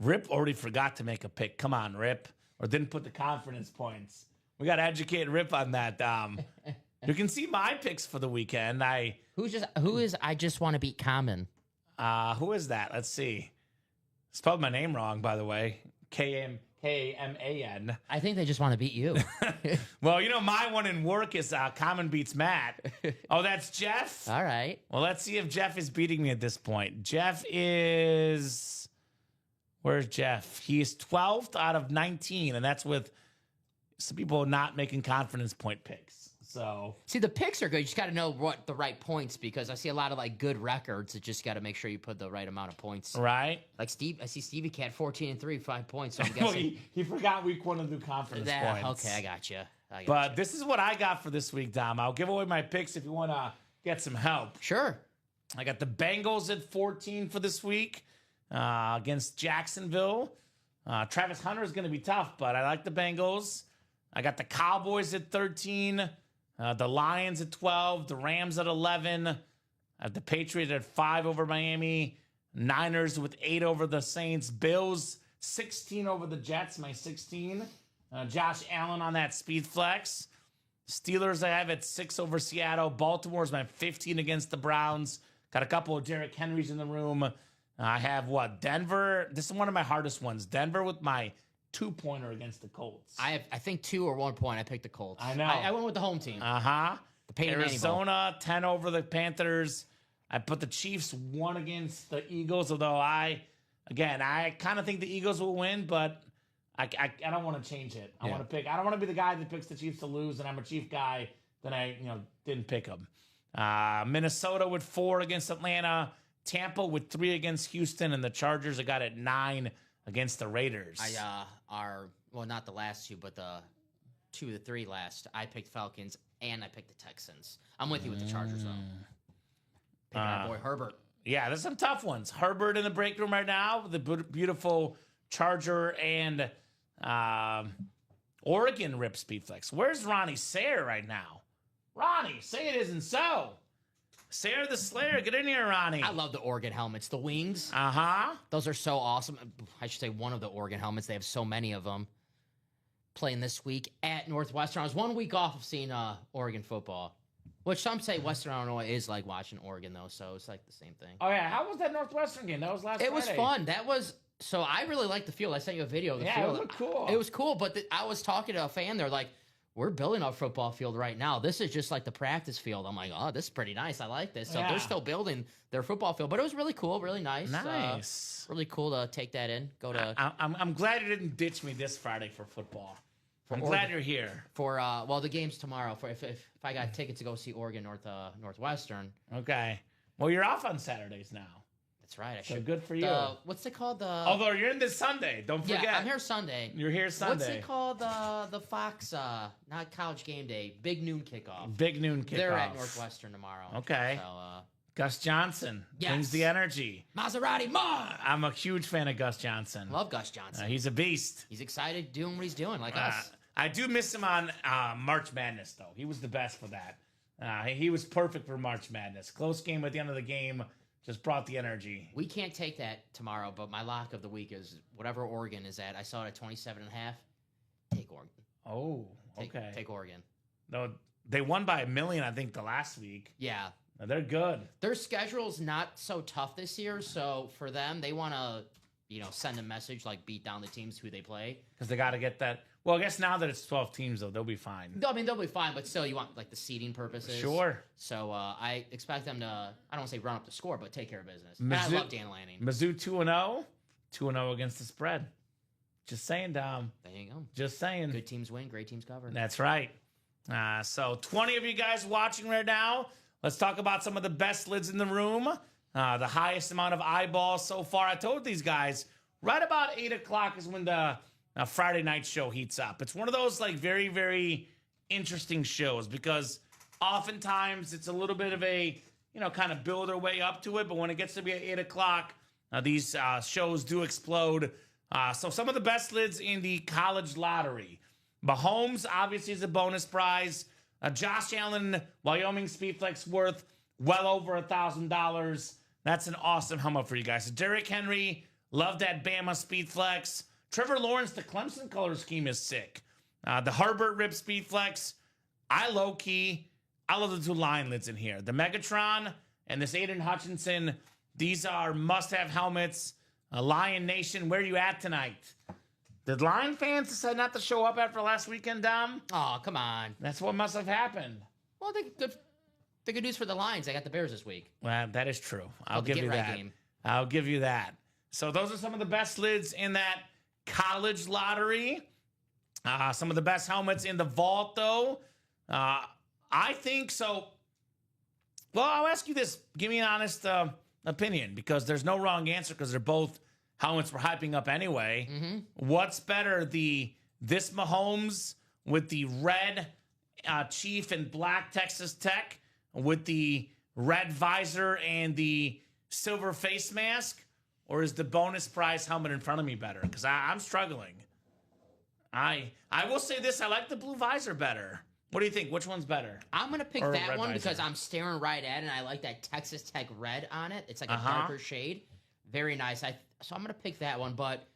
Rip already forgot to make a pick. Come on, Rip. Or didn't put the confidence points. We got to educate Rip on that. You can see my picks for the weekend. Who is I just want to beat Kamen? Who is that? Let's see. Spelled my name wrong, by the way. Kaman. I think they just want to beat you. Well, my one in work is Kamen beats Matt. Oh, that's Jeff? All right. Well, let's see if Jeff is beating me at this point. Jeff is... Where's Jeff? He is 12th out of 19, and that's with some people not making confidence point picks. So see, the picks are good. You just got to know what the right points, because I see a lot of good records. It just got to make sure you put the right amount of points. Right. Like Steve, I see Stevie Cat 14-3, 5 points. So I'm guessing he forgot week 1 to do confidence points. Okay, I got you. But this is what I got for this week, Dom. I'll give away my picks if you want to get some help. Sure. I got the Bengals at 14 for this week against Jacksonville. Travis Hunter is going to be tough, but I like the Bengals. I got the Cowboys at 13. The Lions at 12, the Rams at 11, the Patriots at 5 over Miami, Niners with 8 over the Saints, Bills 16 over the Jets, my 16. Josh Allen on that speed flex. Steelers I have at 6 over Seattle. Baltimore's my 15 against the Browns. Got a couple of Derrick Henrys in the room. I have Denver. This is one of my hardest ones. Denver with my 2-pointer against the Colts. I think 2 or 1 point. I picked the Colts. I know. I went with the home team. The Peyton Arizona 10 over the Panthers. I put the Chiefs 1 against the Eagles, although I kind of think the Eagles will win, but I don't want to change it. I want to pick. I don't want to be the guy that picks the Chiefs to lose, and I'm a Chief guy that I didn't pick them. Minnesota with 4 against Atlanta. Tampa with 3 against Houston, and the Chargers I got at 9 against the Raiders. Not the last 2, but the 2 of the 3 last. I picked Falcons and I picked the Texans. I'm with you with the Chargers though. Picking our boy Herbert. Yeah, there's some tough ones. Herbert in the break room right now with the beautiful Charger and Oregon Rip Speed Flex. Where's Ronnie Sayre right now? Ronnie, say it isn't so. Sayre the Slayer, get in here, Ronnie. I love the Oregon helmets. The wings. Those are so awesome. I should say one of the Oregon helmets. They have so many of them. Playing this week at Northwestern. I was 1 week off of seeing Oregon football, which some say Western Illinois is like watching Oregon, though, so it's like the same thing. Oh, yeah. How was that Northwestern game? That was last Friday. It was fun. So I really liked the field. I sent you a video of the field. Yeah, it looked cool. It was cool, but I was talking to a fan. They're like, we're building a football field right now. This is just like the practice field. I'm like, oh, this is pretty nice. I like this. So they're still building their football field, but it was really cool, really nice. Nice. Really cool to take that in. I'm glad you didn't ditch me this Friday for football. I'm glad you're here. For the game's tomorrow. For if I got tickets to go see Oregon Northwestern. Okay. Well, you're off on Saturdays now. That's right. I So should. good for you. What's it called? Although you're in this Sunday, don't forget. Yeah, I'm here Sunday. You're here Sunday. What's it called? The Fox, not College Game Day, Big Noon Kickoff. Big Noon Kickoff. They're at Northwestern tomorrow. Okay. So, Gus Johnson brings Yes. the energy. Maserati, more! I'm a huge fan of Gus Johnson. Love Gus Johnson. He's a beast. He's excited doing what he's doing, like us. I do miss him on March Madness, though. He was the best for that. He was perfect for March Madness. Close game at the end of the game. Just brought the energy. We can't take that tomorrow, but my lock of the week is whatever Oregon is at. I saw it at 27.5. Take Oregon. Oh, okay. Take Oregon. No, they won by 1 million, I think, the last week. Yeah. They're good. Their schedule's not so tough this year, so for them, they want to, send a message, like beat down the teams who they play. Because they got to get that. Well, I guess now that it's 12 teams, though, they'll be fine. I mean, they'll be fine, but still, you want, like, the seeding purposes. Sure. So I expect them to, I don't want to say run up the score, but take care of business. And I love Dan Lanning. Mizzou 2-0. 2-0 against the spread. Just saying, Dom. There you go. Just saying. Good teams win, great teams cover. That's right. So 20 of you guys watching right now. Let's talk about some of the best lids in the room. The highest amount of eyeballs so far. I told these guys right about 8 o'clock is when the Friday night show heats up. It's one of those like very, very interesting shows because oftentimes it's a little bit of a, kind of build their way up to it. But when it gets to be at 8 o'clock, these shows do explode. So some of the best lids in the college lottery. Mahomes obviously is a bonus prize. Josh Allen, Wyoming Speedflex worth well over $1,000. That's an awesome helmet for you guys. So Derrick Henry, love that Bama Speedflex. Trevor Lawrence, the Clemson color scheme is sick. The Herbert Rip Speedflex, I love the two line lids in here. The Megatron and this Aiden Hutchinson, these are must-have helmets. Lion Nation, where are you at tonight? Did Lion fans decide not to show up after last weekend, Dom? Oh, come on. That's what must have happened. Well, the good news for the Lions, they got the Bears this week. Well, that is true. I'll the give you get-right that. game. I'll give you that. So those are some of the best lids in that college lottery. Some of the best helmets in the vault, though. I think so. Well, I'll ask you this. Give me an honest opinion because there's no wrong answer because they're both helmets we're hyping up anyway. Mm-hmm. What's better, this Mahomes with the red Chief and black Texas Tech with the red visor and the silver face mask, or is the bonus prize helmet in front of me better? Because I'm struggling. I will say this: I like the blue visor better. What do you think? Which one's better? I'm going to pick Or that red one visor. because I'm staring right at it, and I like that Texas Tech red on it. It's like a darker shade. Very nice. So I'm going to pick that one, but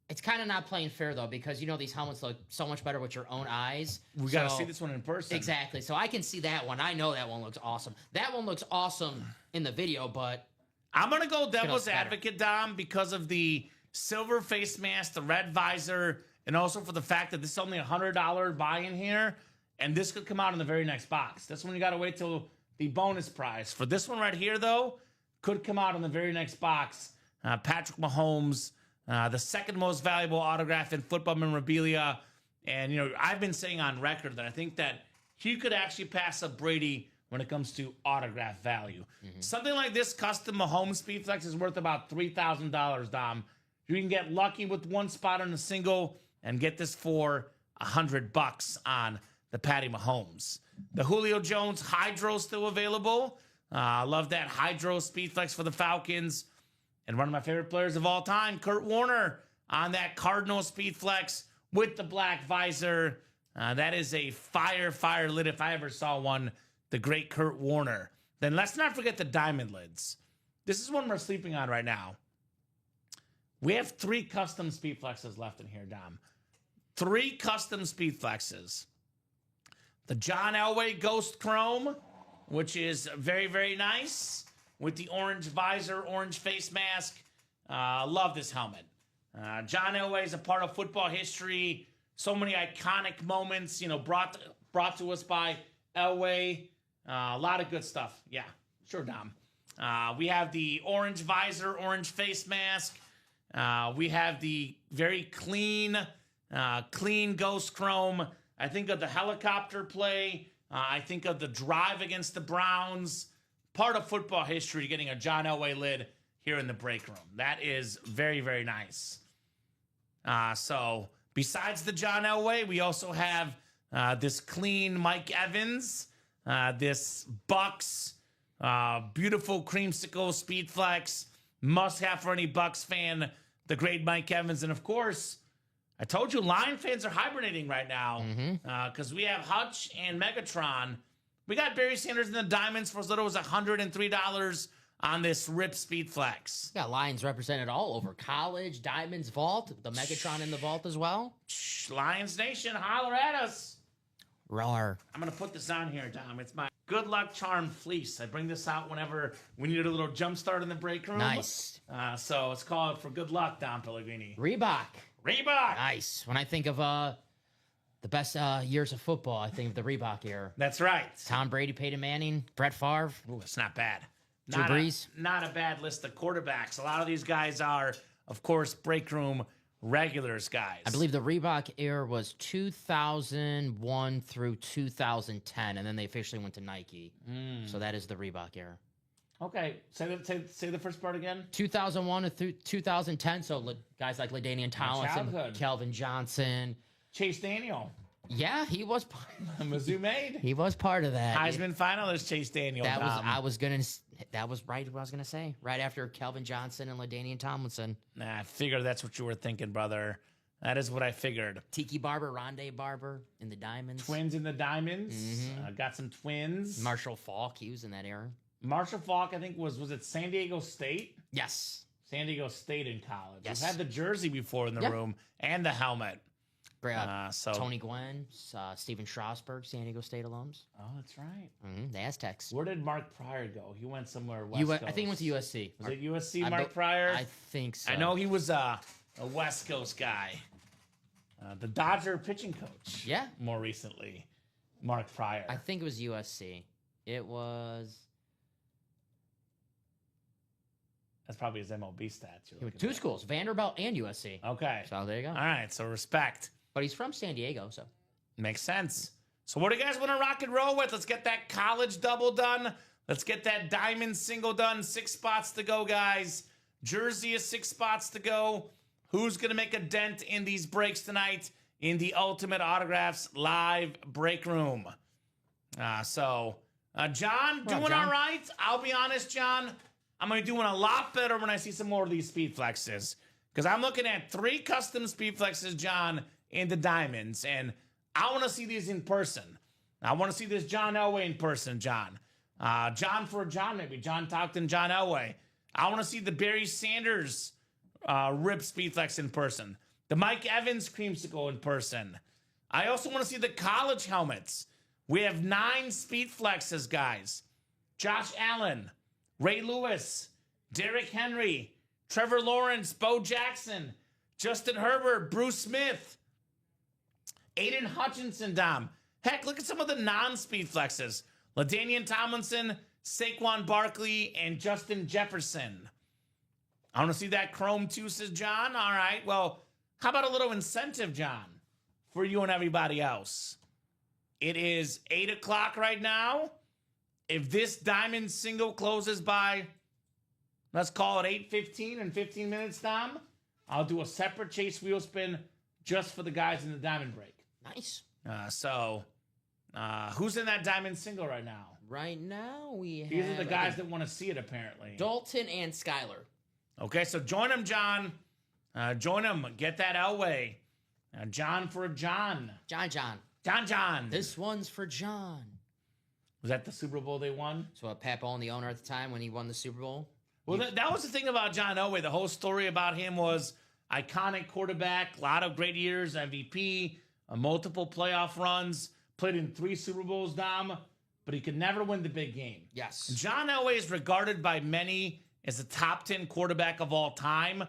it's kind of not playing fair, though, because, these helmets look so much better with your own eyes. We got to see this one in person. Exactly. So I can see that one. I know that one looks awesome. That one looks awesome in the video, but I'm going to go devil's better. advocate, Dom, because of the silver face mask, the red visor, and also for the fact that this is only a $100 buy-in here, and this could come out in the very next box. This one you got to wait till the bonus prize. For this one right here, though, could come out in the very next box. Patrick Mahomes, the second most valuable autograph in football memorabilia. And, I've been saying on record that I think that he could actually pass up Brady when it comes to autograph value. Mm-hmm. Something like this custom Mahomes Speedflex is worth about $3,000, Dom. You can get lucky with one spot on a single and get this for $100 on the Patty Mahomes. The Julio Jones Hydro still available. I love that Hydro Speedflex for the Falcons. And one of my favorite players of all time, Kurt Warner, on that Cardinal Speedflex with the black visor. That is a fire lid if I ever saw one. The great Kurt Warner. Then let's not forget the diamond lids. This is one we're sleeping on right now. We have 3 custom Speedflexes left in here, Dom. 3 custom Speedflexes. The John Elway Ghost Chrome, which is very, very nice, with the orange visor, orange face mask. Love this helmet. John Elway is a part of football history. So many iconic moments, brought to us by Elway. A lot of good stuff. Yeah, sure, Dom. We have the orange visor, orange face mask. We have the very clean Ghost Chrome. I think of the helicopter play. I think of the drive against the Browns. part of football history getting a John Elway lid here in the break room. That is very, very nice. So besides the John Elway, we also have this clean Mike Evans, this Bucks, beautiful creamsicle speed flex, must have for any Bucks fan, the great Mike Evans. And of course, I told you Lion fans are hibernating right now because we have Hutch and Megatron. We got Barry Sanders in the diamonds for as little as $103 on this RIP Speed Flex. Got Lions represented all over. College, Diamonds, Vault, the Megatron in the Vault as well. Lions Nation, holler at us. Roar. I'm going to put this on here, Dom. It's my Good Luck Charm Fleece. I bring this out whenever we need a little jump start in the break room. Nice. So it's called For Good Luck, Dom Pellegrini. Reebok. Reebok. Nice. When I think of the best years of football, I think of the Reebok era. That's right. Tom Brady, Peyton Manning, Brett Favre. Ooh, it's not bad. Drew Brees. Not a bad list of quarterbacks. A lot of these guys are, of course, break room regulars guys. I believe the Reebok era was 2001 through 2010, and then they officially went to Nike. So that is the Reebok era. Okay, say the first part again. 2001 through 2010, so guys like LaDainian Tomlinson, childhood. Kelvin Johnson. Chase Daniel. Yeah, he was part. Mizzou made. He was part of that. Heisman finalist Chase Daniel. That was right what I was gonna say. Right after Kelvin Johnson and LaDainian Tomlinson. Nah, I figured that's what you were thinking, brother. That is what I figured. Tiki Barber, Rondé Barber in the Diamonds. Twins in the Diamonds. Got some twins. Marshall Faulk, he was in that era. Marshall Faulk, I think, was it San Diego State? Yes. San Diego State in college. Yes. We've had the jersey before in the room and the helmet. Great. So Tony Gwynn, Steven Strasburg, San Diego State alums. Oh, that's right. The Aztecs. Where did Mark Pryor go? He went somewhere west Coast. I think he went to USC. Was it USC, Mark Pryor? I think so. I know he was a West Coast guy. The Dodger pitching coach. Yeah. More recently, Mark Pryor. I think it was USC. It was... That's probably his MLB stats. He went to two schools, Vanderbilt and USC. Okay. So there you go. All right, so respect. But he's from San Diego, so. Makes sense. So what do you guys want to rock and roll with? Let's get that college double done. Let's get that diamond single done. 6 spots to go, guys. Jersey is 6 spots to go. Who's going to make a dent in these breaks tonight in the Ultimate Autographs live break room? John, doing all right. I'll be honest, John. I'm going to be doing a lot better when I see some more of these speed flexes. Because I'm looking at 3 custom speed flexes, John, in the diamonds. And I want to see these in person. I want to see this John Elway in person, John. John for John, maybe. John Talkton, John Elway. I want to see the Barry Sanders RIP speed flex in person. The Mike Evans creamsicle in person. I also want to see the college helmets. We have 9 speed flexes, guys. Josh Allen, Ray Lewis, Derrick Henry, Trevor Lawrence, Bo Jackson, Justin Herbert, Bruce Smith, Aiden Hutchinson, Dom. Heck, look at some of the non-speed flexes. LaDainian Tomlinson, Saquon Barkley, and Justin Jefferson. I want to see that Chrome too, says John. All right, well, how about a little incentive, John, for you and everybody else? It is 8 o'clock right now. If this diamond single closes by, let's call it 8:15 in 15 minutes, Dom, I'll do a separate chase wheel spin just for the guys in the diamond break. Nice. Who's in that diamond single right now? Right now, we have... These are the guys that want to see it, apparently. Dalton and Skyler. Okay, so join them, John. Join them. Get that Elway. John for John. John. This one's for John. Was that the Super Bowl they won? So Pat Bowlen, the owner at the time, when he won the Super Bowl? Well, that was the thing about John Elway. The whole story about him was iconic quarterback, a lot of great years, MVP, multiple playoff runs, played in 3 Super Bowls, Dom, but he could never win the big game. Yes. John Elway is regarded by many as a top 10 quarterback of all time,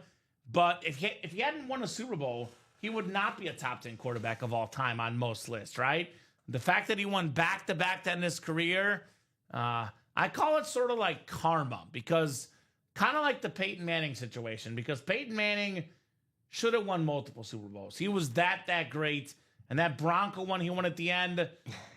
but if he hadn't won a Super Bowl, he would not be a top 10 quarterback of all time on most lists, right? The fact that he won back-to-back in his career, I call it sort of like karma, because kind of like the Peyton Manning situation, because Peyton Manning should have won multiple Super Bowls. He was that great, and that Bronco one he won at the end,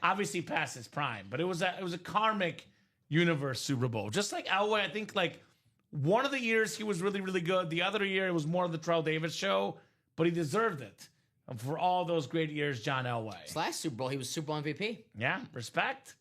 obviously past his prime, but it was a karmic Universe Super Bowl. Just like Elway, I think like one of the years he was really, really good. The other year it was more of the Terrell Davis show, but he deserved it for all those great years, John Elway. His last Super Bowl, he was Super Bowl MVP. Yeah, respect.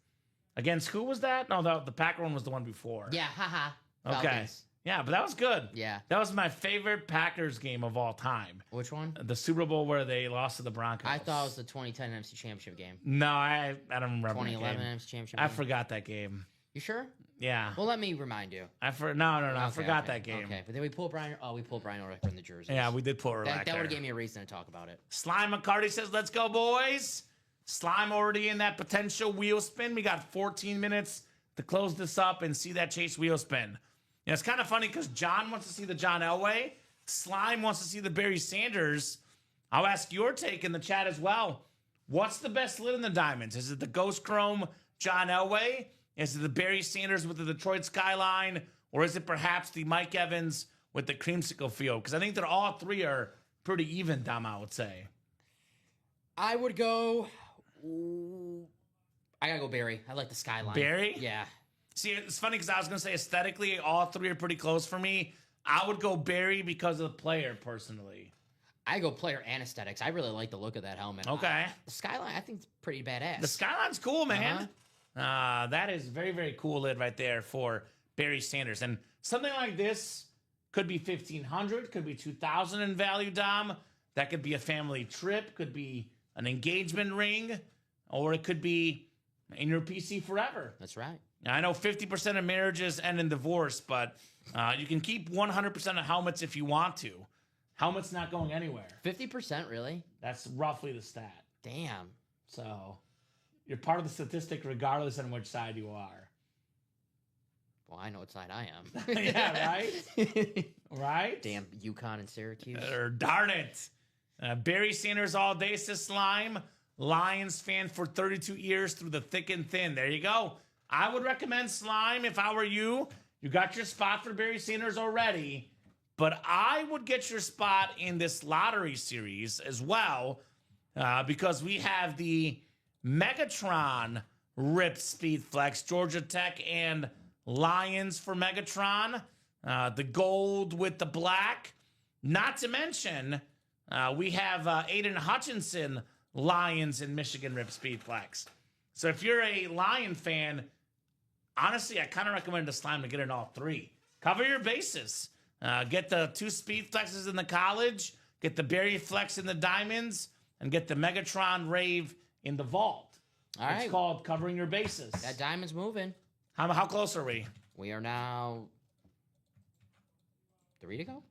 Against who was that? No, the Packer one was the one before. Yeah, haha. Okay. Falcons. Yeah, but that was good. Yeah. That was my favorite Packers game of all time. Which one? The Super Bowl where they lost to the Broncos. I thought it was the 2010 NFC Championship game. No, I don't remember. 2011 that game. NFC Championship I game. forgot that game. You sure? Yeah. Well, let me remind you. No, I forgot that game. Okay, but then we pulled Brian. Oh, we pulled Brian O'Reilly in the jerseys. Yeah, we did pull her back That would there. have gave me a reason to talk about it. Slime McCarty says, let's go, boys. Slime already in that potential wheel spin. We got 14 minutes to close this up and see that Chase wheel spin. And it's kind of funny because John wants to see the John Elway. Slime wants to see the Barry Sanders. I'll ask your take in the chat as well. What's the best lid in the diamonds? Is it the Ghost Chrome John Elway? Is it the Barry Sanders with the Detroit skyline? Or is it perhaps the Mike Evans with the creamsicle field? Because I think that all three are pretty even, Dom, I would say. I would go. I gotta go Barry. I like the skyline. Barry? Yeah. See, it's funny because I was going to say aesthetically, all three are pretty close for me. I would go Barry because of the player, personally. I go player anesthetics. I really like the look of that helmet. Okay. The skyline, I think, is pretty badass. The skyline's cool, man. That is very, very cool lid right there for Barry Sanders. And something like this could be $1,500, could be $2,000 in value, Dom. That could be a family trip, could be an engagement ring, or it could be in your PC forever. That's right. Now, I know 50% of marriages end in divorce, but you can keep 100% of helmets if you want to. Helmet's not going anywhere. 50%, really? That's roughly the stat. Damn. So you're part of the statistic regardless on which side you are. Well, I know what side I am. Yeah, right? Right? Damn, UConn and Syracuse. Darn it. Barry Sanders all day, says Slime. Lions fan for 32 years through the thick and thin. There you go. I would recommend Slime if I were you. You got your spot for Barry Sanders already. But I would get your spot in this lottery series as well because we have the Megatron Rip Speed Flex, Georgia Tech and Lions for Megatron, the gold with the black. Not to mention, we have Aiden Hutchinson Lions and Michigan Rip Speed Flex. So if you're a Lion fan, honestly, I kind of recommend the Slime to get in all three. Cover your bases. Get the 2 Speed Flexes in the college, get the Barry Flex in the diamonds, and get the Megatron Rave in the vault. All right. It's called covering your bases. That diamond's moving. How close are we? We are now 3 to go.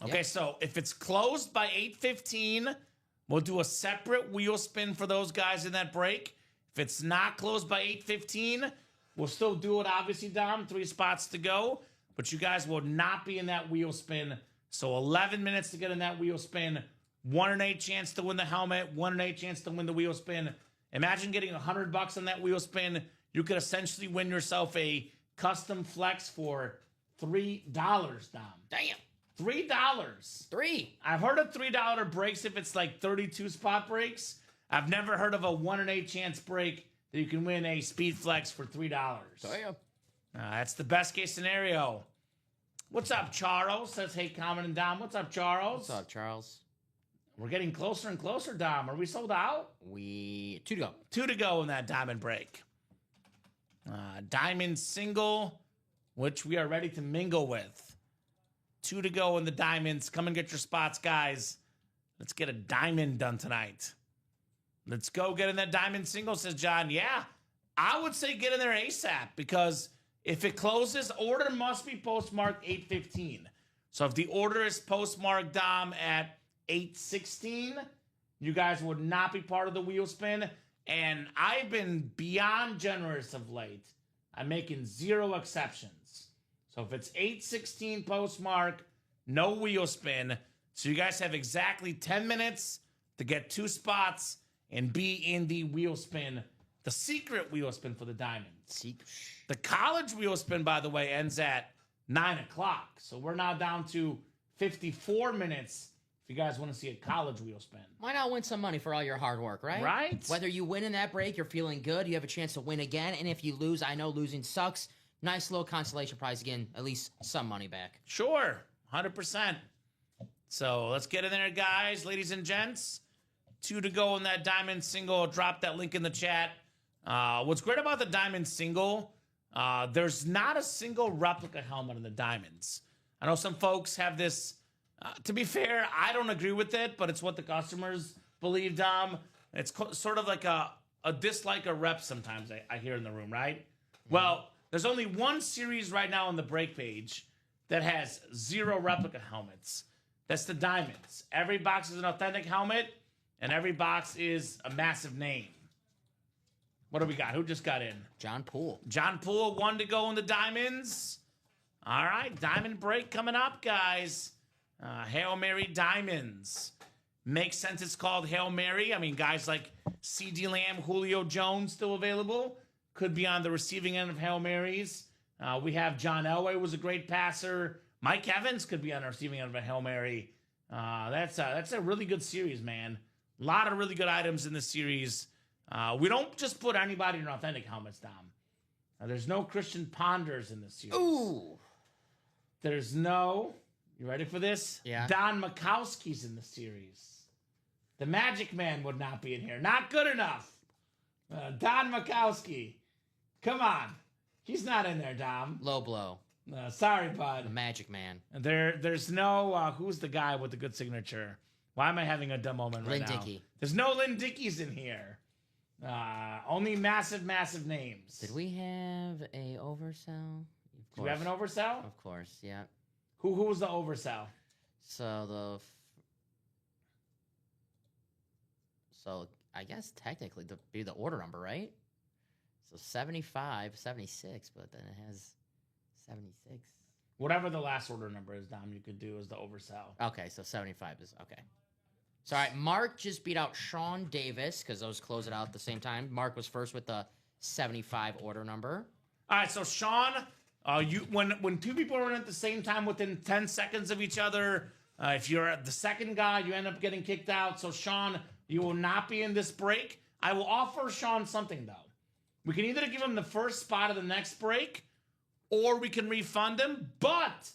Okay, Yep. so if it's closed by 8:15, we'll do a separate wheel spin for those guys in that break. If it's not closed by 8:15, we'll still do it, obviously, Dom. 3 spots to go. But you guys will not be in that wheel spin. So 11 minutes to get in that wheel spin. 1 in 8 chance to win the helmet. 1 in 8 chance to win the wheel spin. Imagine getting $100 on that wheel spin. You could essentially win yourself a custom flex for $3, Dom. Damn. $3. 3. I've heard of $3 breaks if it's like 32 spot breaks. I've never heard of a 1 in 8 chance break that you can win a speed flex for $3. Damn. That's the best case scenario. What's up, Charles? Says, hey, Kamen and Dom. What's up, Charles? What's up, Charles? We're getting closer and closer, Dom. Are we sold out? 2 to go. 2 to go in that diamond break. Diamond single, which we are ready to mingle with. 2 to go in the diamonds. Come and get your spots, guys. Let's get a diamond done tonight. Let's go get in that diamond single, says John. Yeah, I would say get in there ASAP because if it closes, order must be postmarked 8:15. So if the order is postmarked, Dom, at 8:16, you guys would not be part of the wheel spin. And I've been beyond generous of late. I'm making 0 exceptions. So if it's 8:16 postmark, no wheel spin. So you guys have exactly 10 minutes to get 2 spots and be in the wheel spin, the secret wheel spin for the diamonds. The college wheel spin, by the way, ends at 9 o'clock. So we're now down to 54 minutes if you guys want to see a college wheel spin. Why not win some money for all your hard work, right? Right. Whether you win in that break, you're feeling good, you have a chance to win again. And if you lose, I know losing sucks. Nice little consolation prize again, at least some money back. Sure, 100%. So let's get in there, guys, ladies and gents. 2 to go in that diamond single. Drop that link in the chat. What's great about the diamond single, there's not a single replica helmet in the diamonds. I know some folks have this. To be fair, I don't agree with it, but it's what the customers believe, Dom. It's sort of like a dislike a rep sometimes I hear in the room, right? Mm-hmm. Well, there's only one series right now on the break page that has 0 replica helmets. That's the diamonds. Every box is an authentic helmet, and every box is a massive name. What do we got? Who just got in? John Poole. John Poole, 1 to go in the diamonds. All right, diamond break coming up, guys. Hail Mary Diamonds. Makes sense it's called Hail Mary. I mean, guys like C.D. Lamb, Julio Jones still available. Could be on the receiving end of Hail Marys. We have John Elway was a great passer. Mike Evans could be on the receiving end of a Hail Mary. That's a really good series, man. A lot of really good items in this series. We don't just put anybody in authentic helmets, Dom. There's no Christian Ponders in this series. Ooh. There's no... You ready for this? Yeah. Don Makowski's in the series. The Magic Man would not be in here. Not good enough. Don Makowski. Come on. He's not in there, Dom. Low blow. Sorry, bud. The Magic Man. There's no... who's the guy with the good signature? Why am I having a dumb moment right now? Lynn Dickey. There's no Lynn Dickey's in here. Only massive, massive names. Did we have a oversell? Do we have an oversell? Of course, yeah. Who was the oversell? So I guess technically to be the order number, right? So 75, 76, but then it has 76. Whatever the last order number is, Dom, you could do as the oversell. Okay, so 75 is okay. So all right, Mark just beat out Sean Davis because those close it out at the same time. Mark was first with the 75 order number. All right, so Sean, when 2 people are in at the same time within 10 seconds of each other, if you're the second guy, you end up getting kicked out. So Sean, you will not be in this break. I will offer Sean something though. We can either give him the first spot of the next break, or we can refund him. But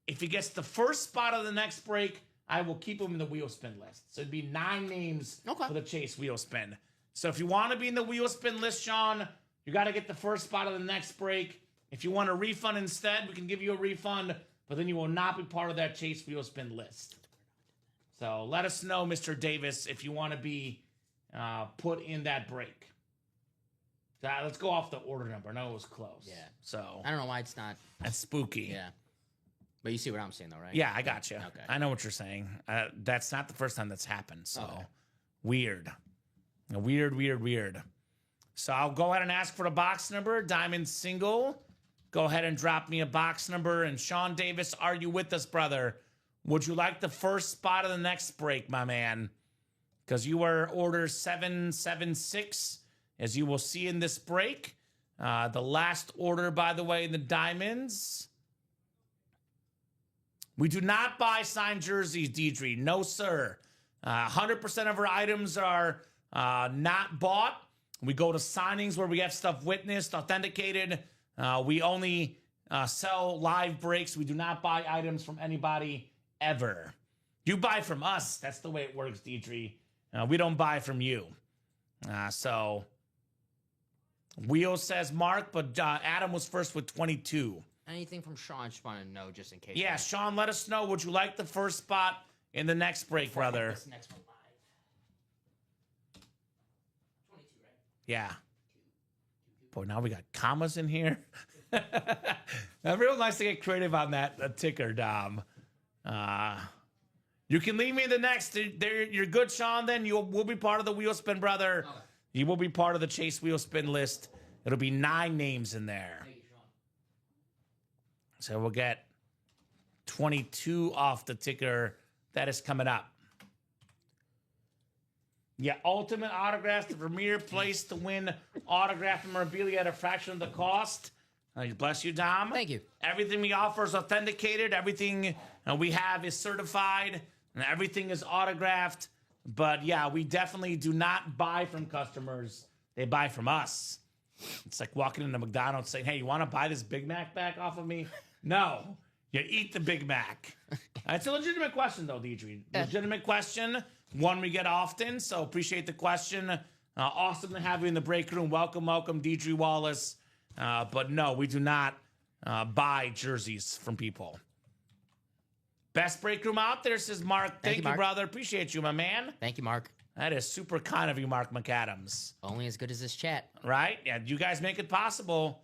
if he gets the first spot of the next break, I will keep him in the wheel spin list. So it'd be 9 names for the Chase wheel spin. So if you want to be in the wheel spin list, Sean, you got to get the first spot of the next break. If you want a refund instead, we can give you a refund, but then you will not be part of that Chase wheel spin list. So let us know, Mr. Davis, if you want to be put in that break. Let's go off the order number. I know it was close. Yeah. So I don't know why it's not. That's spooky. Yeah. But you see what I'm saying, though, right? Yeah, I got you. Okay. I know what you're saying. That's not the first time that's happened. So Okay. Weird. Weird. So I'll go ahead and ask for the box number. Diamond single. Go ahead and drop me a box number. And Sean Davis, are you with us, brother? Would you like the first spot of the next break, my man? Because you are order 776, as you will see in this break. The last order, by the way, in the diamonds. We do not buy signed jerseys, Deidre. No, sir. 100% of our items are not bought. We go to signings where we have stuff witnessed, authenticated. We only sell live breaks. We do not buy items from anybody ever. You buy from us. That's the way it works, Deidre. We don't buy from you. So, Wheel says Mark, but Adam was first with 22. Anything from Sean? I just want to know just in case. Yeah, Sean, let us know. Would you like the first spot in the next break, brother? This next one live. 22, right? Yeah. Boy, now we got commas in here. Everyone likes to get creative on that ticker, Dom. You can leave me the next. You're good, Sean, then. We'll be part of the wheel spin, brother. Okay. You will be part of the Chase wheel spin list. It'll be 9 names in there. Thank you, Sean. So we'll get 22 off the ticker. That is coming up. Yeah, Ultimate Autographs, the premier place to win autograph memorabilia at a fraction of the cost. Bless you, Dom. Thank you. Everything we offer is authenticated. Everything we have is certified. and everything is autographed. But yeah, we definitely do not buy from customers. They buy from us. It's like walking into McDonald's saying, hey, you want to buy this Big Mac back off of me? No, you eat the Big Mac. It's a legitimate question, though, Deidre. Legitimate question, one we get often, so appreciate the question. Awesome to have you in the break room. Welcome, Deidre Wallace. But no, we do not buy jerseys from people. Best break room out there, says Mark. Thank you, Mark. brother. Appreciate you, my man. Thank you, Mark. That is super kind of you, Mark McAdams. Only as good as this chat. Right? Yeah, you guys make it possible.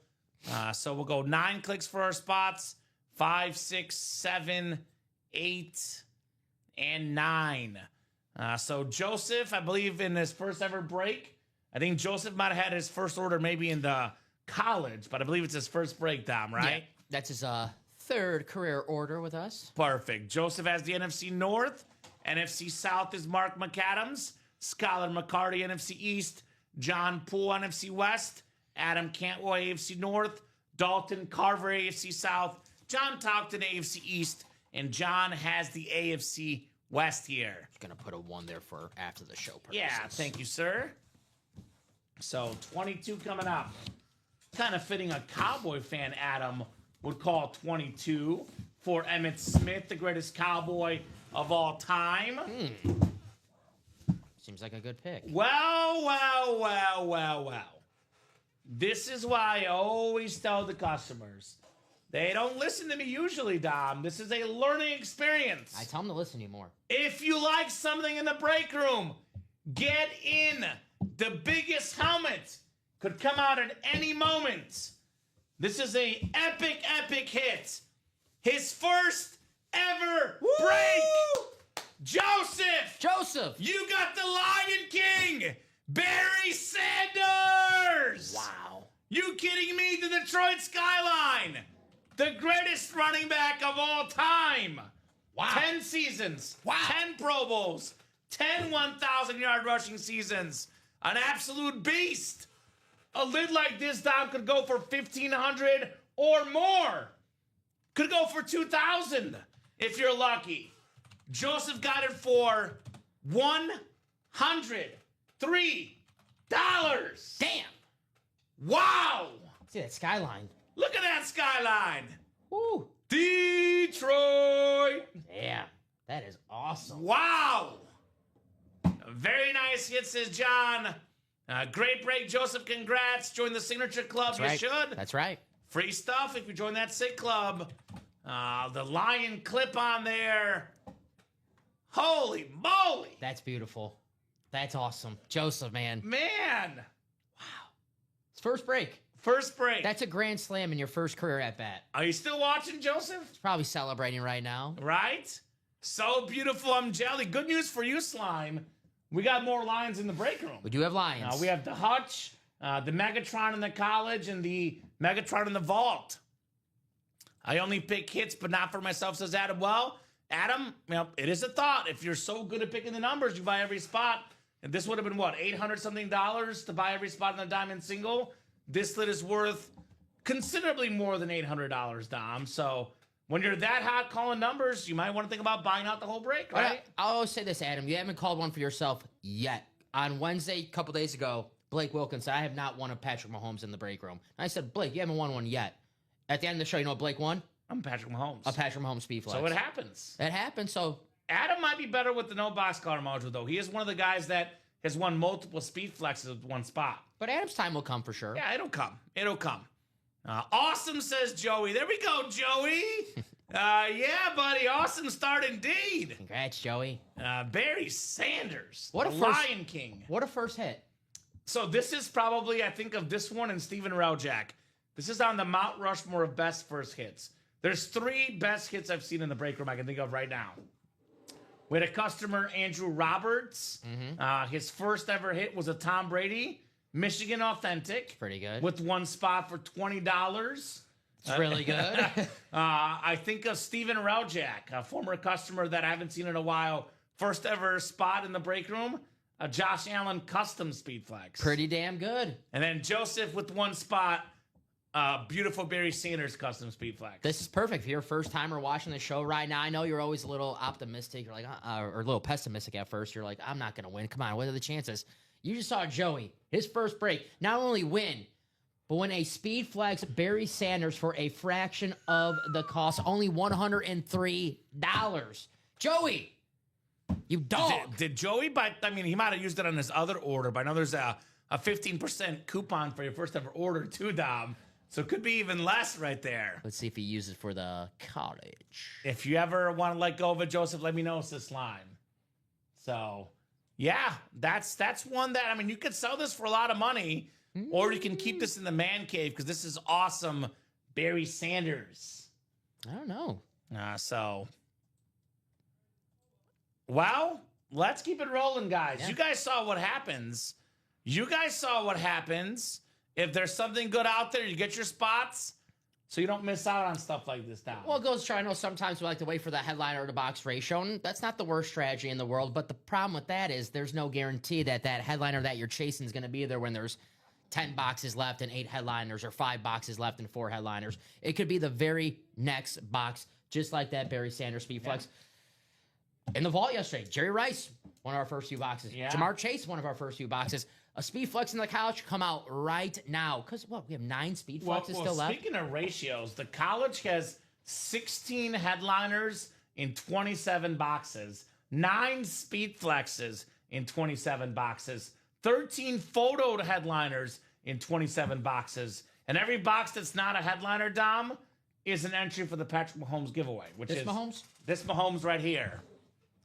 So we'll go 9 clicks for our spots. 5, 6, 7, 8, and 9. So Joseph, I believe in his first ever break, I think Joseph might have had his first order maybe in the college, but I believe it's his first break, Dom, right? Yeah, that's his third career order with us. Perfect. Joseph has the NFC North. NFC South is Mark McAdams. Skylar McCarty, NFC East. John Poole, NFC West. Adam Cantwell, AFC North. Dalton Carver, AFC South. John Talkton, AFC East. And John has the AFC West here. Just going to put a 1 there for after the show purposes. Yeah, thank you, sir. So 22 coming up. Kind of fitting a Cowboy fan, Adam would call 22 for Emmitt Smith, the greatest Cowboy of all time. Seems like a good pick. Well. This is why I always tell the customers. They don't listen to me usually, Dom. This is a learning experience. I tell them to listen to you more. If you like something in the break room, get in. The biggest helmet could come out at any moment. This is a epic hit. His first ever break. Joseph, you got the Lion King, Barry Sanders. Wow. You kidding me? The Detroit Skyline, the greatest running back of all time. Wow. 10 seasons, Wow. 10 Pro Bowls, 10 1,000-yard rushing seasons. An absolute beast. A lid like this, Dom, could go for $1,500 or more. Could go for $2,000 if you're lucky. Joseph got it for $103. Damn. Wow. See that skyline. Look at that skyline. Woo. Detroit. Damn. That is awesome. Wow. Very nice hit, says John. Great break, Joseph. Congrats. Join the Signature Club. That's You right. should. That's right. Free stuff if you join that SIG Club. The lion clip on there. Holy moly. That's beautiful. That's awesome. Joseph, man. Man. His first break. First break. That's a grand slam in your first career at bat. Are you still watching, Joseph? He's probably celebrating right now. Right? So beautiful. I'm jelly. Good news for you, Slime. We got more lions in the break room. We do have lions. We have the Hutch, the Megatron in the college, and the Megatron in the vault. I only pick hits, but not for myself, says Adam. Well, Adam, it is a thought. If you're so good at picking the numbers, you buy every spot. And this would have been, what, $800-something to buy every spot in the diamond single? This lit is worth considerably more than $800, Dom. So when you're that hot calling numbers, you might want to think about buying out the whole break, right? I'll always say this, Adam. You haven't called one for yourself yet. On Wednesday, a couple days ago, Blake Wilkins said, I have not won a Patrick Mahomes in the break room. And I said, Blake, you haven't won one yet. At the end of the show, you know what Blake won? I'm Patrick Mahomes. A Patrick Mahomes speed flex. So it happens. It happened, so... Adam might be better with the no boxcar module, though. He is one of the guys that has won multiple speed flexes with one spot. But Adam's time will come for sure. Yeah, it'll come. It'll come. Awesome, says Joey. There we go, Joey. Yeah, buddy. Awesome start indeed. Congrats, Joey. Barry Sanders. What a the first- Lion King. What a first hit. So this is probably, I think, of this one and Steven Raljak. This is on the Mount Rushmore of best first hits. There's 3 best hits I've seen in the break room I can think of right now. We had a customer, Andrew Roberts. His first ever hit was a Tom Brady, Michigan Authentic. Pretty good. With one spot for $20. It's really good. I think of Steven Raljak, a former customer that I haven't seen in a while. First ever spot in the break room, a Josh Allen custom speed flex. Pretty damn good. And then Joseph with one spot, beautiful Barry Sanders custom speed flex. This is perfect. If you're a first timer watching the show right now, I know you're always a little optimistic. You're like, or a little pessimistic at first. You're like, I'm not going to win. Come on, what are the chances? You just saw Joey, his first break, not only win, but win a speed flex Barry Sanders for a fraction of the cost, only $103. Joey, you dog. Did Joey buy? I mean, he might have used it on his other order, but I know there's a 15% coupon for your first ever order too, Dom. So it could be even less right there. Let's see if he uses it for the college. If you ever want to let go of it, Joseph, let me know. It's this line. So, yeah, that's one that, I mean, you could sell this for a lot of money, or you can keep this in the man cave because this is awesome Barry Sanders. I don't know. Well, let's keep it rolling, guys. Yeah. You guys saw what happens. If there's something good out there, you get your spots so you don't miss out on stuff like this now. Well, it goes to show, I know sometimes we like to wait for the headliner to box ratio, and that's not the worst strategy in the world, but the problem with that is there's no guarantee that that headliner that you're chasing is going to be there when there's 10 boxes left and 8 headliners, or 5 boxes left and 4 headliners. It could be the very next box, just like that Barry Sanders Speed Flex. In the vault yesterday, Jerry Rice, one of our first few boxes. Yeah. Jamar Chase, one of our first few boxes. A speed flex in the college come out right now. Because what? We have 9 speed flexes still left. Speaking of ratios, the college has 16 headliners in 27 boxes, 9 speed flexes in 27 boxes, 13 photoed headliners in 27 boxes, and every box that's not a headliner, Dom, is an entry for the Patrick Mahomes giveaway, which is this Mahomes right here.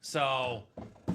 So,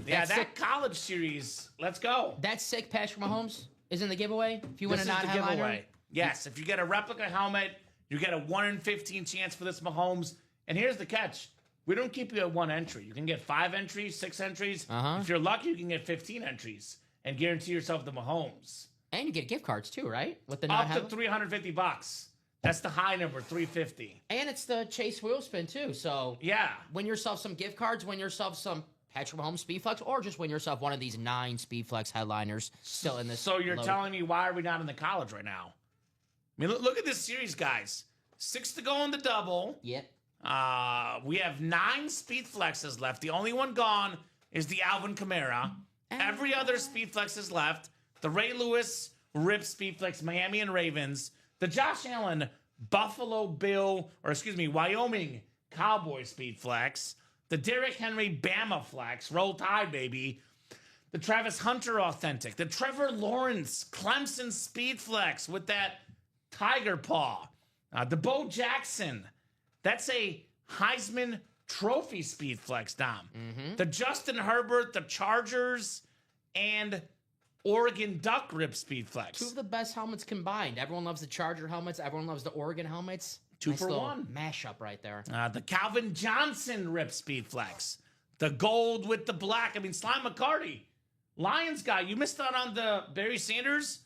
yeah, That's that sick. college series, let's go. That's sick. Patrick Mahomes is in the giveaway. If you win This a is the non-headliner. giveaway. Yes, if you get a replica helmet, you get a 1 in 15 chance for this Mahomes. And here's the catch. We don't keep you at 1 entry. You can get 5 entries, 6 entries. If you're lucky, you can get 15 entries and guarantee yourself the Mahomes. And you get gift cards too, right? With the Up to non-headliner. $350. That's the high number, 350. And it's the Chase wheel spin too. So Yeah. win yourself some gift cards, win yourself some Patrick Mahomes Speed Flex, or just win yourself one of these 9 Speed Flex headliners still in this. So you're load. telling me why are we not in the college right now? I mean, look at this series, guys. 6 to go in the double. Yep. We have 9 speed flexes left. The only one gone is the Alvin Kamara. Every other speed flex is left. The Ray Lewis Rip Speed Flex, Miami and Ravens. The Josh Allen Wyoming Cowboy Speed Flex. The Derrick Henry Bama Flex. Roll Tide, baby. The Travis Hunter Authentic. The Trevor Lawrence Clemson Speed Flex with that tiger paw. The Bo Jackson. That's a Heisman Trophy Speed Flex, Dom. The Justin Herbert, the Chargers, and Oregon Duck Rip Speed Flex. 2 of the best helmets combined. Everyone loves the Charger helmets. Everyone loves the Oregon helmets. 2 Nice for little 1. Mashup right there. The Calvin Johnson Rip Speed Flex. The gold with the black. I mean, Sly McCarty, Lions guy. You missed out on the Barry Sanders.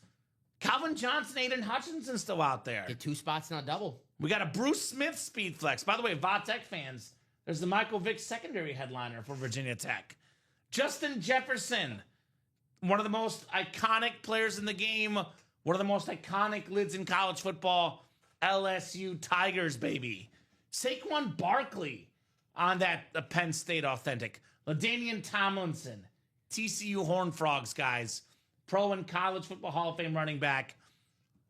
Calvin Johnson, Aiden Hutchinson still out there. Get 2 spots in a double. We got a Bruce Smith Speed Flex. By the way, Vatek fans, there's the Michael Vick secondary headliner for Virginia Tech. Justin Jefferson, one of the most iconic players in the game, one of the most iconic lids in college football, LSU Tigers, baby. Saquon Barkley on that Penn State Authentic. LaDainian Tomlinson, TCU Horned Frogs, guys. Pro and college football Hall of Fame running back.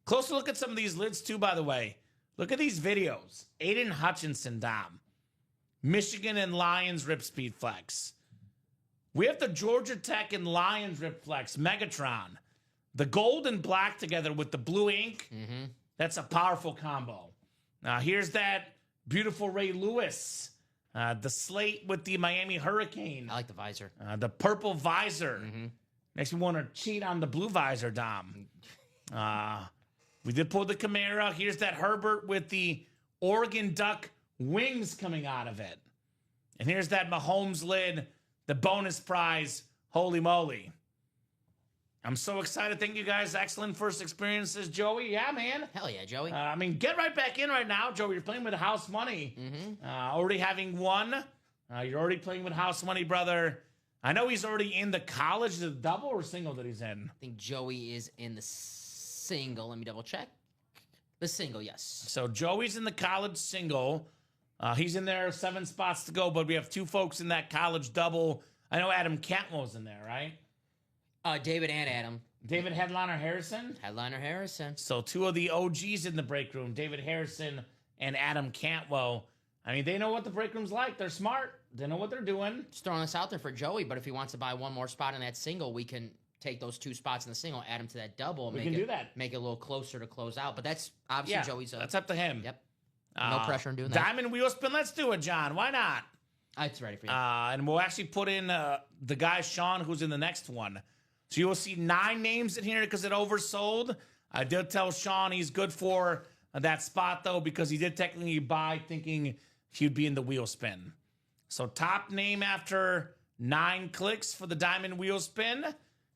Closer look at some of these lids, too, by the way. Look at these videos. Aiden Hutchinson, Dom. Michigan and Lions Rip Speed Flex. We have the Georgia Tech and Lions Rip Flex, Megatron. The gold and black together with the blue ink. That's a powerful combo. Now, here's that beautiful Ray Lewis. The slate with the Miami Hurricane. I like the visor. The purple visor. Makes me want to cheat on the blue visor, Dom. We did pull the Kamara. Here's that Herbert with the Oregon Duck wings coming out of it. And here's that Mahomes lid, the bonus prize. Holy moly. I'm so excited. Thank you guys. Excellent first experiences, Joey. Yeah, man. Hell yeah, Joey. I mean, get right back in right now, Joey. You're playing with house money. Already having won. You're already playing with house money, brother. I know he's already in the college. The double or single that he's in? I think Joey is in the single. Let me double check. The single, yes. So Joey's in the college single. He's in there, 7 spots to go, but we have 2 folks in that college double. I know Adam Cantwell's in there, right? David and Adam. David Headliner Harrison? Headliner Harrison. So 2 of the OGs in the break room, David Harrison and Adam Cantwell. I mean, they know what the break room's like. They're smart. They know what they're doing. Just throwing this out there for Joey, but if he wants to buy one more spot in that single, we can take those 2 spots in the single, add them to that double, and We can do that. Make it a little closer to close out. But that's obviously Joey's. That's up to him. Yep. No pressure on doing that. Diamond wheel spin. Let's do it, John. Why not? It's ready for you. And we'll actually put in the guy, Sean, who's in the next one. So you will see 9 names in here because it oversold. I did tell Sean he's good for that spot, though, because he did technically buy thinking he'd be in the wheel spin. So top name after 9 clicks for the diamond wheel spin.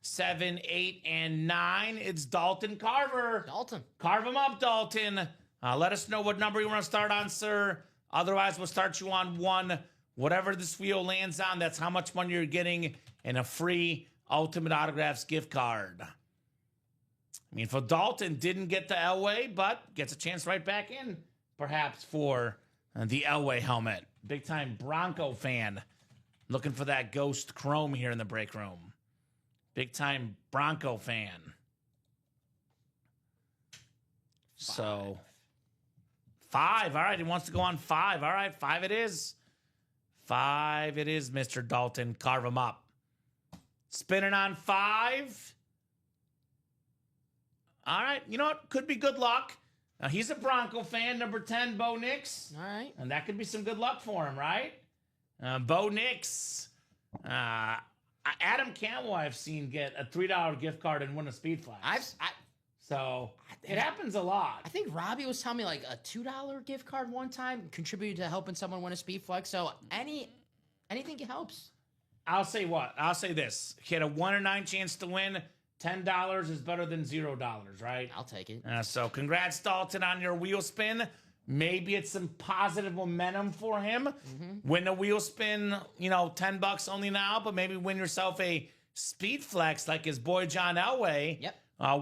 7, 8, and 9. It's Dalton Carver. Dalton. Carve him up, Dalton. Let us know what number you want to start on, sir. Otherwise, we'll start you on 1. Whatever this wheel lands on, that's how much money you're getting in a free Ultimate Autographs gift card. I mean, for Dalton, didn't get the Elway, but gets a chance right back in, perhaps, for the Elway helmet. Big-time Bronco fan looking for that ghost chrome here in the break room. Big-time Bronco fan. 5. So, 5. All right, he wants to go on 5. All right, 5 it is. 5 it is, Mr. Dalton. Carve him up. Spinning on 5. All right, you know what? Could be good luck. Now, he's a Bronco fan, number 10, Bo Nix. All right. And that could be some good luck for him, right? Bo Nix. Adam Cantwell, I've seen get a $3 gift card and win a Speed Flash. So it happens a lot. I think Robbie was telling me like a $2 gift card one time contributed to helping someone win a Speed Flex. So anything helps. I'll say what? I'll say this. He had a 1 in 9 chance to win. $10 is better than $0, right? I'll take it. So congrats, Dalton, on your wheel spin. Maybe it's some positive momentum for him. Win a wheel spin, $10 only now, but maybe win yourself a Speed Flex like his boy John Elway. Yep.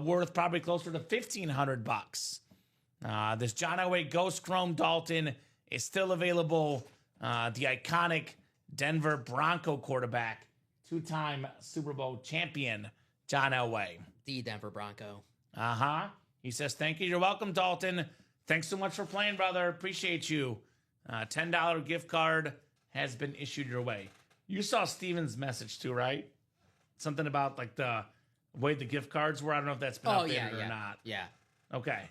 Worth probably closer to $1,500. This John Elway Ghost Chrome Dalton is still available. The iconic Denver Bronco quarterback, 2-time Super Bowl champion, John Elway. The Denver Bronco. He says, thank you. You're welcome, Dalton. Thanks so much for playing, brother. Appreciate you. $10 gift card has been issued your way. You saw Steven's message too, right? Something about like the way the gift cards were. I don't know if that's been updated or not. Yeah. Okay,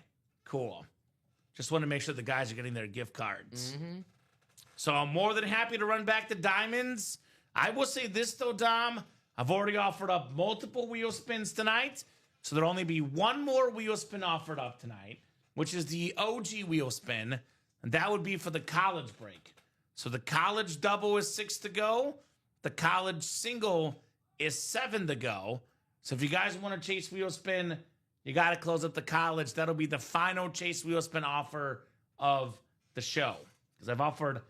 cool. Just want to make sure the guys are getting their gift cards. So I'm more than happy to run back the diamonds. I will say this, though, Dom. I've already offered up multiple wheel spins tonight. So there'll only be one more wheel spin offered up tonight, which is the OG wheel spin. And that would be for the college break. So the college double is 6 to go. The college single is 7 to go. So if you guys want to chase wheel spin, you got to close up the college. That'll be the final chase wheel spin offer of the show. Because I've offered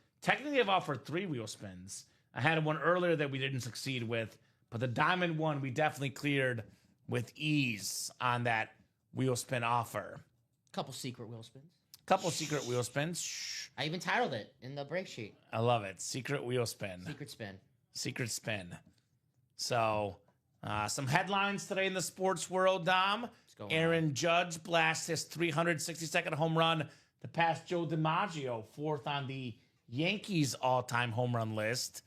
3 wheel spins. I had one earlier that we didn't succeed with, but the diamond one we definitely cleared with ease on that wheel spin offer. Couple secret wheel spins. Couple secret wheel spins. Shh. I even titled it in the break sheet. I love it. Secret wheel spin. Secret spin. Secret spin. So, some headlines today in the sports world, Dom. Aaron Judge blasts his 362nd home run to pass Joe DiMaggio, 4th on the Yankees all-time home run list.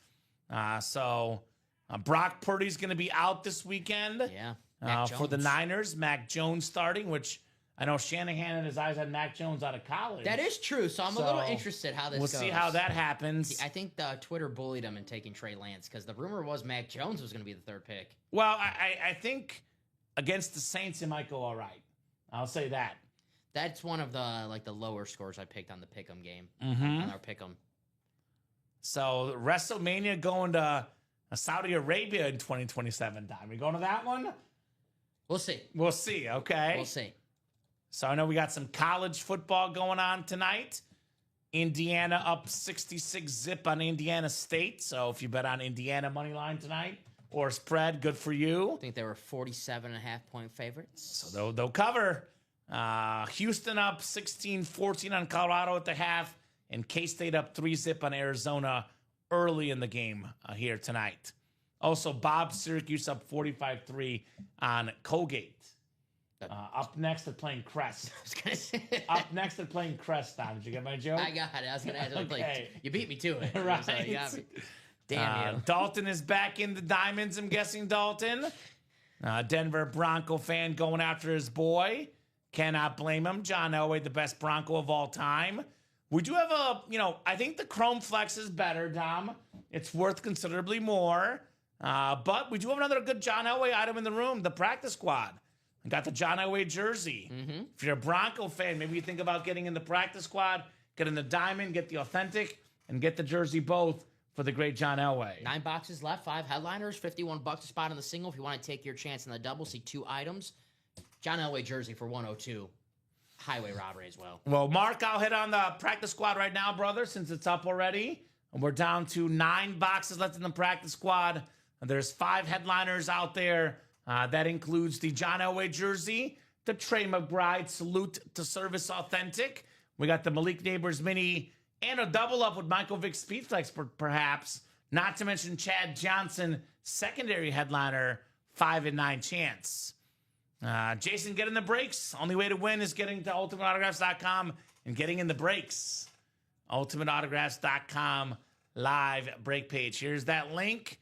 Brock Purdy's going to be out this weekend. Yeah. For the Niners. Mac Jones starting, which I know Shanahan had his eyes on Mac Jones out of college. That is true. So I'm a little interested how this goes. We'll see how that happens. I think Twitter bullied him in taking Trey Lance because the rumor was Mac Jones was going to be the 3rd pick. Well, I think against the Saints, it might go all right. I'll say that. That's one of the lower scores I picked on the Pick'em game. Mm-hmm. On our Pick'em. So WrestleMania going to Saudi Arabia in 2027. Time. We going to that one? We'll see. We'll see. Okay. We'll see. So I know we got some college football going on tonight. Indiana up 66-zip on Indiana State. So if you bet on Indiana money line tonight or spread, good for you. I think they were 47.5-point favorites. So they'll cover. Houston up 16-14 on Colorado at the half, and K-State up 3-zip on Arizona early in the game here tonight. Also, Bob Syracuse up 45-3 on Colgate. Up next, they're playing Crest. I was gonna say. Up next, they're playing Crest. Dom, did you get my joke? I got it. I was gonna ask. Okay. You beat me to it. Right. So you got me. Damn you. Dalton is back in the Diamonds, I'm guessing, Dalton. Denver Bronco fan going after his boy. Cannot blame him. John Elway, the best Bronco of all time. We do have I think the Chrome Flex is better, Dom. It's worth considerably more. But we do have another good John Elway item in the room, the practice squad. I got the John Elway jersey. Mm-hmm. If you're a Bronco fan, maybe you think about getting in the practice squad, get in the diamond, get the authentic, and get the jersey both for the great John Elway. 9 boxes left, 5 headliners, $51 a spot on the single. If you want to take your chance in the double, see 2 items. John Elway jersey for 102. Highway robbery as well. Well, Mark, I'll hit on the practice squad right now, brother, since it's up already. And we're down to 9 boxes left in the practice squad. There's 5 headliners out there. That includes the John Elway jersey, the Trey McBride Salute to Service Authentic. We got the Malik Neighbors Mini and a double up with Michael Vick Speedflex, perhaps. Not to mention Chad Johnson, secondary headliner, 5 and 9 chance. Jason, get in the breaks. Only way to win is getting to ultimateautographs.com and getting in the breaks. Ultimateautographs.com live break page. Here's that link.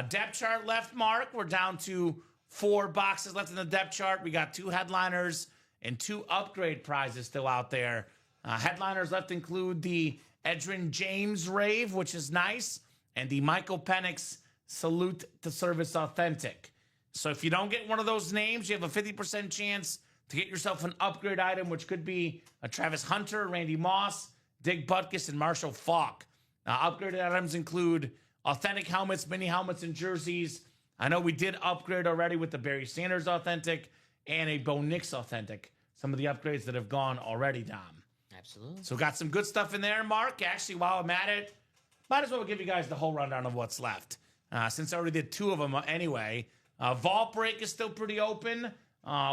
Depth chart left, Mark. We're down to 4 boxes left in the depth chart. We got 2 headliners and 2 upgrade prizes still out there. Headliners left include the Edrin James Rave, which is nice, and the Michael Penix Salute to Service Authentic. So if you don't get one of those names, you have a 50% chance to get yourself an upgrade item, which could be a Travis Hunter, Randy Moss, Dick Butkus, and Marshall Faulk. Upgraded items include authentic helmets, mini helmets, and jerseys. I know we did upgrade already with the Barry Sanders Authentic and a Bo Nix Authentic. Some of the upgrades that have gone already, Dom. Absolutely. So got some good stuff in there, Mark. Actually, while I'm at it, might as well give you guys the whole rundown of what's left. Since I already did 2 of them anyway. Vault Break is still pretty open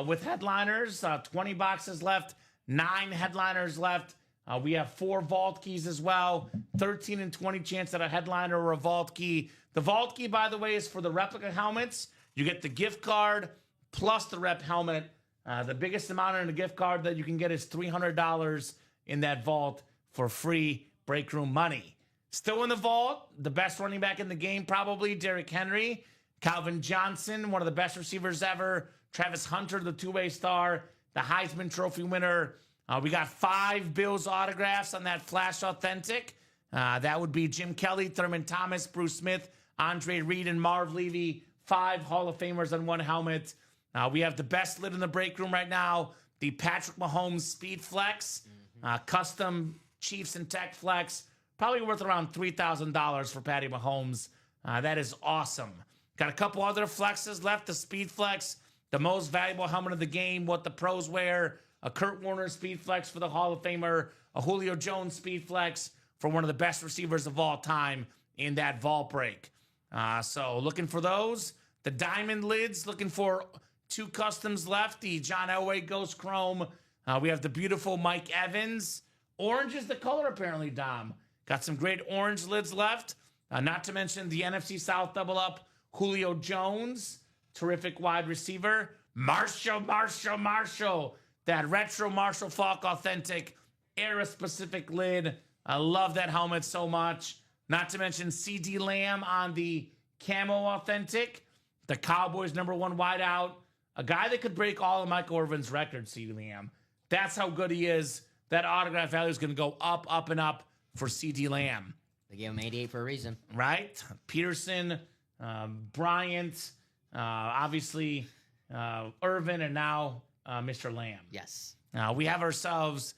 with headliners. 20 boxes left, 9 headliners left. We have 4 vault keys as well. 13 and 20 chance at a headliner or a vault key. The vault key, by the way, is for the replica helmets. You get the gift card plus the rep helmet. The biggest amount in the gift card that you can get is $300 in that vault for free break room money. Still in the vault, the best running back in the game, probably Derrick Henry. Calvin Johnson, one of the best receivers ever. Travis Hunter, the 2-way star. The Heisman Trophy winner. We got 5 Bills autographs on that Flash Authentic. That would be Jim Kelly, Thurman Thomas, Bruce Smith, Andre Reed, and Marv Levy. 5 Hall of Famers on 1 helmet. We have the best lid in the break room right now, the Patrick Mahomes Speed Flex, custom Chiefs and Tech Flex, probably worth around $3,000 for Patty Mahomes. That is awesome. Got a couple other flexes left, the Speed Flex, the most valuable helmet of the game, what the pros wear, a Kurt Warner Speed Flex for the Hall of Famer, a Julio Jones Speed Flex for one of the best receivers of all time in that vault break. So looking for those. The diamond lids, looking for 2 customs left. The John Elway Ghost Chrome. We have the beautiful Mike Evans. Orange is the color, apparently, Dom. Got some great orange lids left. Not to mention the NFC South double up. Julio Jones, terrific wide receiver. Marshall. That retro Marshall Faulk Authentic era-specific lid. I love that helmet so much. Not to mention C.D. Lamb on the Camo Authentic. The Cowboys' #1 wideout. A guy that could break all of Michael Irvin's records, C.D. Lamb. That's how good he is. That autograph value is going to go up, up, and up for C.D. Lamb. They gave him 88 for a reason. Right? Peterson, Bryant, obviously Irvin, and now Mr. Lamb. Yes. We have ourselves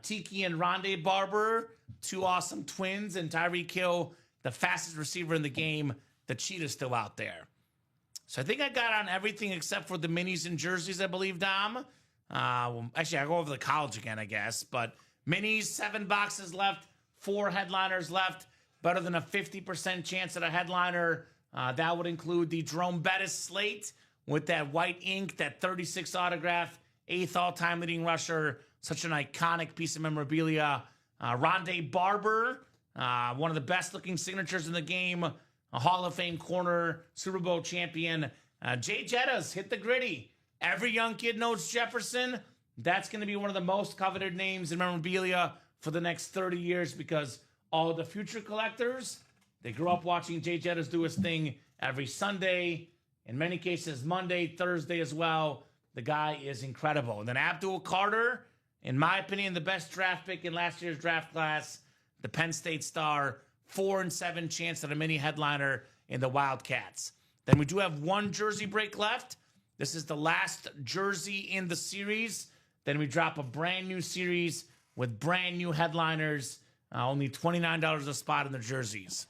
Tiki and Rondé Barber, 2 awesome twins, and Tyreek Hill, the fastest receiver in the game. The cheetah's still out there. So I think I got on everything except for the minis and jerseys, I believe, Dom. Actually, I'll go over the college again, I guess. But minis, 7 boxes left, 4 headliners left. Better than a 50% chance at a headliner. That would include the Jerome Bettis slate with that white ink, that 36 autograph, 8th all-time leading rusher, such an iconic piece of memorabilia. Rondé Barber, one of the best-looking signatures in the game, a Hall of Fame corner, Super Bowl champion. Jay Jettas hit the gritty. Every young kid knows Jefferson. That's going to be one of the most coveted names in memorabilia for the next 30 years because all the future collectors, they grew up watching Jay Jettas do his thing every Sunday, in many cases Monday, Thursday as well. The guy is incredible. And then Abdul Carter, in my opinion, the best draft pick in last year's draft class, the Penn State star, 4-7 chance at a mini headliner in the Wildcats. Then we do have one jersey break left. This is the last jersey in the series. Then we drop a brand new series with brand new headliners. Only $29 a spot in the jerseys.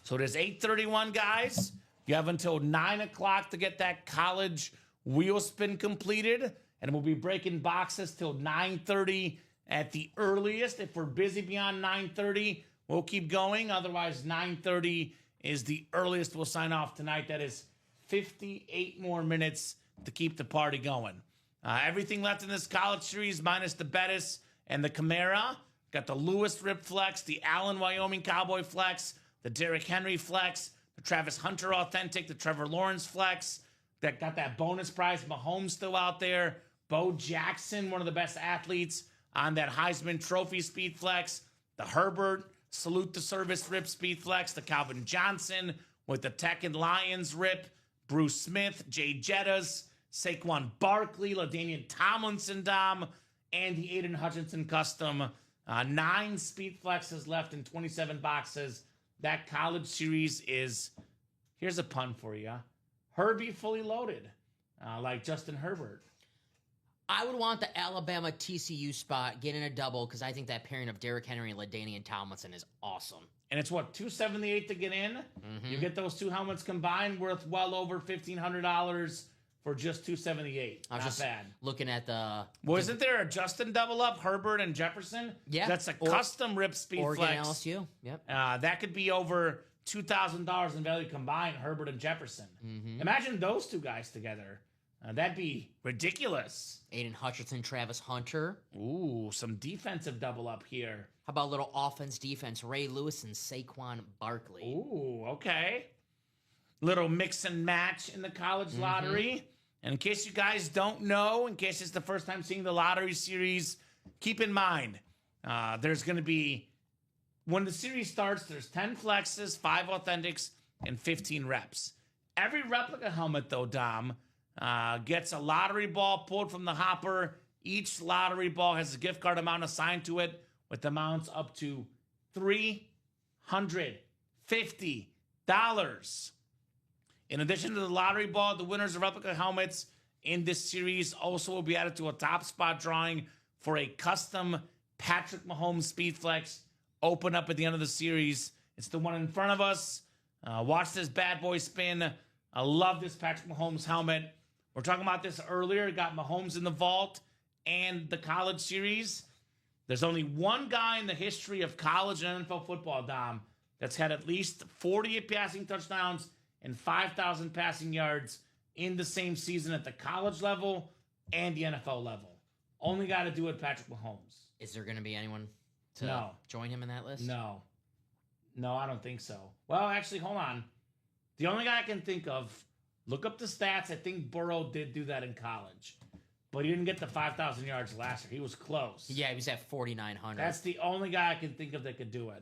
So it is 8:31, guys. You have until 9 o'clock to get that college wheel spin completed. And we'll be breaking boxes till 9:30 at the earliest. If we're busy beyond 9:30, we'll keep going. Otherwise, 9:30 is the earliest we'll sign off tonight. That is 58 more minutes to keep the party going. Everything left in this college series minus the Bettis and the Camara. Got the Lewis Rip Flex, the Allen Wyoming Cowboy Flex, the Derrick Henry Flex, the Travis Hunter Authentic, the Trevor Lawrence Flex. That got that bonus prize. Mahomes still out there. Bo Jackson, one of the best athletes on that Heisman Trophy Speed Flex. The Herbert Salute the Service Rip Speed Flex. The Calvin Johnson with the Tech and Lions Rip. Bruce Smith, Jay Jettas, Saquon Barkley, LaDainian Tomlinson Dom, and the Aiden Hutchinson Custom. 9 Speed Flexes left in 27 boxes. That college series is, here's a pun for you, Herbie fully loaded, like Justin Herbert. I would want the Alabama TCU spot, get in a double, because I think that pairing of Derrick Henry and LaDainian Tomlinson is awesome. And it's what, $278 to get in? Mm-hmm. You get those two helmets combined, worth well over $1,500 for just $278. I was Not just bad. looking at the... Well, isn't there a Justin double up, Herbert and Jefferson? Yeah. That's a custom Rip Speed Oregon Flex. LSU. Yep. That could be over $2,000 in value combined, Herbert and Jefferson. Mm-hmm. Imagine those two guys together. That'd be ridiculous. Aiden Hutchinson, Travis Hunter. Ooh, some defensive double up here. How about a little offense defense? Ray Lewis and Saquon Barkley. Ooh, okay. Little mix and match in the college lottery. And in case you guys don't know, in case it's the first time seeing the lottery series, keep in mind, there's going to be, when the series starts, there's 10 flexes, 5 authentics, and 15 reps. Every replica helmet, though, Dom, gets a lottery ball pulled from the hopper. Each lottery ball has a gift card amount assigned to it with amounts up to $350. In addition to the lottery ball, the winners of replica helmets in this series also will be added to a top spot drawing for a custom Patrick Mahomes Speed Flex open up at the end of the series. It's the one in front of us. Watch this bad boy spin. I love this Patrick Mahomes helmet. We're talking about this earlier. Got Mahomes in the vault and the college series. There's only one guy in the history of college and NFL football, Dom, that's had at least 40 passing touchdowns and 5,000 passing yards in the same season at the college level and the NFL level. Only got to do it, Patrick Mahomes. Is there going to be anyone to join him in that list? No, I don't think so. Well, actually, hold on. The only guy I can think of, look up the stats. I think Burrow did do that in college. But he didn't get the 5,000 yards last year. He was close. Yeah, he was at 4,900. That's the only guy I can think of that could do it.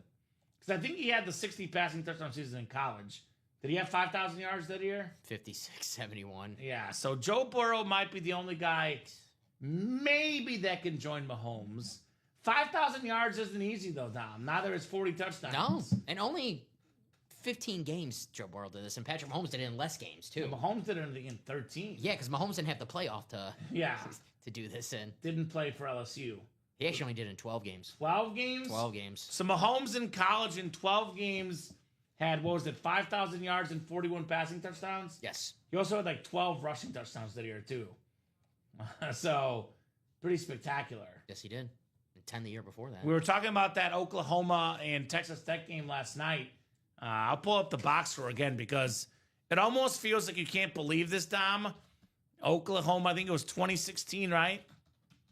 Because I think he had the 60 passing touchdown season in college. Did he have 5,000 yards that year? 56-71. Yeah, so Joe Burrow might be the only guy maybe that can join Mahomes. 5,000 yards isn't easy, though, Dom. Neither is 40 touchdowns. No, and only 15 games Joe Burrow did this, and Patrick Mahomes did it in less games, too. Well, Mahomes did it in 13. Yeah, because Mahomes didn't have the playoff to do this in. Didn't play for LSU. He actually only did it in 12 games. 12 games? 12 games. So Mahomes in college in 12 games had, 5,000 yards and 41 passing touchdowns? Yes. He also had 12 rushing touchdowns that year, too. So, pretty spectacular. Yes, he did. And 10 the year before that. We were talking about that Oklahoma and Texas Tech game last night. I'll pull up the box score again because it almost feels like you can't believe this, Dom. Oklahoma, I think it was 2016, right?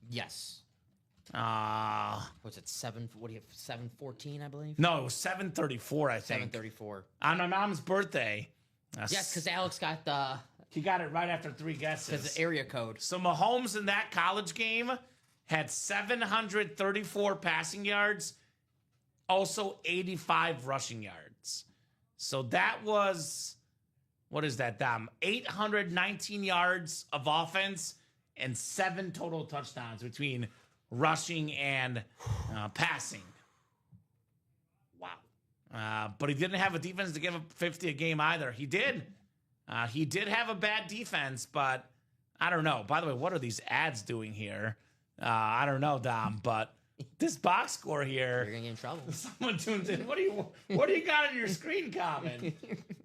Yes. Uh, Was it 714, I believe? no, it was 734, I think. 734. On my mom's birthday. Yes, because Alex got the He got it right after 3 guesses. area code. So Mahomes in that college game had 734 passing yards, also 85 rushing yards. So that was, what is that, Dom? 819 yards of offense and 7 total touchdowns between rushing and passing. Wow. But he didn't have a defense to give up 50 a game either. He did. He did have a bad defense, but I don't know. By the way, what are these ads doing here? I don't know, Dom, but this box score here. You're gonna get in trouble. Someone tunes in. What do you got on your screen, Kamen?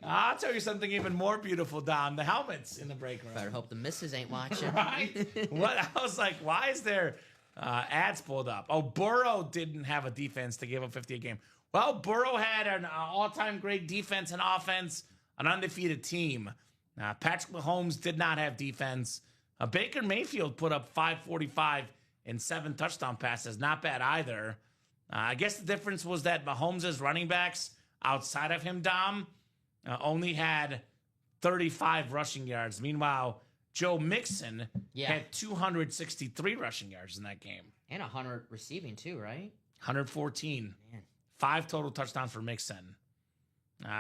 I'll tell you something even more beautiful, Dom. The helmets in the break room. Better hope the missus ain't watching. Right? What? I was like, why is there ads pulled up? Oh, Burrow didn't have a defense to give up 50 a game. Well, Burrow had an all-time great defense and offense, an undefeated team. Patrick Mahomes did not have defense. Baker Mayfield put up 545 and 7 touchdown passes. Not bad either. I guess the difference was that Mahomes' running backs outside of him, Dom, only had 35 rushing yards. Meanwhile, Joe Mixon had 263 rushing yards in that game. And 100 receiving too, right? 114. Man. 5 total touchdowns for Mixon.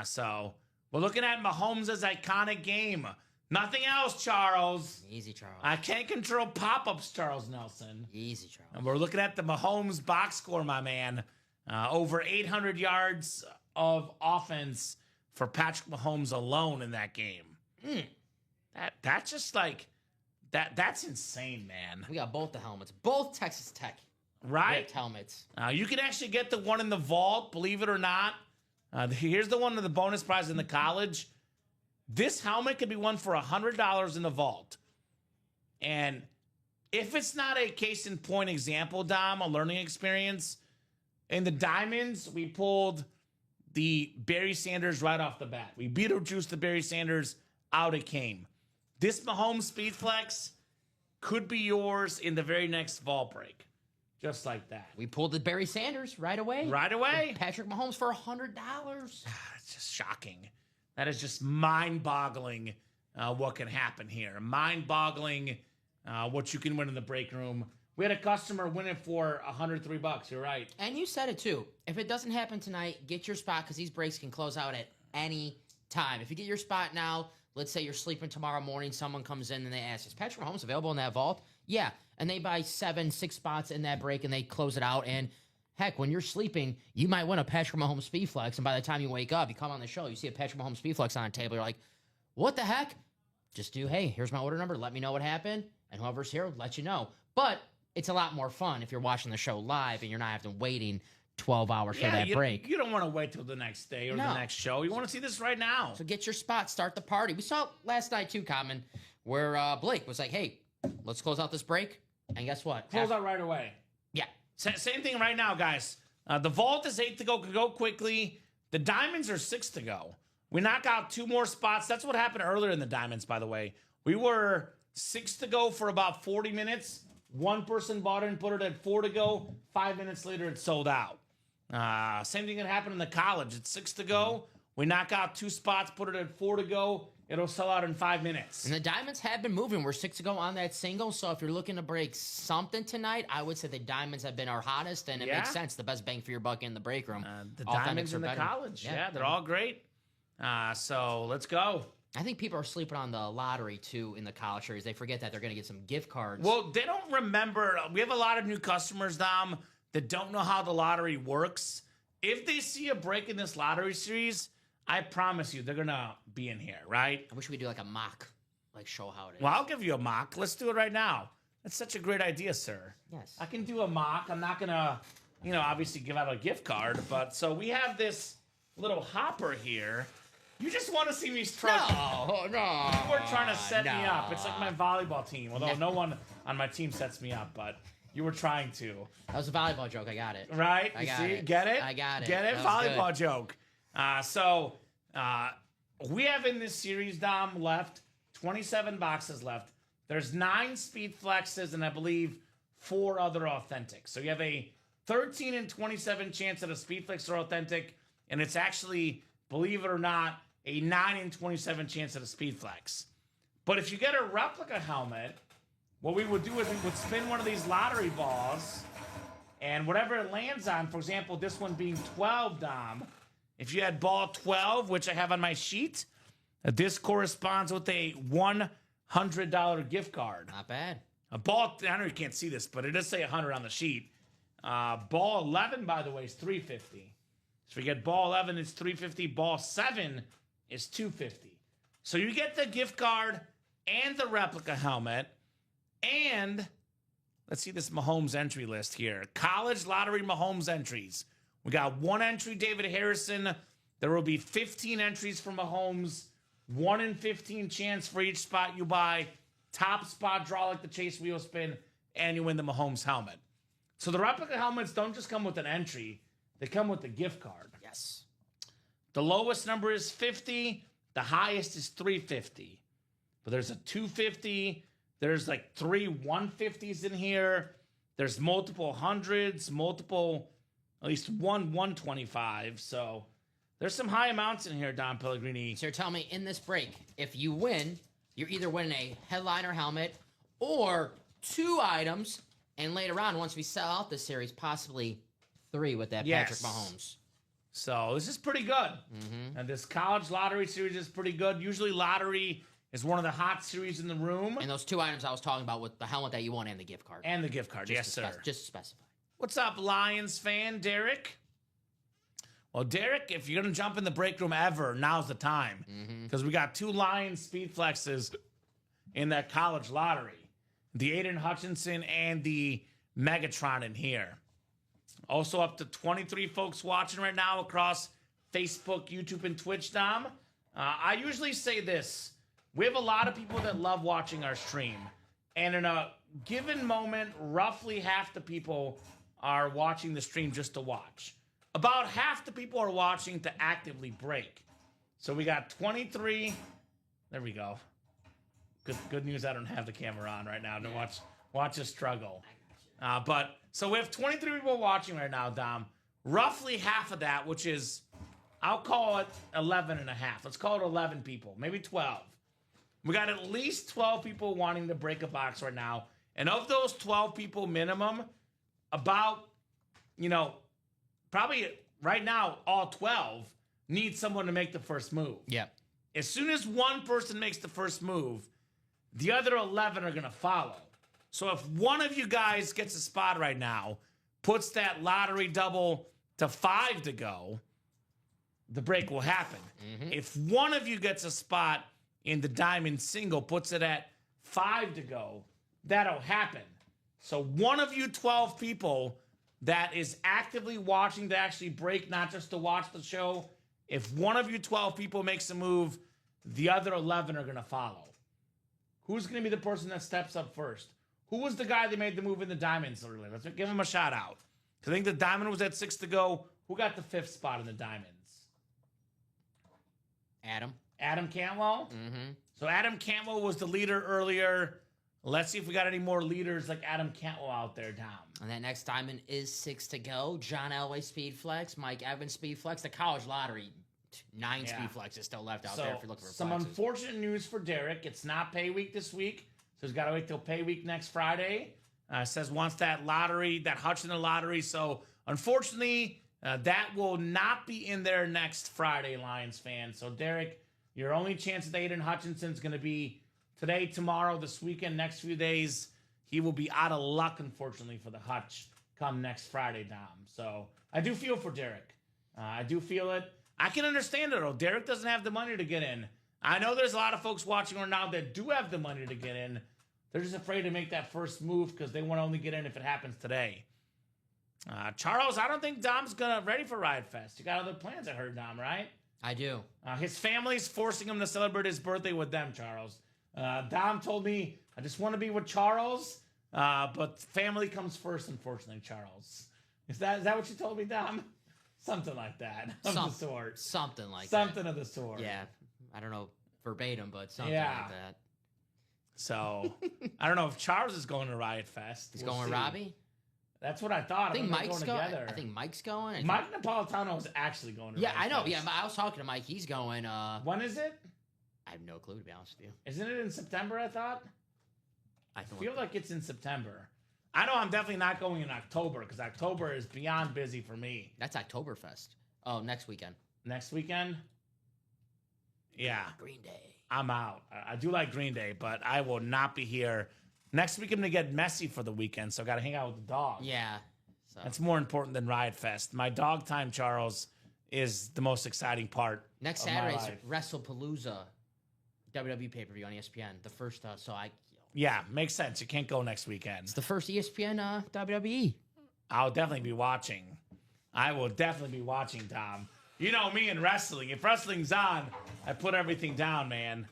So we're looking at Mahomes' iconic game. Nothing else, Charles. Easy, Charles. I can't control pop-ups, Charles Nelson. Easy, Charles. And we're looking at the Mahomes box score, my man. Over 800 yards of offense for Patrick Mahomes alone in that game. That's just like, that's insane, man. We got both the helmets. Both Texas Tech. Right? Ripped helmets. You can actually get the one in the vault, believe it or not. Here's the one of the bonus prize in the college. This helmet could be won for $100 in the vault. And if it's not a case in point example, Dom, a learning experience, in the diamonds, we pulled the Barry Sanders right off the bat. We Beetlejuiced the Barry Sanders, out it came. This Mahomes Speed Flex could be yours in the very next vault break. Just like that. We pulled the Barry Sanders right away. Right away. Patrick Mahomes for $100. It's just shocking. That is just mind-boggling what can happen here. Mind-boggling what you can win in the break room. We had a customer win it for $103. You're right. And you said it too. If it doesn't happen tonight, get your spot because these breaks can close out at any time. If you get your spot now, let's say you're sleeping tomorrow morning, someone comes in and they ask, is Patrick Mahomes available in that vault? Yeah. And they buy 7, 6 spots in that break and they close it out. And heck, when you're sleeping, you might win a Patrick Mahomes Speed Flex. And by the time you wake up, you come on the show, you see a Patrick Mahomes Speed Flex on a table. You're like, what the heck? Just do, hey, here's my order number. Let me know what happened. And whoever's here will let you know. But it's a lot more fun if you're watching the show live and you're not having waiting 12 hours for that break. You don't want to wait till the next day or the next show. You want to see this right now. So get your spot. Start the party. We saw it last night too, Kamen, where Blake was like, hey, let's close out this break. And guess what? Close out right away. Yeah. Same thing right now, guys. The vault is 8 to go. Could go quickly. The diamonds are 6 to go. We knock out 2 more spots. That's what happened earlier in the diamonds, by the way. We were 6 to go for about 40 minutes. One person bought it and put it at 4 to go. 5 minutes later, it sold out. Same thing that happened in the college. It's 6 to go. We knock out 2 spots, put it at 4 to go. It'll sell out in 5 minutes. And the diamonds have been moving. We're 6 to go on that single. So if you're looking to break something tonight, I would say the diamonds have been our hottest, and it makes sense. The best bang for your buck in the break room. The diamonds in the college. Yeah, they're all great. So let's go. I think people are sleeping on the lottery, too, in the college series. They forget that they're going to get some gift cards. Well, they don't remember. We have a lot of new customers, Dom, that don't know how the lottery works. If they see a break in this lottery series, I promise you they're going to be in here, right? I wish we could do like a mock, like show how it is. Well, I'll give you a mock. Let's do it right now. That's such a great idea, sir. Yes. I can do a mock. I'm not going to, obviously give out a gift card. But so we have this little hopper here. You just want to see me struggle. No. You were trying to set me up. It's like my volleyball team, although no one on my team sets me up, but you were trying to. That was a volleyball joke. I got it. Right? I got it. Get it? I got it. Get it? That was Volleyball good. joke. We have in this series, Dom, left 27 boxes left. There's 9 speed flexes and I believe 4 other authentics. So you have a 13 and 27 chance that a speed flex are authentic, and it's actually, believe it or not, a 9 and 27 chance at a speed flex. But if you get a replica helmet, what we would do is we would spin one of these lottery balls, and whatever it lands on, for example, this one being 12, Dom, if you had ball 12, which I have on my sheet, this corresponds with a $100 gift card. Not bad. A ball, I know you can't see this, but it does say 100 on the sheet. Ball 11, by the way, is 350. So we get ball 11 is 350. Ball 7 is 250. So you get the gift card and the replica helmet. And let's see this Mahomes entry list here. College lottery Mahomes entries. We got 1 entry, David Harrison. There will be 15 entries for Mahomes. 1 in 15 chance for each spot you buy. Top spot draw like the Chase wheel spin. And you win the Mahomes helmet. So the replica helmets don't just come with an entry. They come with the gift card. Yes. The lowest number is 50. The highest is 350. But there's a 250. There's like 3 150s in here. There's multiple hundreds, at least one 125. So there's some high amounts in here, Don Pellegrini. So you're telling me in this break, if you win, you're either winning a headliner helmet or 2 items, and later on, once we sell out this series, possibly 3 with that Patrick Mahomes. So this is pretty good. Mm-hmm. And this college lottery series is pretty good. Usually lottery is one of the hot series in the room. And those 2 items I was talking about with the helmet that you won and the gift card. And the gift card, yes, sir. Just to specify. What's up, Lions fan, Derek? Well, Derek, if you're going to jump in the break room ever, now's the time. Because we got 2 Lions speed flexes in that college lottery. The Aiden Hutchinson and the Megatron in here. Also up to 23 folks watching right now across Facebook, YouTube, and Twitch, Dom. I usually say this. We have a lot of people that love watching our stream. And in a given moment, roughly half the people are watching the stream just to watch. About half the people are watching to actively break. So we got 23. There we go. Good news, I don't have the camera on right now to watch us struggle. But so we have 23 people watching right now, Dom. Roughly half of that, which is, I'll call it 11 and a half. Let's call it 11 people, maybe 12. We got at least 12 people wanting to break a box right now. And of those 12 people minimum, about, probably right now, all 12 need someone to make the first move. Yeah. As soon as one person makes the first move, the other 11 are going to follow. So if one of you guys gets a spot right now, puts that lottery double to 5 to go, the break will happen. Mm-hmm. If one of you gets a spot in the diamond single, puts it at 5 to go, that'll happen. So one of you 12 people that is actively watching to actually break, not just to watch the show, if one of you 12 people makes a move, the other 11 are going to follow. Who's going to be the person that steps up first? Who was the guy that made the move in the diamonds earlier? Let's give him a shout out. I think the diamond was at 6 to go. Who got the 5th spot in the diamonds? Adam Cantwell? Mm-hmm. So Adam Cantwell was the leader earlier. Let's see if we got any more leaders like Adam Cantwell out there, Dom. And that next diamond is 6 to go. John Elway speed flex, Mike Evans speed flex. The college lottery, 9 speed flex is still left out there if you're looking for some flexes. Unfortunate news for Derek. It's not pay week this week, so he's got to wait till pay week next Friday. Says wants that lottery, that Hutchinson lottery. So unfortunately, that will not be in there next Friday, Lions fans. So Derek, your only chance at Aiden Hutchinson is going to be today, tomorrow, this weekend, next few days. He will be out of luck, unfortunately, for the Hutch come next Friday, Dom. So I do feel for Derek. I do feel it. I can understand it, though. Derek doesn't have the money to get in. I know there's a lot of folks watching right now that do have the money to get in. They're just afraid to make that first move because they want to only get in if it happens today. Charles, I don't think Dom's ready for Riot Fest. You got other plans, I heard, Dom, right? I do. His family's forcing him to celebrate his birthday with them, Charles. Dom told me, I just want to be with Charles, but family comes first, unfortunately, Charles. Is that what you told me, Dom? Something like that. Of the sort. Something like that. Something of the sort. Yeah. I don't know verbatim, but something like that. So I don't know if Charles is going to Riot Fest. He's going with Robbie. That's what I thought. I think Mike's going going. together. I think Mike's going. Mike Napolitano is actually going to Yeah, Riot I know. Fest. Yeah, I was talking to Mike. He's going. When is it? I have no clue, to be honest with you. Isn't it in September, I thought? I feel like it's in September. I know I'm definitely not going in October because October is beyond busy for me. That's Oktoberfest. Oh, next weekend. Next weekend? Yeah. Green Day. I'm out. I do like Green Day, but I will not be here. Next week I'm going to get messy for the weekend, so I got to hang out with the dog. Yeah. So. That's more important than Riot Fest. My dog time, Charles, is the most exciting part. Next of my Saturday's life. WrestlePalooza, WWE pay-per-view on ESPN. The first, Yeah, makes sense. You can't go next weekend. It's the first ESPN WWE. I'll definitely be watching. I will definitely be watching, Tom. You know me and wrestling. If wrestling's on, I put everything down, man.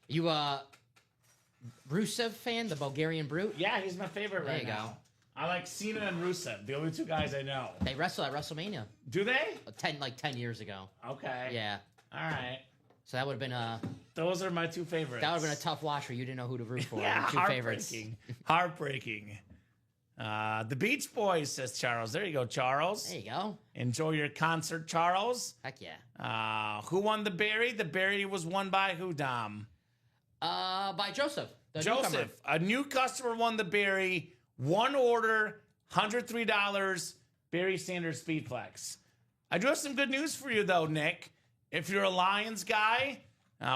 You Rusev fan, the Bulgarian Brute? Yeah, he's my favorite There right you now. go. I like Cena and Rusev, the only two guys I know. They wrestled at WrestleMania Do they? 10 years ago. Okay. Yeah. All right. So that would have been Those are my two favorites. that would have been a tough watch where you didn't know who to root for. Yeah, Your two favorites. Heartbreaking. The Beach Boys, says Charles. There you go, Charles. There you go. Enjoy your concert, Charles. Heck yeah. Who won the Barry? The Barry was won by who, Dom? By Joseph. The Joseph. newcomer. A new customer won the Barry. One order, $103, Barry Sanders Speedflex. I do have some good news for you, though, Nick. If you're a Lions guy,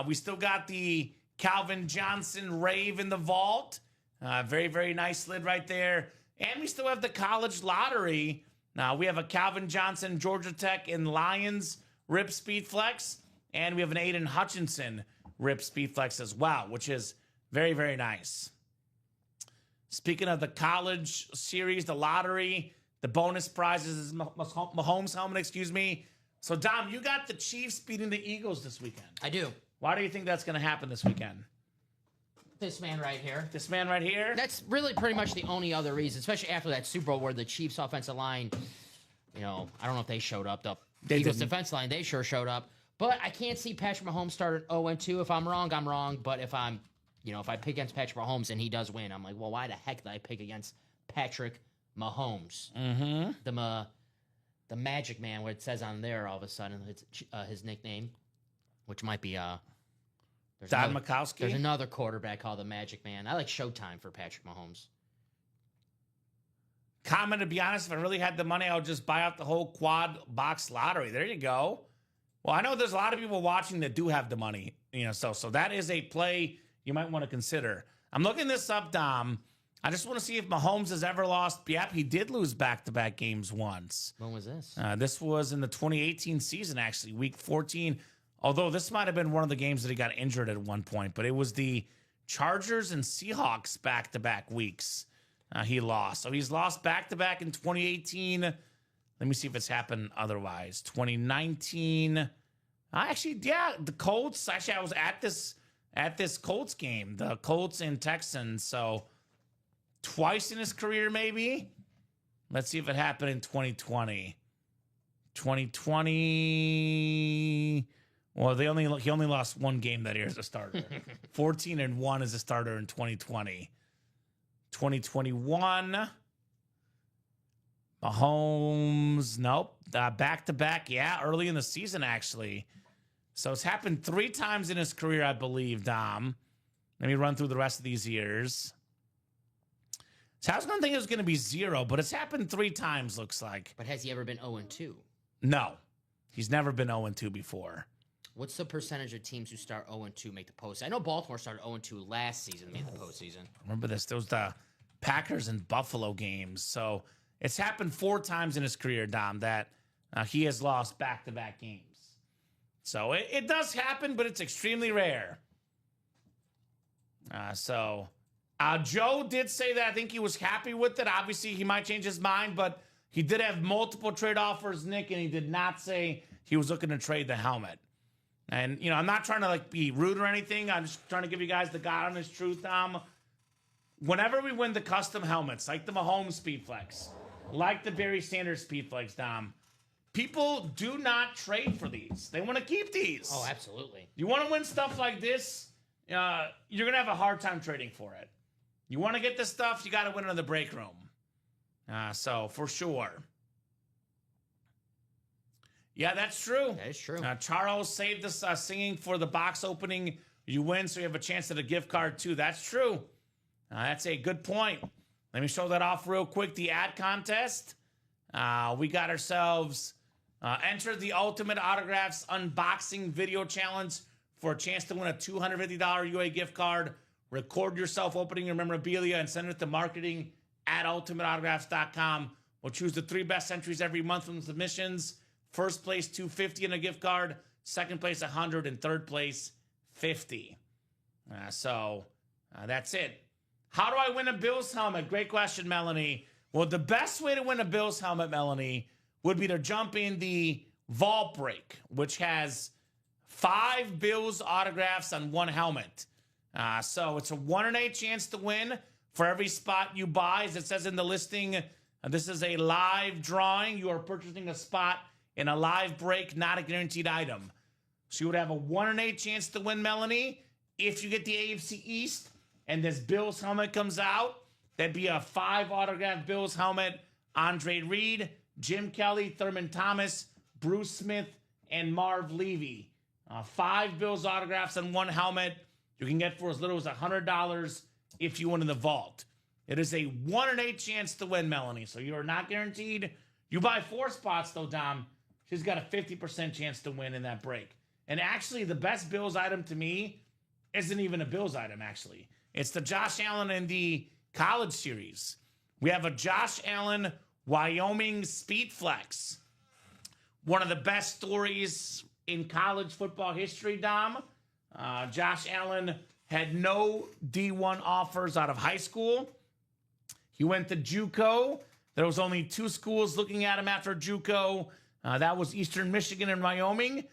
we still got the Calvin Johnson Rave in the vault. Very, very nice lid right there. And we still have the college lottery. Now, we have a Calvin Johnson Georgia Tech and Lions Rip Speedflex. And we have an Aiden Hutchinson Rip Speedflex as well, which is very, very nice. Speaking of the college series, the lottery, the bonus prizes is Mahomes helmet, excuse me. So, Dom, you got the Chiefs beating the Eagles this weekend. I do. Why do you think that's going to happen this weekend? This man right here. This man right here? That's really pretty much the only other reason, especially after that Super Bowl where the Chiefs offensive line, I don't know if they showed up. The Eagles defense line, they sure showed up. But I can't see Patrick Mahomes start at 0-2. If I'm wrong, I'm wrong. But if I'm, if I pick against Patrick Mahomes and he does win, I'm like, well, why the heck did I pick against Patrick Mahomes? Mm-hmm. The Magic Man, what it says on there all of a sudden, it's his nickname, which might be Don Makowski. There's another quarterback called the Magic Man. I like Showtime for Patrick Mahomes. Comment, to be honest, if I really had the money, I would just buy out the whole quad box lottery. There you go. Well, I know there's a lot of people watching that do have the money, so that is a play you might want to consider. I'm looking this up, Dom. I just want to see if Mahomes has ever lost. Yep, he did lose back-to-back games once. When was this? This was in the 2018 season, actually, week 14. Although this might have been one of the games that he got injured at one point, but it was the Chargers and Seahawks back-to-back weeks he lost. So he's lost back-to-back in 2018. Let me see if it's happened otherwise. 2019. Actually, yeah, the Colts. Actually, I was at this Colts game, the Colts and Texans. So twice in his career, maybe. Let's see if it happened in 2020. 2020. Well, he only lost one game that year as a starter. 14-1 as a starter in 2020. 2021. Mahomes, nope. Back-to-back, yeah, early in the season, actually. So it's happened 3 times in his career, I believe, Dom. Let me run through the rest of these years. So I was going to think it was going to be 0, but it's happened 3 times, looks like. But has he ever been 0-2? No. He's never been 0-2 before. What's the percentage of teams who start 0-2 make the postseason? I know Baltimore started 0-2 last season, made the postseason. Remember this? There was the Packers and Buffalo games. So it's happened 4 times in his career, Dom, that he has lost back-to-back games. So it does happen, but it's extremely rare. Joe did say that I think he was happy with it. Obviously, he might change his mind, but he did have multiple trade offers, Nick, and he did not say he was looking to trade the helmet. And, I'm not trying to be rude or anything. I'm just trying to give you guys the God honest truth, Tom. Whenever we win the custom helmets, like the Mahomes Speedflex, like the Barry Sanders Speedflex, Dom, people do not trade for these. They want to keep these. Oh, absolutely. You want to win stuff like this? you're going to have a hard time trading for it. You want to get this stuff, you got to win it in the break room. So, for sure. Yeah, that's true. That is true. Charles saved us singing for the box opening. You win, so you have a chance at a gift card, too. That's true. That's a good point. Let me show that off real quick. The ad contest. We got ourselves enter the Ultimate Autographs Unboxing Video Challenge for a chance to win a $250 UA gift card. Record yourself opening your memorabilia and send it to marketing@ultimateautographs.com. We'll choose the 3 best entries every month from the submissions. First place, $250 in a gift card. Second place, $100, and third place, $50. So that's it. How do I win a Bills helmet? Great question, Melanie. Well, the best way to win a Bills helmet, Melanie, would be to jump in the vault break, which has 5 Bills autographs on 1 helmet. So it's a 1 in 8 chance to win for every spot you buy. As it says in the listing, this is a live drawing. You are purchasing a spot in a live break, not a guaranteed item. So you would have a 1 in 8 chance to win, Melanie. If you get the AFC East and this Bills helmet comes out, that'd be a 5 autographed Bills helmet. Andre Reed, Jim Kelly, Thurman Thomas, Bruce Smith, and Marv Levy. 5 Bills autographs on 1 helmet. You can get for as little as $100 if you win in the vault. It is a 1 in 8 chance to win, Melanie. So you are not guaranteed. You buy 4 spots, though, Dom. She's got a 50% chance to win in that break. And actually, the best Bills item to me isn't even a Bills item, actually. It's the Josh Allen in the college series. We have a Josh Allen Wyoming Speed Flex. One of the best stories in college football history, Dom. Josh Allen had no D1 offers out of high school. He went to JUCO. There was only 2 schools looking at him after JUCO. That was Eastern Michigan and Wyoming.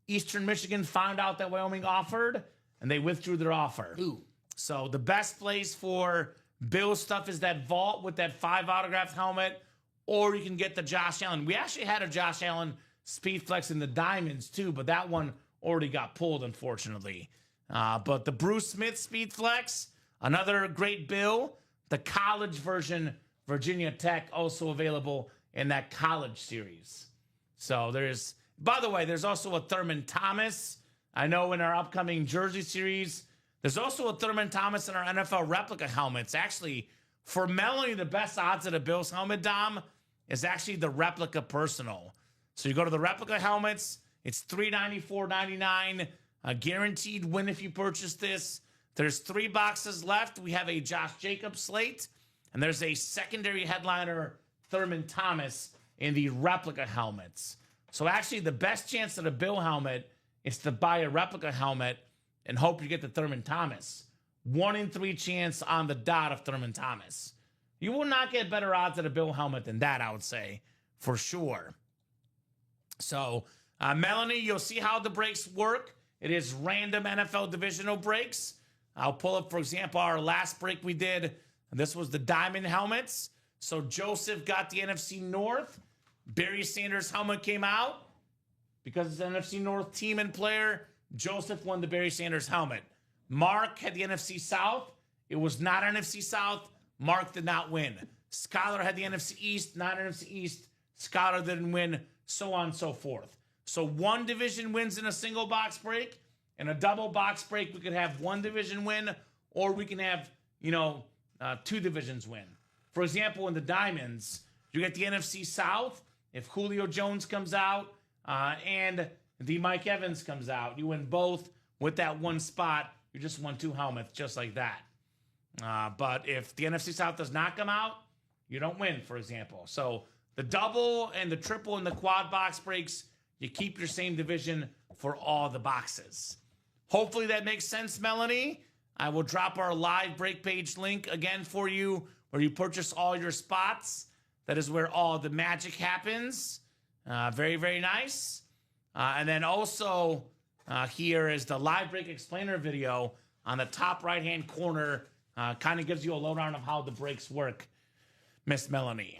Eastern Michigan found out that Wyoming offered, and they withdrew their offer. Ooh. So the best place for Bill stuff is that vault with that 5 autographed helmet, or you can get the Josh Allen. We actually had a Josh Allen Speed Flex in the Diamonds too, but that one already got pulled, unfortunately. But the Bruce Smith Speed Flex, another great Bill. The college version, Virginia Tech, also available in that college series. So there's, by the way, there's also a Thurman Thomas. I know in our upcoming jersey series, there's also a Thurman Thomas in our NFL replica helmets. Actually, for Melanie, the best odds at a Bills helmet, Dom, is actually the replica personal. So you go to the replica helmets, it's $394.99, a guaranteed win if you purchase this. There's 3 boxes left. We have a Josh Jacobs slate, and there's a secondary headliner, Thurman Thomas, in the replica helmets. So actually, the best chance at a Bill helmet is to buy a replica helmet and hope you get the Thurman Thomas. 1 in 3 chance on the dot of Thurman Thomas. You will not get better odds at a Bill helmet than that, I would say, for sure. So, Melanie, you'll see how the breaks work. It is random NFL divisional breaks. I'll pull up, for example, our last break we did. This was the diamond helmets. So Joseph got the NFC North. Barry Sanders' helmet came out. Because it's an NFC North team and player, Joseph won the Barry Sanders helmet. Mark had the NFC South. It was not NFC South. Mark did not win. Skylar had the NFC East, not NFC East. Skylar didn't win, so on and so forth. So 1 division wins in a single box break. In a double box break, we could have 1 division win, or we can have, 2 divisions win. For example, in the Diamonds, you get the NFC South. If Julio Jones comes out and the Mike Evans comes out, you win both with that 1 spot. You just won 2 helmets, just like that. But if the NFC South does not come out, you don't win, for example. So the double and the triple and the quad box breaks, you keep your same division for all the boxes. Hopefully that makes sense, Melanie. I will drop our live break page link again for you where you purchase all your spots. That is where all the magic happens. Very, very nice. And then also here is the live break explainer video on the top right-hand corner. Kind of gives you a lowdown of how the breaks work, Miss Melanie.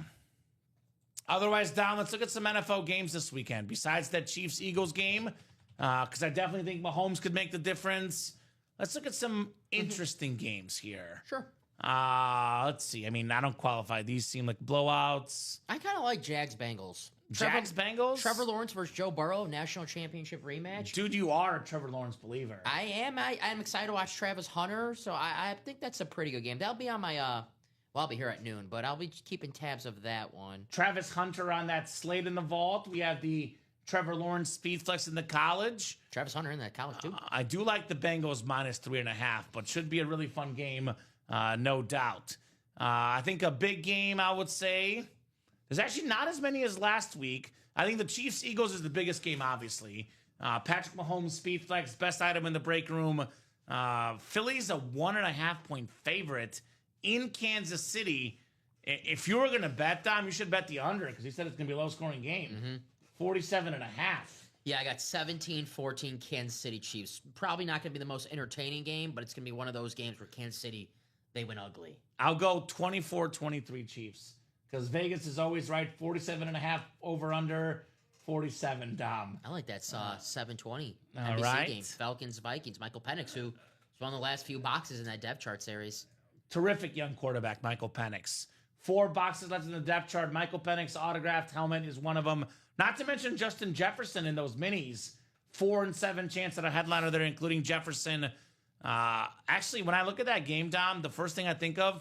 Otherwise, Don, let's look at some NFL games this weekend. Besides that Chiefs-Eagles game, because I definitely think Mahomes could make the difference. Let's look at some interesting games here. Sure. Let's see. I mean, I don't qualify. These seem like blowouts. I kind of like Jags-Bengals. Jags-Bengals? Trevor Lawrence versus Joe Burrow, national championship rematch. Dude, you are a Trevor Lawrence believer. I am. I'm excited to watch Travis Hunter, so I think that's a pretty good game. That'll be on my, well, I'll be here at noon, but I'll be keeping tabs of that one. Travis Hunter on that slate in the vault. We have the Trevor Lawrence speed flex in the college. Travis Hunter in the college, too. I do like the Bengals minus 3.5, but should be a really fun game, no doubt. I think a big game, I would say. There's actually not as many as last week. I think the Chiefs-Eagles is the biggest game, obviously. Patrick Mahomes, speed flex, best item in the break room. Philly's a 1.5-point favorite in Kansas City. If you were going to bet, Dom, you should bet the under because he said it's going to be a low-scoring game. 47.5. Yeah, I got 17-14 Kansas City Chiefs. Probably not going to be the most entertaining game, but it's going to be one of those games where Kansas City, they win ugly. I'll go 24-23 Chiefs. Because Vegas is always right. 47.5 over under 47, Dom. I like that 720 all NBC right. game. Falcons, Vikings. Michael Penix, who won the last few boxes in that depth chart series. Terrific young quarterback, Michael Penix. 4 boxes left in the depth chart. Michael Penix autographed helmet is one of them. Not to mention Justin Jefferson in those minis. 4 and 7 chance at a headliner there, including Jefferson. Actually, when I look at that game, Dom, the first thing I think of,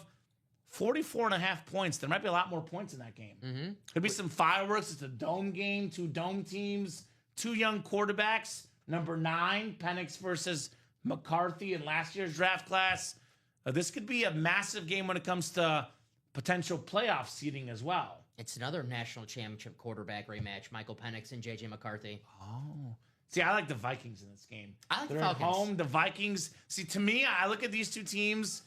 44.5 points. There might be a lot more points in that game. Could be some fireworks. It's a dome game, 2 dome teams, 2 young quarterbacks. Number 9, Penix versus McCarthy in last year's draft class. This could be a massive game when it comes to potential playoff seeding as well. It's another national championship quarterback rematch, Michael Penix and J.J. McCarthy. Oh. See, I like the Vikings in this game. I like the They're Falcons. at home. The Vikings. See, to me, I look at these two teams.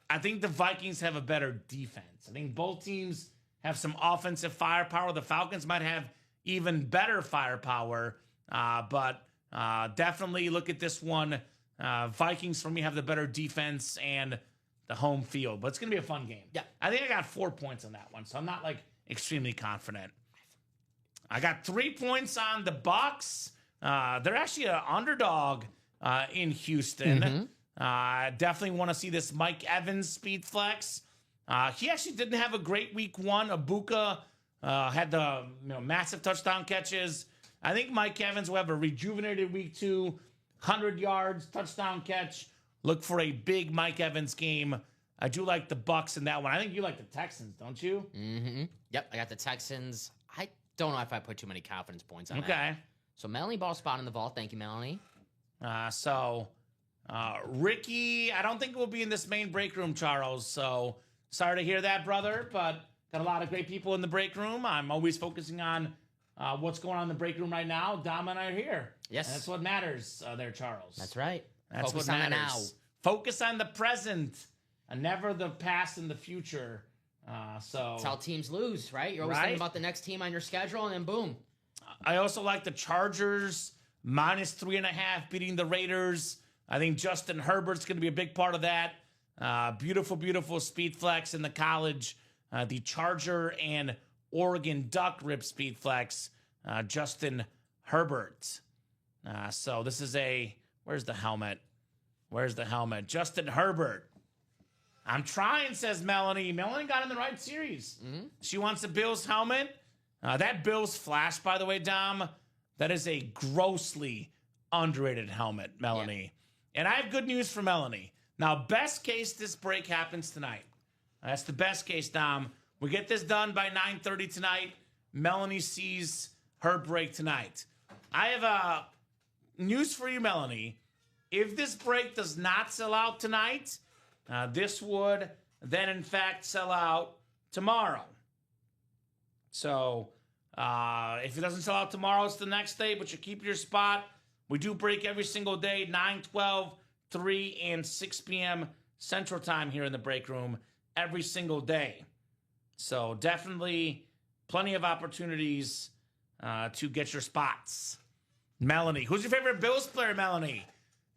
I think the Vikings have a better defense. I think both teams have some offensive firepower. The Falcons might have even better firepower, but definitely look at this one. Vikings, for me, have the better defense and the home field. But it's going to be a fun game. Yeah. I think I got 4 points on that one, so I'm not, like, extremely confident. I got 3 points on the Bucks. They're actually an underdog in Houston. Definitely want to see this Mike Evans speed flex. He actually didn't have a great week 1. Ibuka had the massive touchdown catches. I think Mike Evans will have a rejuvenated week 2, 100 yards, touchdown catch. Look for a big Mike Evans game. I do like the Bucks in that one. I think you like the Texans, don't you? Yep, I got the Texans. I don't know if I put too many confidence points on that. Okay. So Melanie Ball spot in the vault. Thank you, Melanie. Ricky, I don't think we'll be in this main break room, Charles. So sorry to hear that, brother, but got a lot of great people in the break room. I'm always focusing on what's going on in the break room right now. Dom and I are here. Yes. And that's what matters there, Charles. That's right. That's Focus what on the matters. now. Focus on the present and never the past and the future. That's how teams lose, right? You're always Right. thinking about the next team on your schedule, and then boom. I also like the Chargers minus 3.5 beating the Raiders. I think Justin Herbert's going to be a big part of that. Beautiful speed flex in the college. The Charger and Oregon Duck rip speed flex. Justin Herbert. So this is where's the helmet? Justin Herbert. I'm trying, says Melanie. Melanie got in the right series. She wants a Bills helmet. That Bills flash, by the way, Dom, that is a grossly underrated helmet, Melanie. And I have good news for Melanie. Now, best case, this break happens tonight. That's the best case, Dom. We get this done by 9:30 tonight. Melanie sees her break tonight. I have news for you, Melanie. If this break does not sell out tonight, this would then, in fact, sell out tomorrow. So if it doesn't sell out tomorrow, it's the next day, but you keep your spot. We do break every single day, 9, 12, 3, and 6 p.m. Central Time here in the break room every single day. So definitely plenty of opportunities to get your spots. Melanie, who's your favorite Bills player, Melanie?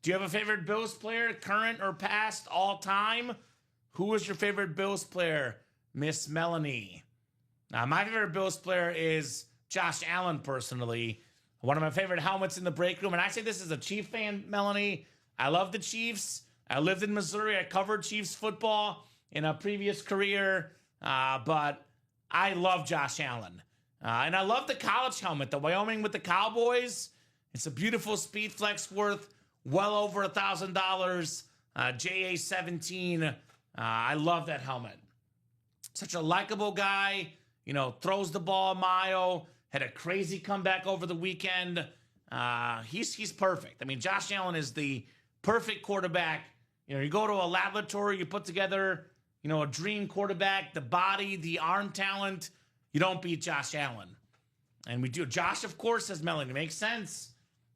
Do you have a favorite Bills player, current or past, all time? Who is your favorite Bills player, Miss Melanie? My favorite Bills player is Josh Allen, personally. One of my favorite helmets in the break room. And I say this as a Chief fan, Melanie. I love the Chiefs. I lived in Missouri. I covered Chiefs football in a previous career, but I love Josh Allen. And I love the college helmet, the Wyoming with the Cowboys. It's a beautiful Speed Flex worth well over $1,000. JA17. I love that helmet. Such a likable guy, throws the ball a mile, had a crazy comeback over the weekend. He's perfect. I mean, Josh Allen is the perfect quarterback. You go to a laboratory, you put together, a dream quarterback, the body, the arm talent. You don't beat Josh Allen. And we do. Josh, of course, says Melanie. Makes sense.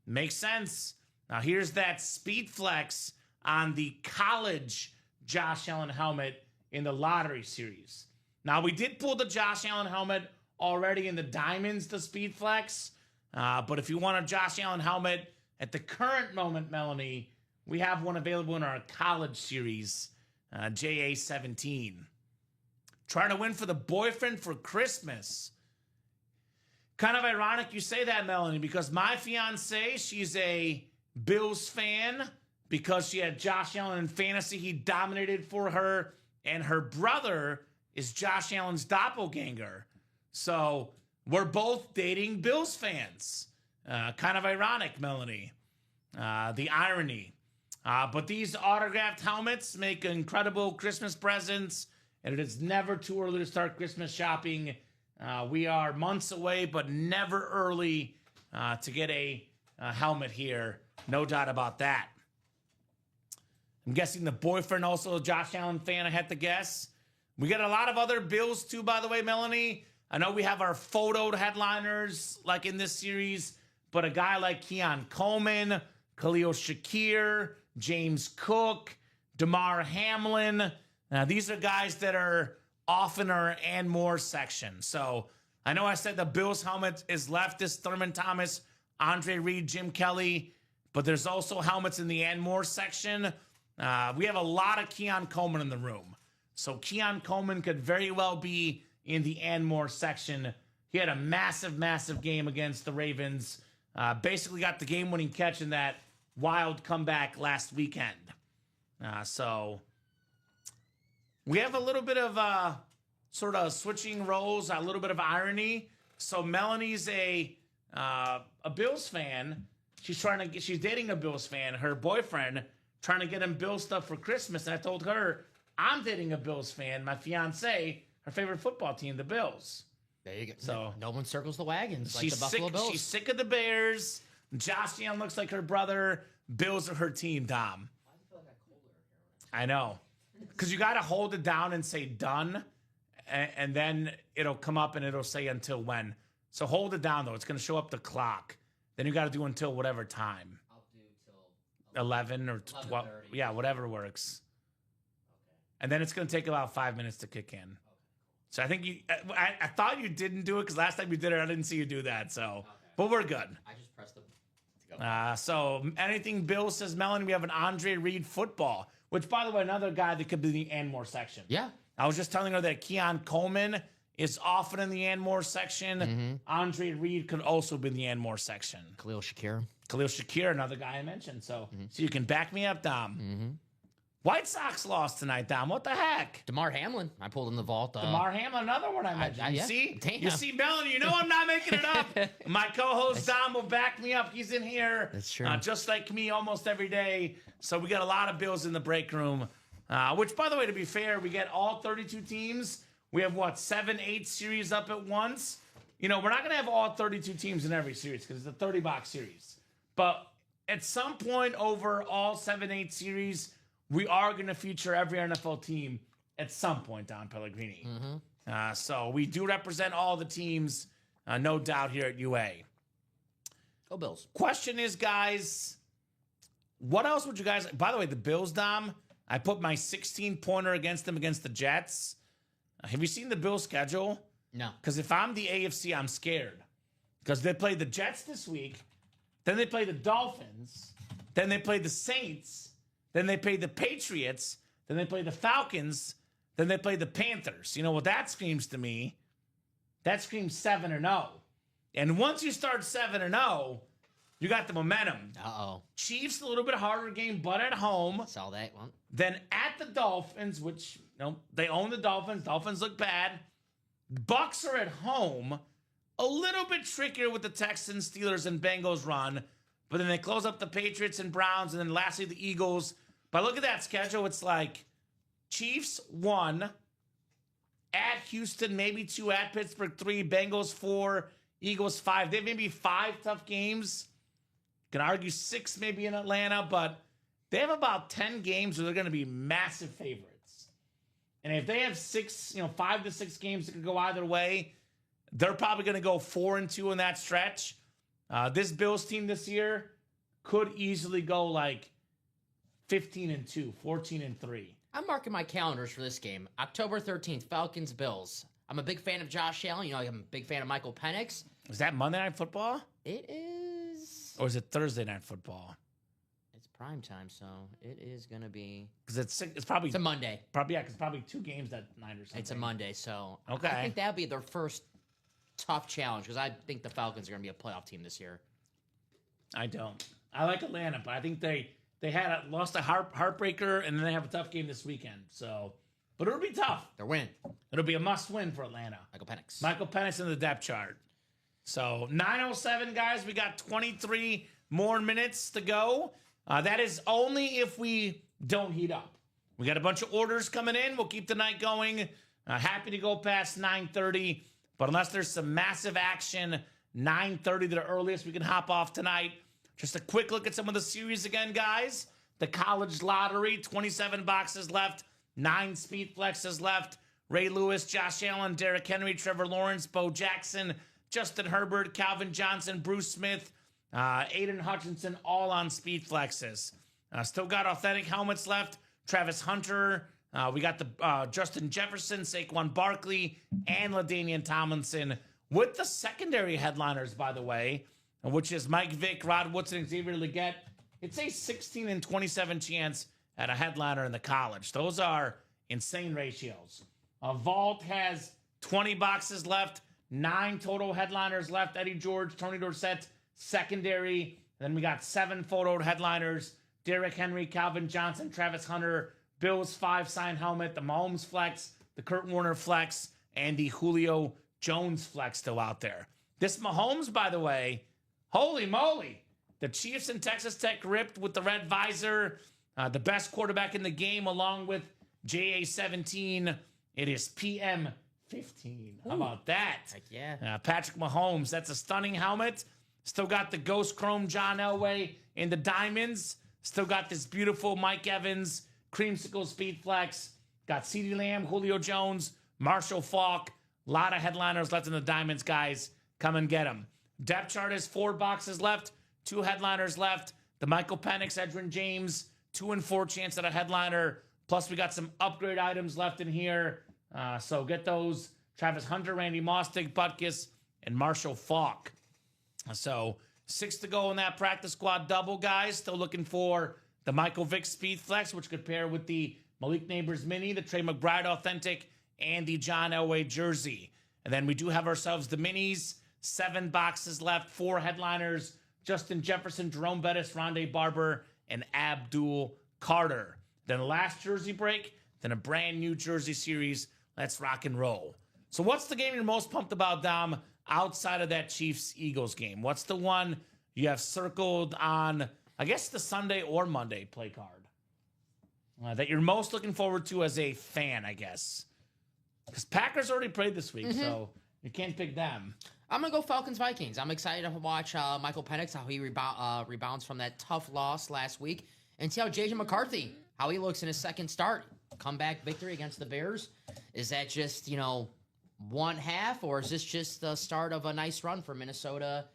Makes sense. Now, here's that Speed Flex on the college Josh Allen helmet in the lottery series. Now, we did pull the Josh Allen helmet already in the Diamonds, the Speed Flex. But if you want a Josh Allen helmet at the current moment, Melanie, we have one available in our college series, JA17. Trying to win for the boyfriend for Christmas. Kind of ironic you say that, Melanie, because my fiance, she's a Bills fan because she had Josh Allen in fantasy. He dominated for her, and her brother is Josh Allen's doppelganger. So we're both dating Bills fans. Kind of ironic, Melanie. The irony. But these autographed helmets make incredible Christmas presents, and it is never too early to start Christmas shopping. We are months away, but never early to get a helmet here. No doubt about that. I'm guessing the boyfriend also a Josh Allen fan, I had to guess. We got a lot of other Bills too, by the way, Melanie. I know we have our photoed headliners like in this series, but a guy like Keon Coleman, Khalil Shakir, James Cook, Damar Hamlin. Now, these are guys that are off in our and more section. So I know I said the Bills helmet is leftist, Thurman Thomas, Andre Reed, Jim Kelly, but there's also helmets in the and more section. We have a lot of Keon Coleman in the room. So Keon Coleman could very well be in the and more section. He had a massive, massive game against the Ravens. Basically got the game-winning catch in that wild comeback last weekend. So we have a little bit of sort of switching roles, a little bit of irony. So Melanie's a Bills fan. She's dating a Bills fan. Her boyfriend trying to get him Bills stuff for Christmas. And I told her, I'm dating a Bills fan. My fiance, her favorite football team, the Bills. There you go. So no one circles the wagons like the Buffalo Bills. She's sick of the Bears. Josh Allen looks like her brother. Bills are her team, Dom. Why do you feel like I colder here? I know. Because you got to hold it down and say done, and then it'll come up and it'll say until when. So hold it down, though. It's going to show up the clock. Then you got to do until whatever time. I'll do till 11 or 12. Yeah, whatever works. Okay. And then it's going to take about 5 minutes to kick in. Okay. So I think I thought you didn't do it because last time you did it, I didn't see you do that. So, okay. But we're good. I just pressed them to go. So anything Bill says, Melanie, we have an Andre Reed football, which, by the way, another guy that could be in the and more section. Yeah. I was just telling her that Keon Coleman is often in the and more section. Mm-hmm. Andre Reed could also be in the and more section. Khalil Shakir, another guy I mentioned. So, so you can back me up, Dom. Mm-hmm. White Sox lost tonight, Dom. What the heck? Damar Hamlin. I pulled in the vault. Damar Hamlin, another one I mentioned. Yeah. See? Damn. You see, Melanie, you know I'm not making it up. My co-host, Dom, will back me up. He's in here. That's true. Just like me almost every day. So we got a lot of Bills in the break room. Which, by the way, to be fair, we get all 32 teams. We have, 7-8 series up at once. We're not going to have all 32 teams in every series because it's a 30-box series. But at some point over all 7-8 series, we are going to feature every NFL team at some point, Don Pellegrini. Mm-hmm. So we do represent all the teams, no doubt, here at UA. Go Bills. Question is, guys, what else would you guys... By the way, the Bills, Dom, I put my 16-pointer against them against the Jets. Have you seen the Bills' schedule? No. Because if I'm the AFC, I'm scared. Because they play the Jets this week, then they play the Dolphins, then they play the Saints, then they play the Patriots, then they play the Falcons, then they play the Panthers. You know what that screams to me? That screams 7-0. And once you start 7-0, You got the momentum. Uh-oh. Chiefs, a little bit harder game, but at home. Saw that one. Then at the Dolphins, which, they own the Dolphins. Dolphins look bad. Bucks are at home. A little bit trickier with the Texans, Steelers, and Bengals run. But then they close up the Patriots and Browns, and then lastly the Eagles. But look at that schedule. It's like Chiefs 1, at Houston, maybe 2, at Pittsburgh 3, Bengals 4, Eagles 5. They have maybe 5 tough games. Can argue 6 maybe in Atlanta, but they have about 10 games where they're going to be massive favorites. And if they have 5 to 6 games that could go either way, they're probably going to go 4-2 in that stretch. This Bills team this year could easily go like 15-2, 14-3. I'm marking my calendars for this game. October 13th, Falcons, Bills. I'm a big fan of Josh Allen. I'm a big fan of Michael Penix. Is that Monday Night Football? It is. Or is it Thursday Night Football? It's prime time, so it is going to be. Because it's probably. It's a Monday. Probably, yeah, because probably 2 games that night or something. It's a Monday, so. Okay. I think that'll be their first tough challenge because I think the Falcons are going to be a playoff team this year. I don't. I like Atlanta, but I think they lost a heartbreaker, and then they have a tough game this weekend. So, but it'll be tough. They're winning. It'll be a must-win for Atlanta. Michael Penix in the depth chart. So 9:07, guys. We got 23 more minutes to go. That is only if we don't heat up. We got a bunch of orders coming in. We'll keep the night going. Happy to go past 9:30, but unless there's some massive action, 9:30 the earliest we can hop off tonight. Just a quick look at some of the series again, guys. The college lottery, 27 boxes left, 9 speed flexes left. Ray Lewis, Josh Allen, Derrick Henry, Trevor Lawrence, Bo Jackson, Justin Herbert, Calvin Johnson, Bruce Smith, Aiden Hutchinson, all on speed flexes. Still got authentic helmets left. Travis Hunter. We got the Justin Jefferson, Saquon Barkley, and LaDainian Tomlinson with the secondary headliners, by the way, which is Mike Vick, Rod Woodson, and Xavier Legette. It's a 16 and 27 chance at a headliner in the college. Those are insane ratios. Vault has 20 boxes left, 9 total headliners left. Eddie George, Tony Dorsett, secondary. Then we got 7 photoed headliners. Derrick Henry, Calvin Johnson, Travis Hunter, Bills 5 signed helmet, the Mahomes flex, the Kurt Warner flex, and the Julio Jones flex still out there. This Mahomes, by the way, holy moly. The Chiefs and Texas Tech ripped with the red visor. The best quarterback in the game along with JA-17. It is PM-15. How about that? Heck yeah. Patrick Mahomes, that's a stunning helmet. Still got the Ghost Chrome John Elway in the diamonds. Still got this beautiful Mike Evans creamsicle speed flex. Got CeeDee Lamb, Julio Jones, Marshall Faulk. A lot of headliners left in the diamonds, guys. Come and get them. Depth chart is 4 boxes left, 2 headliners left. The Michael Penix, Edgerrin James, 2 and 4 chance at a headliner. Plus, we got some upgrade items left in here. So get those. Travis Hunter, Randy Moss, Dick Butkus, and Marshall Faulk. So 6 to go in that practice squad double, guys. Still looking for the Michael Vick Speed Flex, which could pair with the Malik Neighbors Mini, the Trey McBride Authentic, and the John Elway Jersey. And then we do have ourselves the Minis. 7 boxes left, 4 headliners. Justin Jefferson, Jerome Bettis, Rondé Barber, and Abdul Carter. Then the last jersey break, then a brand new jersey series. Let's rock and roll. So what's the game you're most pumped about, Dom, outside of that Chiefs-Eagles game? What's the one you have circled on, I guess, the Sunday or Monday play card that you're most looking forward to as a fan, I guess? Because Packers already played this week, so you can't pick them. I'm going to go Falcons-Vikings. I'm excited to watch Michael Penix, how he rebounds from that tough loss last week, and see how J.J. McCarthy, how he looks in his second start. Comeback victory against the Bears. Is that just, one half, or is this just the start of a nice run for Minnesota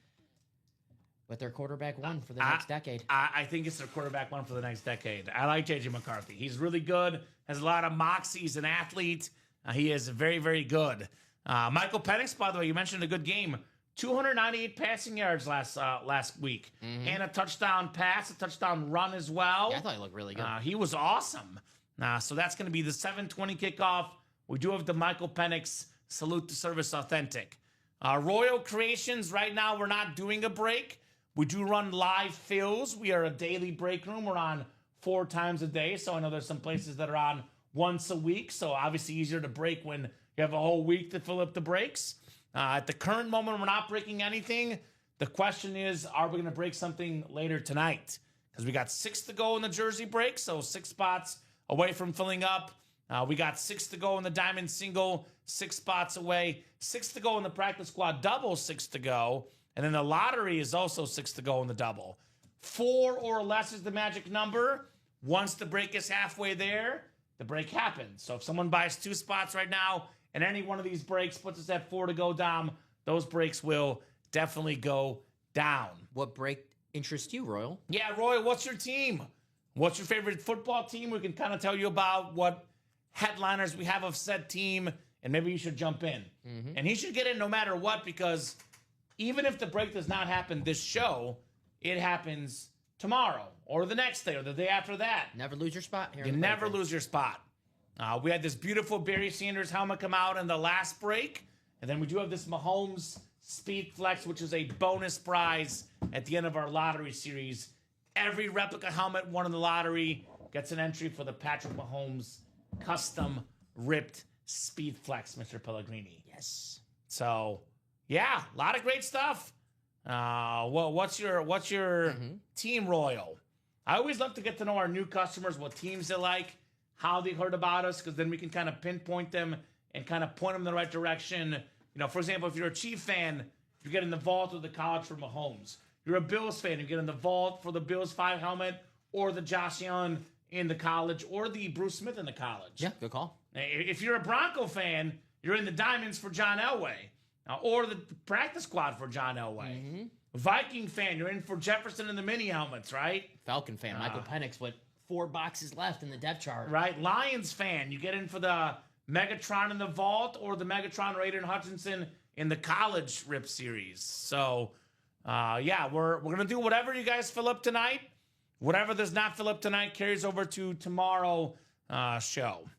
with their quarterback one for the next decade? I think it's their quarterback one for the next decade. I like J.J. McCarthy. He's really good, has a lot of moxie. He's an athlete. He is very, very good. Michael Penix, by the way, you mentioned a good game. 298 passing yards last week. And a touchdown pass, a touchdown run as well. Yeah, I thought he looked really good. He was awesome. So that's going to be the 7:20 kickoff. We do have the Michael Penix Salute to Service Authentic. Royal Creations, right now we're not doing a break. We do run live fills. We are a daily break room. We're on 4 times a day. So I know there's some places that are on once a week. So obviously easier to break when you have a whole week to fill up the breaks. At the current moment, we're not breaking anything. The question is, are we going to break something later tonight? Because we got 6 to go in the jersey break. So 6 spots away from filling up. We got 6 to go in the diamond single, 6 spots away. 6 to go in the practice squad double, 6 to go. And then the lottery is also 6 to go in the double. 4 or less is the magic number. Once the break is halfway there, the break happens. So if someone buys 2 spots right now and any one of these breaks puts us at 4 to go, Dom, those breaks will definitely go down. What break interests you, Royal? Yeah, Roy, what's your team? What's your favorite football team? We can kind of tell you about what headliners we have of said team, and maybe you should jump in. And he should get in no matter what, because even if the break does not happen this show, it happens tomorrow or the next day or the day after that. Never lose your spot here. You never lose your spot. We had this beautiful Barry Sanders helmet come out in the last break, and then we do have this Mahomes Speed Flex, which is a bonus prize at the end of our lottery series. Every replica helmet won in the lottery gets an entry for the Patrick Mahomes custom ripped Speed Flex, Mr. Pellegrini. Yes. So, yeah, a lot of great stuff. Well, what's your team, Royal? I always love to get to know our new customers, what teams they like, how they heard about us, because then we can kind of pinpoint them and kind of point them in the right direction. You know, for example, if you're a Chief fan, you get in the vault of the college for Mahomes. You're a Bills fan, you get in the vault for the Bills 5 helmet or the Josh Allen in the college or the Bruce Smith in the college. Yeah, good call. If you're a Bronco fan, you're in the diamonds for John Elway or the practice squad for John Elway. Viking fan, you're in for Jefferson and the mini helmets, right? Falcon fan, Michael Penix with 4 boxes left in the depth chart. Right. Lions fan, you get in for the Megatron in the vault or the Megatron Raider and Hutchinson in the college rip series. So, yeah, we're going to do whatever you guys fill up tonight. Whatever does not fill up tonight carries over to tomorrow show.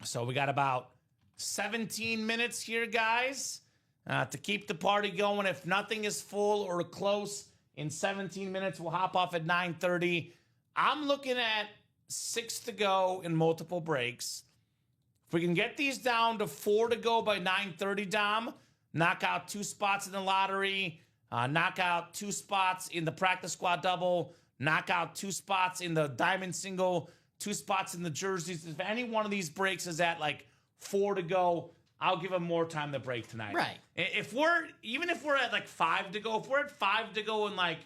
So we got about 17 minutes here, guys, to keep the party going. If nothing is full or close in 17 minutes, we'll hop off at 9:30. I'm looking at 6 to go in multiple breaks. If we can get these down to 4 to go by 9:30, Dom, knock out 2 spots in the lottery, knock out 2 spots in the practice squad double, knock out 2 spots in the diamond single, 2 spots in the jerseys. If any one of these breaks is at like 4 to go, I'll give them more time to break tonight. Right. Even if we're at like 5 to go, if we're at 5 to go in like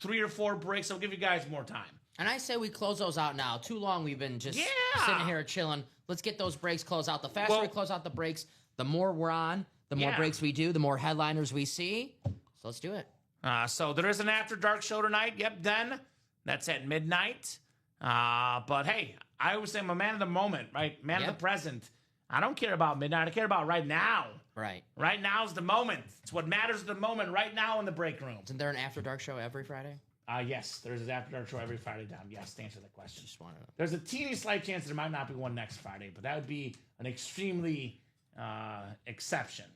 3 or 4 breaks, I'll give you guys more time. And I say we close those out now. Too long we've been just sitting here chilling. Let's get those breaks closed out. The faster we close out the breaks, the more we're on, the more breaks we do, the more headliners we see. So let's do it. So there is an After Dark show tonight. Yep, Den. That's at midnight. But hey, I always say I'm a man of the moment, right? Man of the present. I don't care about midnight. I care about right now. Right. Right now is the moment. It's what matters at the moment right now in the break room. Isn't there an After Dark show every Friday? Yes, there's an After Dark show every Friday, Dom. Yes, to answer that question. Just wanted to... There's a teeny slight chance there might not be one next Friday, but that would be an extremely exception.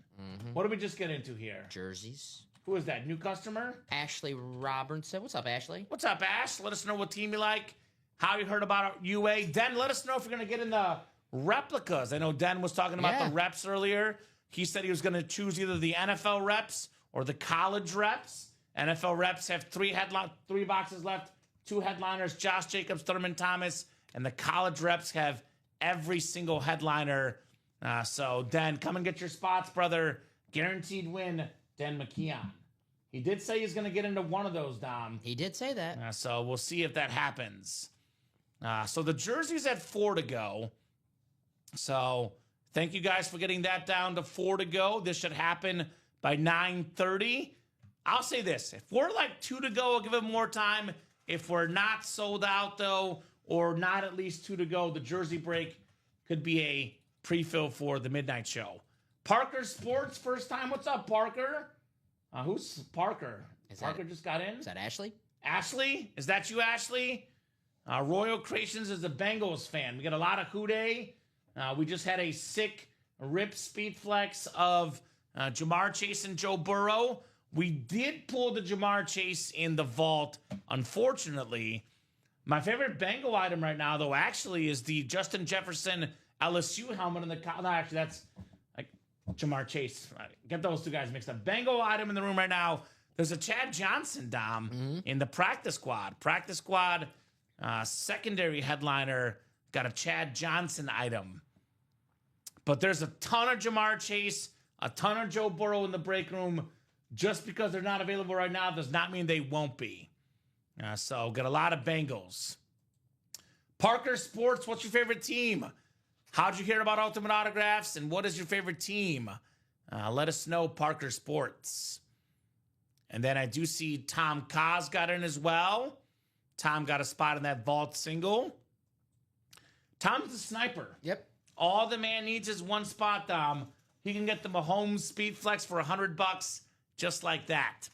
What did we just get into here? Jerseys. Who is that? New customer? Ashley Robertson. What's up, Ashley? What's up, Ash? Let us know what team you like, how you heard about UA. Den, let us know if you're going to get in the replicas. I know Den was talking about the reps earlier. He said he was going to choose either the NFL reps or the college reps. NFL reps have 3 boxes left, 2 headliners, Josh Jacobs, Thurman Thomas, and the college reps have every single headliner. So, Den, come and get your spots, brother. Guaranteed win, Den McKeon. He did say he's going to get into one of those, Dom. He did say that. So we'll see if that happens. So the jersey's at 4 to go. So thank you guys for getting that down to 4 to go. This should happen by 9:30. I'll say this. If we're like 2 to go, I'll give it more time. If we're not sold out, though, or not at least 2 to go, the jersey break could be a pre-fill for the midnight show. Parker Sports, first time. What's up, Parker? Who's Parker? Parker just got in? Is that Ashley? Ashley? Is that you, Ashley? Royal Creations is a Bengals fan. We got a lot of Houday. We just had a sick rip speed flex of Jamar Chase and Joe Burrow. We did pull the Jamar Chase in the vault, unfortunately. My favorite Bengal item right now, though, actually is the Justin Jefferson LSU helmet in the... No, actually, that's like Jamar Chase. Get those two guys mixed up. Bengal item in the room right now. There's a Chad Johnson, Dom, in the practice squad. Practice squad secondary headliner got a Chad Johnson item. But there's a ton of Jamar Chase, a ton of Joe Burrow in the break room. Just because they're not available right now does not mean they won't be. So got a lot of Bengals. Parker Sports, what's your favorite team? How'd you hear about Ultimate Autographs, and what is your favorite team? Let us know, Parker Sports. And then I do see Tom Kaz got in as well. Tom got a spot in that vault single. Tom's the sniper. Yep. All the man needs is one spot, Dom. He can get the Mahomes Speed Flex for $100 just like that.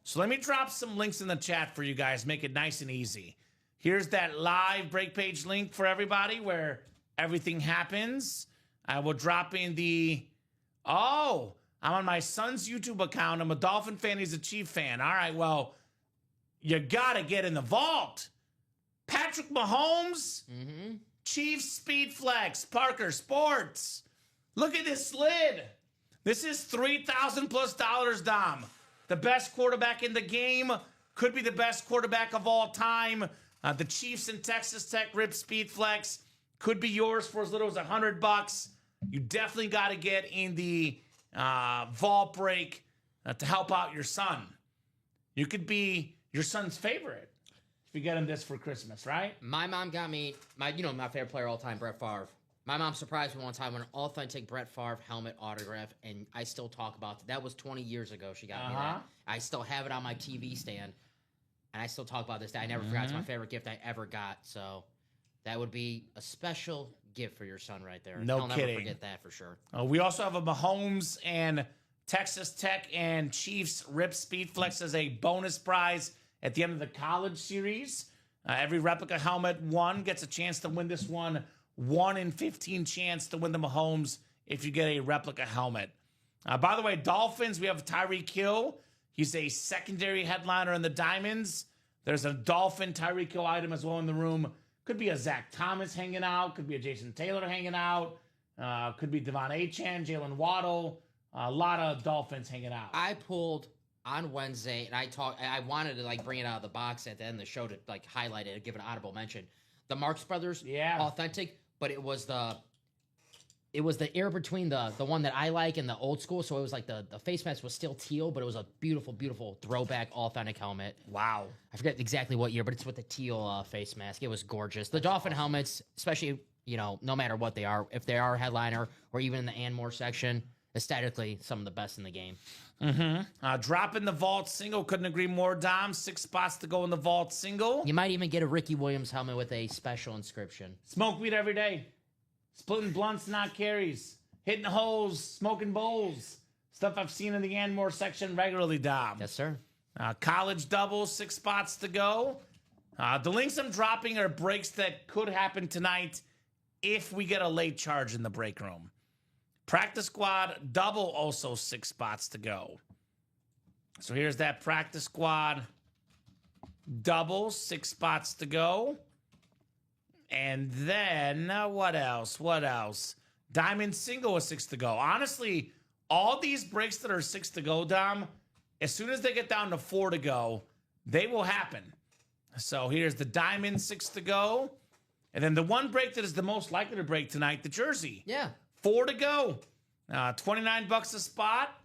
So let me drop some links in the chat for you guys. Make it nice and easy. Here's that live break page link for everybody where everything happens. I will drop in the... Oh, I'm on my son's YouTube account. I'm a Dolphin fan. He's a Chief fan. All right, well, you got to get in the vault. Patrick Mahomes, Chiefs Speed Flex, Parker Sports. Look at this lid. This is $3,000 plus, Dom. The best quarterback in the game. Could be the best quarterback of all time. The Chiefs and Texas Tech Rip Speed Flex could be yours for as little as $100. You definitely got to get in the vault break to help out your son. You could be your son's favorite if you get him this for Christmas, right? My mom got me my favorite player of all time, Brett Favre. My mom surprised me one time with an authentic Brett Favre helmet autograph, and I still talk about it. That was 20 years ago. She got me that. I still have it on my TV stand, and I still talk about this. I never forgot. It's my favorite gift I ever got. So that would be a special gift for your son right there. No He'll kidding. never forget that for sure. We also have a Mahomes and Texas Tech and Chiefs Rip Speed Flex as a bonus prize at the end of the college series. Every replica helmet won gets a chance to win this one. 1 in 15 chance to win the Mahomes if you get a replica helmet. By the way, Dolphins, we have Tyreek Hill. He's a secondary headliner in the Diamonds. There's a Dolphin Tyreek Hill item as well in the room. Could be a Zach Thomas hanging out. Could be a Jason Taylor hanging out. Could be Devon Achane, Jalen Waddle. A lot of Dolphins hanging out. I pulled on Wednesday, and I wanted to bring it out of the box at the end of the show to highlight it and give an audible mention. The Marx Brothers, authentic, but it was the air between the one that I like and the old school. So it was like the face mask was still teal, but it was a beautiful, beautiful throwback authentic helmet. Wow. I forget exactly what year, but it's with the teal face mask. It was gorgeous. The Dolphin helmets, especially, no matter what they are, if they are a headliner or even in the Anmore section, aesthetically, some of the best in the game. Drop in the vault single. Couldn't agree more, Dom. 6 spots to go in the vault single. You might even get a Ricky Williams helmet with a special inscription. Smoke weed every day. Splitting blunts, not carries. Hitting holes, smoking bowls. Stuff I've seen in the Anmore section regularly, Dom. Yes, sir. College doubles, 6 spots to go. The links I'm dropping are breaks that could happen tonight if we get a late charge in the break room. Practice squad double, also 6 spots to go. So here's that practice squad double, 6 spots to go. And then what else? Diamond single with 6 to go. Honestly, all these breaks that are 6 to go, Dom, as soon as they get down to 4 to go, they will happen. So here's the diamond 6 to go. And then the one break that is the most likely to break tonight, the jersey. Yeah. 4 to go. $29 a spot.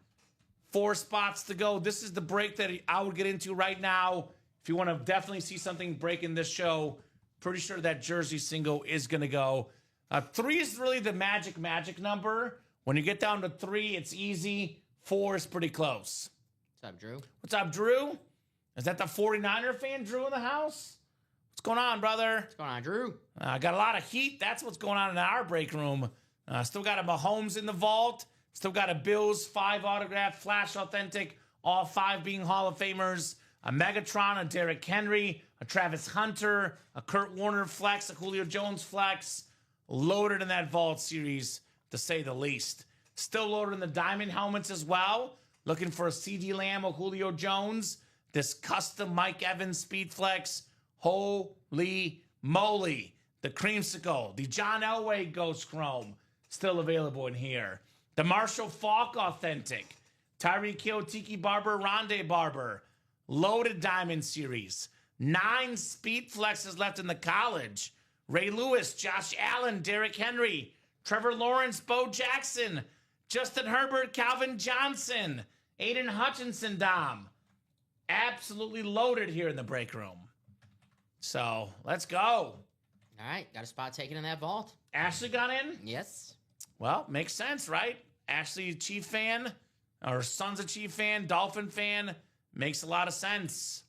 4 spots to go. This is the break that I would get into right now. If you want to definitely see something break in this show, pretty sure that jersey single is going to go. 3 is really the magic number. When you get down to 3, it's easy. 4 is pretty close. What's up, Drew? What's up, Drew? Is that the 49er fan, Drew, in the house? What's going on, brother? What's going on, Drew? Got a lot of heat. That's what's going on in our break room. Still got a Mahomes in the vault. Still got a Bills 5 autograph, flash authentic, all 5 being Hall of Famers. A Megatron, a Derrick Henry, a Travis Hunter, a Kurt Warner flex, a Julio Jones flex. Loaded in that vault series, to say the least. Still loaded in the diamond helmets as well. Looking for a CD Lamb or Julio Jones? This custom Mike Evans Speedflex. Holy moly. The Creamsicle, the John Elway Ghost Chrome, still available in here. The Marshall Falk Authentic. Tyreek Hill Tiki Barber Ronde Barber. Loaded Diamond Series. 9 Speed Flexes left in the college. Ray Lewis, Josh Allen, Derrick Henry, Trevor Lawrence, Bo Jackson, Justin Herbert, Calvin Johnson, Aiden Hutchinson, Dom. Absolutely loaded here in the break room. So, let's go. All right, got a spot taken in that vault. Ashley got in? Yes. Well, makes sense, right? Ashley, Chief fan, or son's a Chief fan, Dolphin fan. Makes a lot of sense.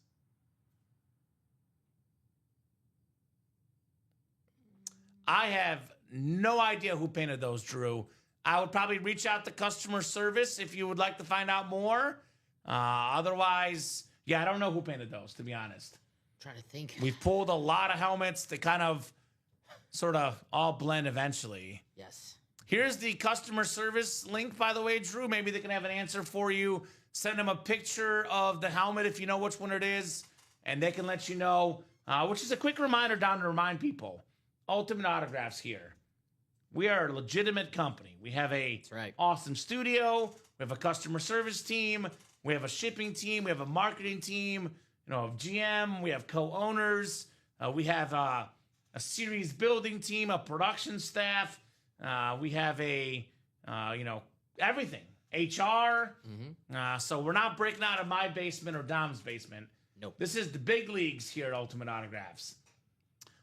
I have no idea who painted those, Drew. I would probably reach out to customer service if you would like to find out more. Otherwise, yeah, I don't know who painted those, to be honest. I'm trying to think. We've pulled a lot of helmets that kind of sort of all blend eventually. Yes. Here's the customer service link, by the way, Drew. Maybe they can have an answer for you. Send them a picture of the helmet if you know which one it is, and they can let you know, which is a quick reminder down to remind people. Ultimate Autographs here. We are a legitimate company. We have a awesome studio. We have a customer service team. We have a shipping team. We have a marketing team. You know, a GM. We have co-owners. We have a series building team, a production staff. We have everything. HR. So we're not breaking out of my basement or Dom's basement. Nope. This is the big leagues here at Ultimate Autographs.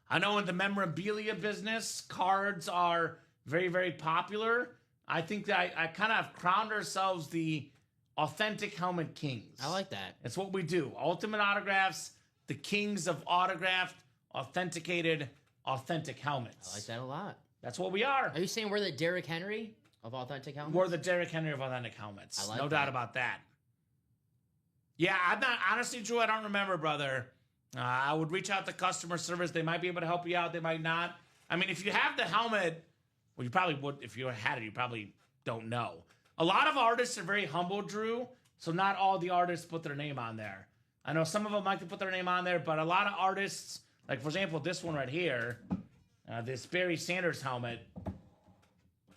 I know in the memorabilia business, cards are very, very popular. I think that I kind of crowned ourselves the authentic helmet kings. I like that. It's what we do. Ultimate Autographs, the kings of autographed, authenticated, authentic helmets. I like that a lot. That's what we are. Are you saying we're the Derrick Henry of authentic helmets? We're the Derrick Henry of authentic helmets. I like no that. doubt about that. Yeah, I'm not, honestly, Drew, I don't remember, brother. I would reach out to customer service. They might be able to help you out. They might not. I mean, if you have the helmet, well, you probably would. If you had it, you probably don't know. A lot of artists are very humble, Drew, so not all the artists put their name on there. I know some of them like to put their name on there, but a lot of artists, like, for example, this one right here, this Barry Sanders helmet,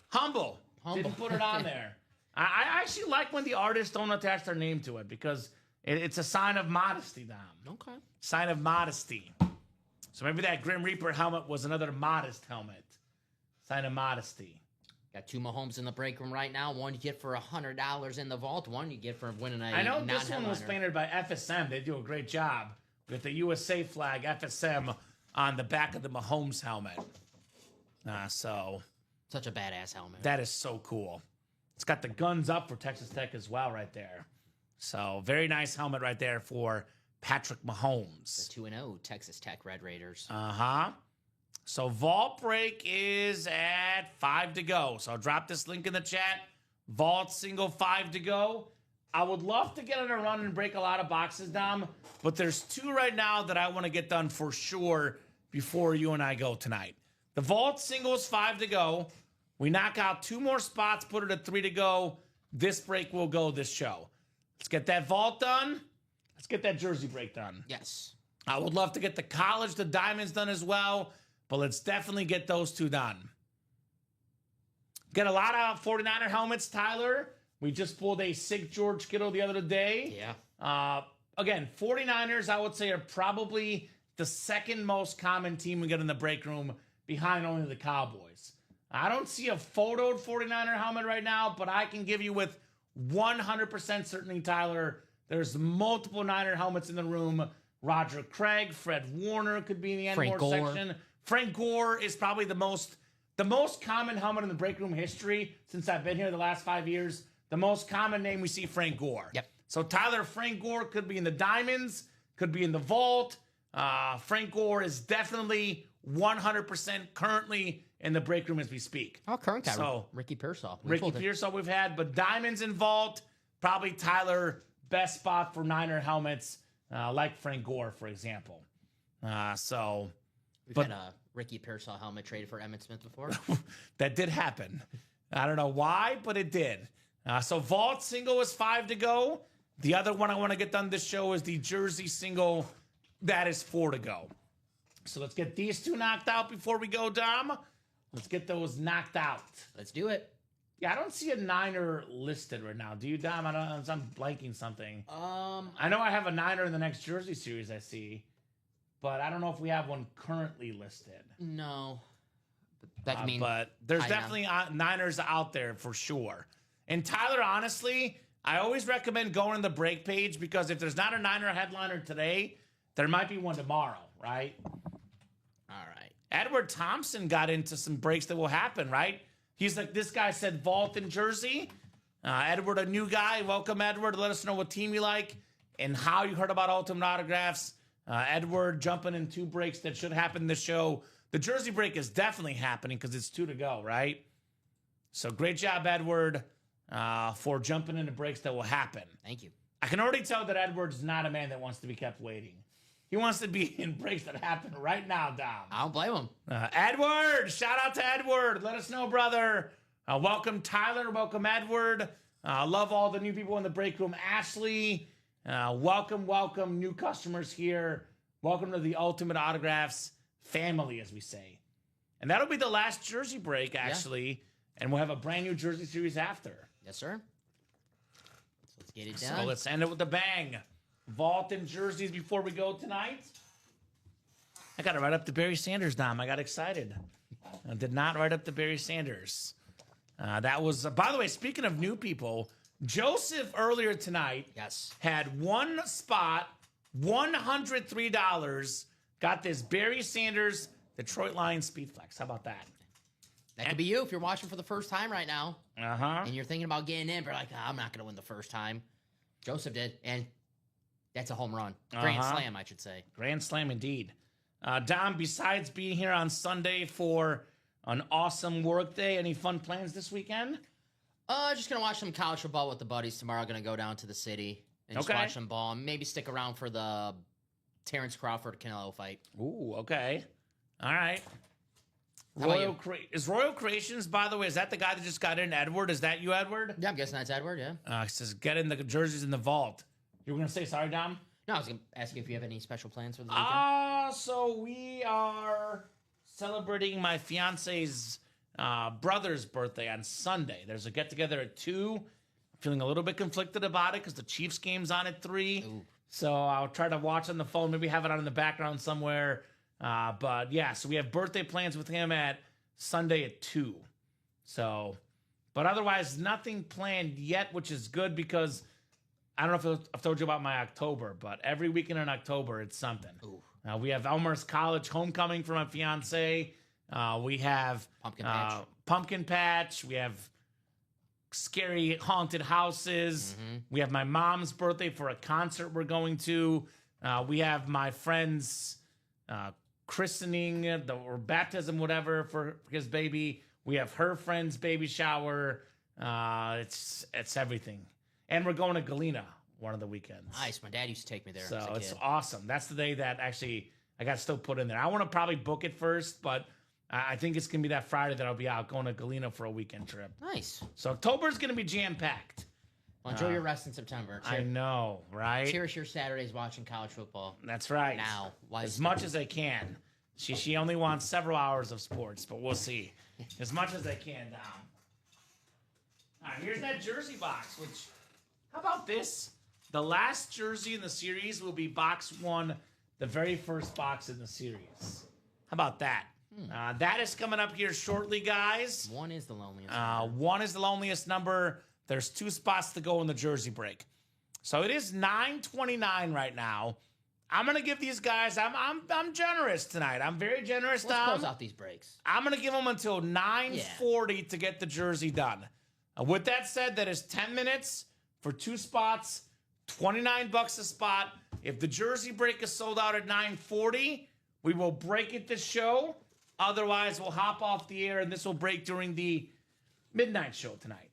humble. Didn't put it on there. I actually like when the artists don't attach their name to it because it's a sign of modesty, Dom. Okay. Sign of modesty. So maybe that Grim Reaper helmet was another modest helmet. Sign of modesty. Got 2 Mahomes in the break room right now. One you get for $100 in the vault. One you get for winning a I know this one was non-headliner. painted by FSM. They do a great job with the USA flag FSM on the back of the Mahomes helmet. So Such a badass helmet. that is so cool. It's got the guns up for Texas Tech as well right there. So very nice helmet right there for Patrick Mahomes. The 2-0 Texas Tech Red Raiders. So Vault Break is at 5 to go. So I'll drop this link in the chat. Vault single 5 to go. I would love to get on a run and break a lot of boxes, Dom, but there's 2 right now that I want to get done for sure before you and I go tonight. The Vault single is 5 to go. We knock out 2 more spots, put it at 3 to go. This break will go this show. Let's get that Vault done. Let's get that jersey break done. Yes. I would love to get the college, the diamonds done as well, but let's definitely get those 2 done. Get a lot of 49er helmets, Tyler. We just pulled a sick George Kittle the other day. Yeah. Again, 49ers, I would say, are probably the second most common team we get in the break room behind only the Cowboys. I don't see a photoed 49er helmet right now, but I can give you with 100% certainty, Tyler, there's multiple Niner helmets in the room. Roger Craig, Fred Warner could be in the N-More section. Frank Gore is probably the most common helmet in the break room history since I've been here the last 5 years. The most common name we see, Frank Gore. Yep. So Tyler, Frank Gore could be in the diamonds, could be in the vault. Frank Gore is definitely 100% currently in the break room as we speak. Oh, current guy. So, Ricky Pearsall. Ricky Pearsall we've had, but diamonds and vault, probably Tyler, best spot for Niner helmets, like Frank Gore, for example. We've had a Ricky Pearsall helmet traded for Emmitt Smith before. That did happen. I don't know why, but it did. So vault single is 5 to go. The other one I want to get done this show is the jersey single. That is 4 to go. So let's get these 2 knocked out before we go, Dom. Let's get those knocked out. Let's do it. Yeah, I don't see a Niner listed right now. Do you, Dom? I'm blanking something. I know I have a Niner in the next jersey series I see, but I don't know if we have one currently listed. No. That could mean but there's definitely Niners out there for sure. And Tyler, honestly, I always recommend going to the break page because if there's not a Niner headliner today, there might be one tomorrow, right? All right. Edward Thompson got into some breaks that will happen, right? He's like, this guy said vault in Jersey. Edward, a new guy. Welcome, Edward. Let us know what team you like and how you heard about Ultimate Autographs. Edward jumping in 2 breaks that should happen this show. The Jersey break is definitely happening because it's 2 to go, right? So great job, Edward, for jumping into breaks that will happen. Thank you. I can already tell that Edward's not a man that wants to be kept waiting. He wants to be in breaks that happen right now, Dom. I don't blame him. Edward, shout out to Edward. Let us know, brother. Welcome, Tyler. Welcome, Edward. Love all the new people in the break room. Ashley, welcome, new customers here. Welcome to the Ultimate Autographs family, as we say. And that'll be the last jersey break, actually. And we'll have a brand new jersey series after. Yes, sir. So let's get it done. So let's end it with a bang. Vault and jerseys before we go tonight. I got to write up the Barry Sanders, Dom. I got excited. I did not write up the Barry Sanders. That was, by the way, speaking of new people, Joseph earlier tonight had one spot, $103, got this Barry Sanders Detroit Lions Speed Flex. How about that? That could be you if you're watching for the first time right now. Uh-huh. And you're thinking about getting in, but like, I'm not going to win the first time. Joseph did, and that's a home run. Grand slam, I should say. Grand slam indeed. Dom, besides being here on Sunday for an awesome work day, any fun plans this weekend? Just going to watch some college football with the buddies tomorrow. Going to go down to the city and just watch some ball. And maybe stick around for the Terrence Crawford-Canelo fight. Ooh, okay. All right. Is Royal Creations, by the way, is that the guy that just got in, Edward? Is that you, Edward? Yeah, I'm guessing that's Edward, yeah. It says get in the jerseys in the vault. You were going to say sorry, Dom? No, I was going to ask you if you have any special plans for the weekend. So we are celebrating my fiance's brother's birthday on Sunday. There's a get-together at 2. I'm feeling a little bit conflicted about it because the Chiefs game's on at 3. Ooh. So I'll try to watch on the phone, maybe have it on in the background somewhere. But yeah, so we have birthday plans with him at Sunday at 2. So, but otherwise nothing planned yet, which is good because I don't know if I've told you about my October, but every weekend in October, it's something. We have Elmer's College homecoming for my fiance. We have Pumpkin Patch. We have scary haunted houses. We have my mom's birthday for a concert we're going to. We have my friend's christening or baptism, whatever, for his baby. We have her friend's baby shower. It's everything. And we're going to Galena one of the weekends. Nice. My dad used to take me there. So it's awesome. That's the day that actually I got still put in there. I want to probably book it first, but I think it's going to be that Friday that I'll be out going to Galena for a weekend trip. Nice. So October's going to be jam-packed. Well, enjoy your rest in September. I know, right? Cherish your Saturdays watching college football. That's right. Now. As much as I can. She only wants several hours of sports, but we'll see. As much as I can, Dom. All right, here's that jersey box, which, how about this? The last jersey in the series will be box 1, the very first box in the series. How about that? That is coming up here shortly, guys. 1 is the loneliest. 1 is the loneliest number. There's 2 spots to go in the jersey break. So it is 9:29 right now. I'm gonna give these guys. I'm generous tonight. I'm very generous. Let's close out these breaks. I'm gonna give them until 9:40 to get the jersey done. With that said, that is 10 minutes for 2 spots, $29 a spot. If the jersey break is sold out at 9:40, we will break it this show. Otherwise, we'll hop off the air, and this will break during the midnight show tonight.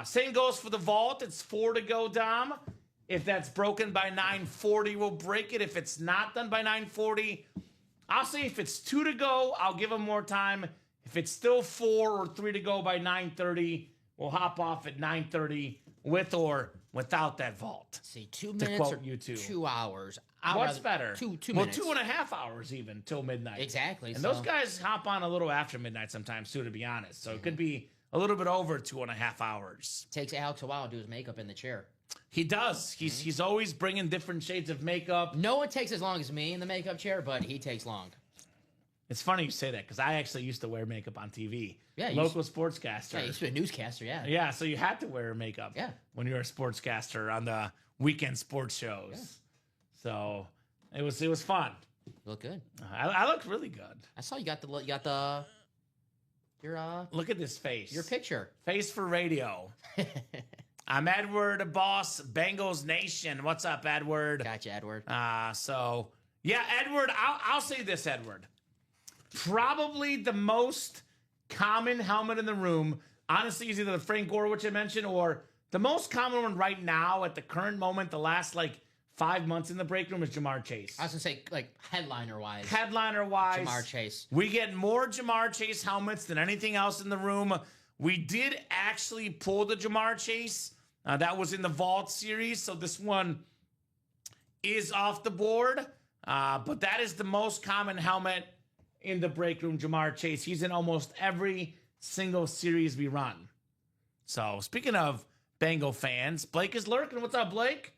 Same goes for the vault. It's 4 to go, Dom. If that's broken by 9:40, we'll break it. If it's not done by 9:40, I'll say if it's 2 to go, I'll give them more time. If it's still 4 or 3 to go by 9:30, we'll hop off at 9:30 with or without that vault. See, 2 minutes or quote you two. 2 hours. What's better? Two well, minutes. 2.5 hours even till midnight. Exactly. And those guys hop on a little after midnight sometimes too, to be honest. So it could be a little bit over 2.5 hours. Takes Alex a while to do his makeup in the chair. He does. He's always bringing different shades of makeup. No one takes as long as me in the makeup chair, but he takes long. It's funny you say that because I actually used to wear makeup on TV. Yeah, local sportscaster. Yeah, you used to be a newscaster, yeah. Yeah, so you had to wear makeup. Yeah. When you were a sportscaster on the weekend sports shows. Yeah. So it was fun. You look good. I looked really good. I saw you got the your Look at this face. your picture. Face for radio. I'm Edward, boss, Bengals Nation. What's up, Edward? Gotcha, Edward. So yeah, Edward. I'll say this, Edward. Probably the most common helmet in the room. Honestly, is either the Frank Gore, which I mentioned, or the most common one right now at the current moment, the last 5 months in the break room is Jamar Chase. I was gonna say headliner-wise. Headliner-wise, Jamar Chase. We get more Jamar Chase helmets than anything else in the room. We did actually pull the Jamar Chase. That was in the Vault series, so this one is off the board. But that is the most common helmet in the break room, Jamar Chase. He's in almost every single series we run. So speaking of Bengal fans, Blake is lurking. What's up, Blake?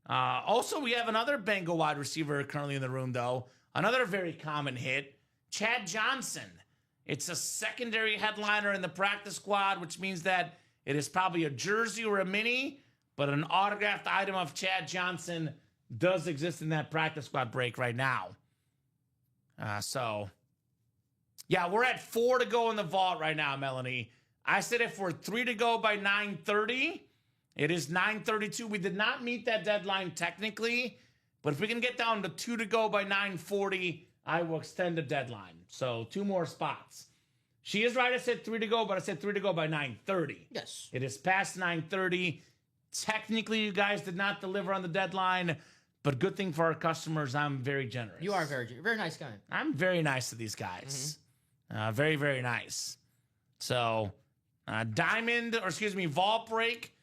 Also, we have another Bengal wide receiver currently in the room, though. Another very common hit, Chad Johnson. It's a secondary headliner in the practice squad, which means that it is probably a jersey or a mini, but an autographed item of Chad Johnson does exist in that practice squad break right now. Yeah, we're at 4 to go in the vault right now, Melanie. I said if we're 3 to go by 9:30, it is 9:32. We did not meet that deadline technically, but if we can get down to 2 to go by 9:40, I will extend the deadline. So 2 more spots. She is right. I said 3 to go, but I said 3 to go by 9:30. Yes. It is past 9:30. Technically, you guys did not deliver on the deadline, but good thing for our customers, I'm very generous. You are very nice guy. I'm very nice to these guys. Very, very nice. So, vault break.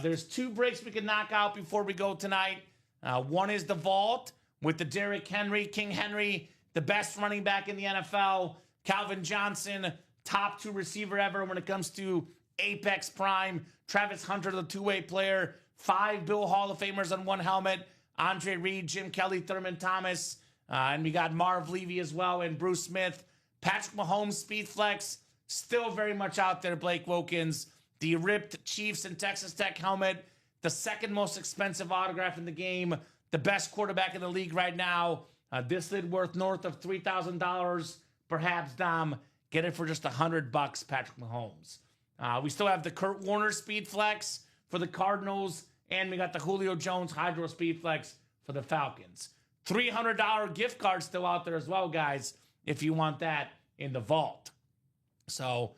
There's 2 breaks we can knock out before we go tonight. One is the vault with the Derrick Henry, King Henry, the best running back in the NFL. Calvin Johnson, top 2 receiver ever when it comes to Apex Prime. Travis Hunter, the 2-way player. 5 Bill Hall of Famers on 1 helmet. Andre Reed, Jim Kelly, Thurman Thomas. And we got Marv Levy as well and Bruce Smith. Patrick Mahomes, Speed Flex, still very much out there. Blake Wilkins, the ripped Chiefs and Texas Tech helmet. The second most expensive autograph in the game. The best quarterback in the league right now. This lid worth north of $3,000. Perhaps, Dom, get it for just $100, Patrick Mahomes. We still have the Kurt Warner Speed Flex for the Cardinals, and we got the Julio Jones Hydro Speed Flex for the Falcons. $300 gift card still out there as well, guys, if you want that in the vault. So,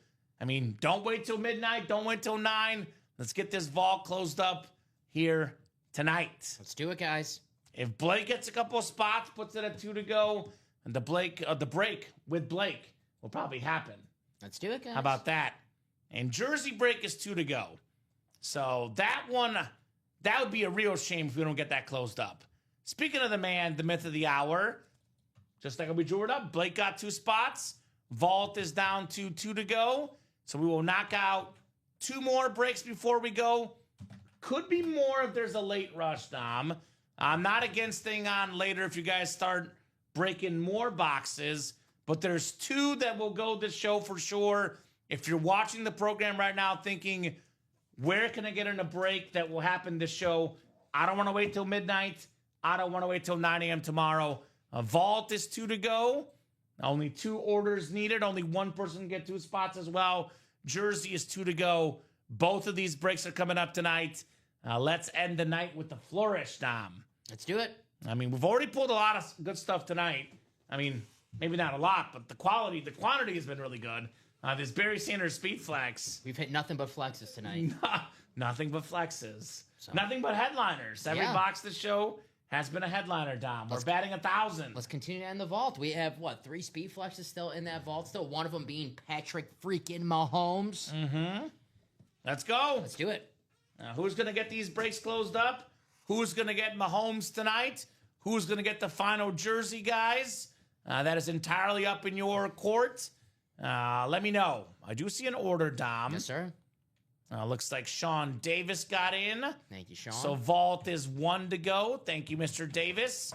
don't wait till midnight. Don't wait till 9. Let's get this vault closed up here tonight. Let's do it, guys. If Blake gets a couple of spots, puts it at 2 to go, and the break with Blake will probably happen. Let's do it, guys. How about that? And Jersey break is 2 to go. So that one, that would be a real shame if we don't get that closed up. Speaking of the man, the myth of the hour, just like we drew it up, Blake got 2 spots. Vault is down to 2 to go. So we will knock out 2 more breaks before we go. Could be more if there's a late rush, Dom. I'm not against staying on later if you guys start breaking more boxes, but there's 2 that will go this show for sure. If you're watching the program right now thinking, where can I get in a break that will happen this show? I don't want to wait till midnight. I don't want to wait till 9 a.m. tomorrow. A vault is 2 to go. Only 2 orders needed. Only 1 person can get 2 spots as well. Jersey is 2 to go. Both of these breaks are coming up tonight. Let's end the night with the flourish, Dom. Let's do it. We've already pulled a lot of good stuff tonight. Maybe not a lot, but the quantity has been really good. This Barry Sanders Speed Flex. We've hit nothing but flexes tonight. Nothing but flexes. So. Nothing but headliners. Every box this show has been a headliner, Dom. We're batting 1,000. Let's continue to end the vault. We have, 3 Speed Flexes still in that vault. Still one of them being Patrick freaking Mahomes. Mm-hmm. Let's go. Let's do it. Who's going to get these breaks closed up? Who's going to get Mahomes tonight? Who's going to get the final jersey, guys? That is entirely up in your court. Let me know. I do see an order, Dom. Yes, sir. Looks like Sean Davis got in. Thank you, Sean. So vault is 1 to go. Thank you, Mr. Davis.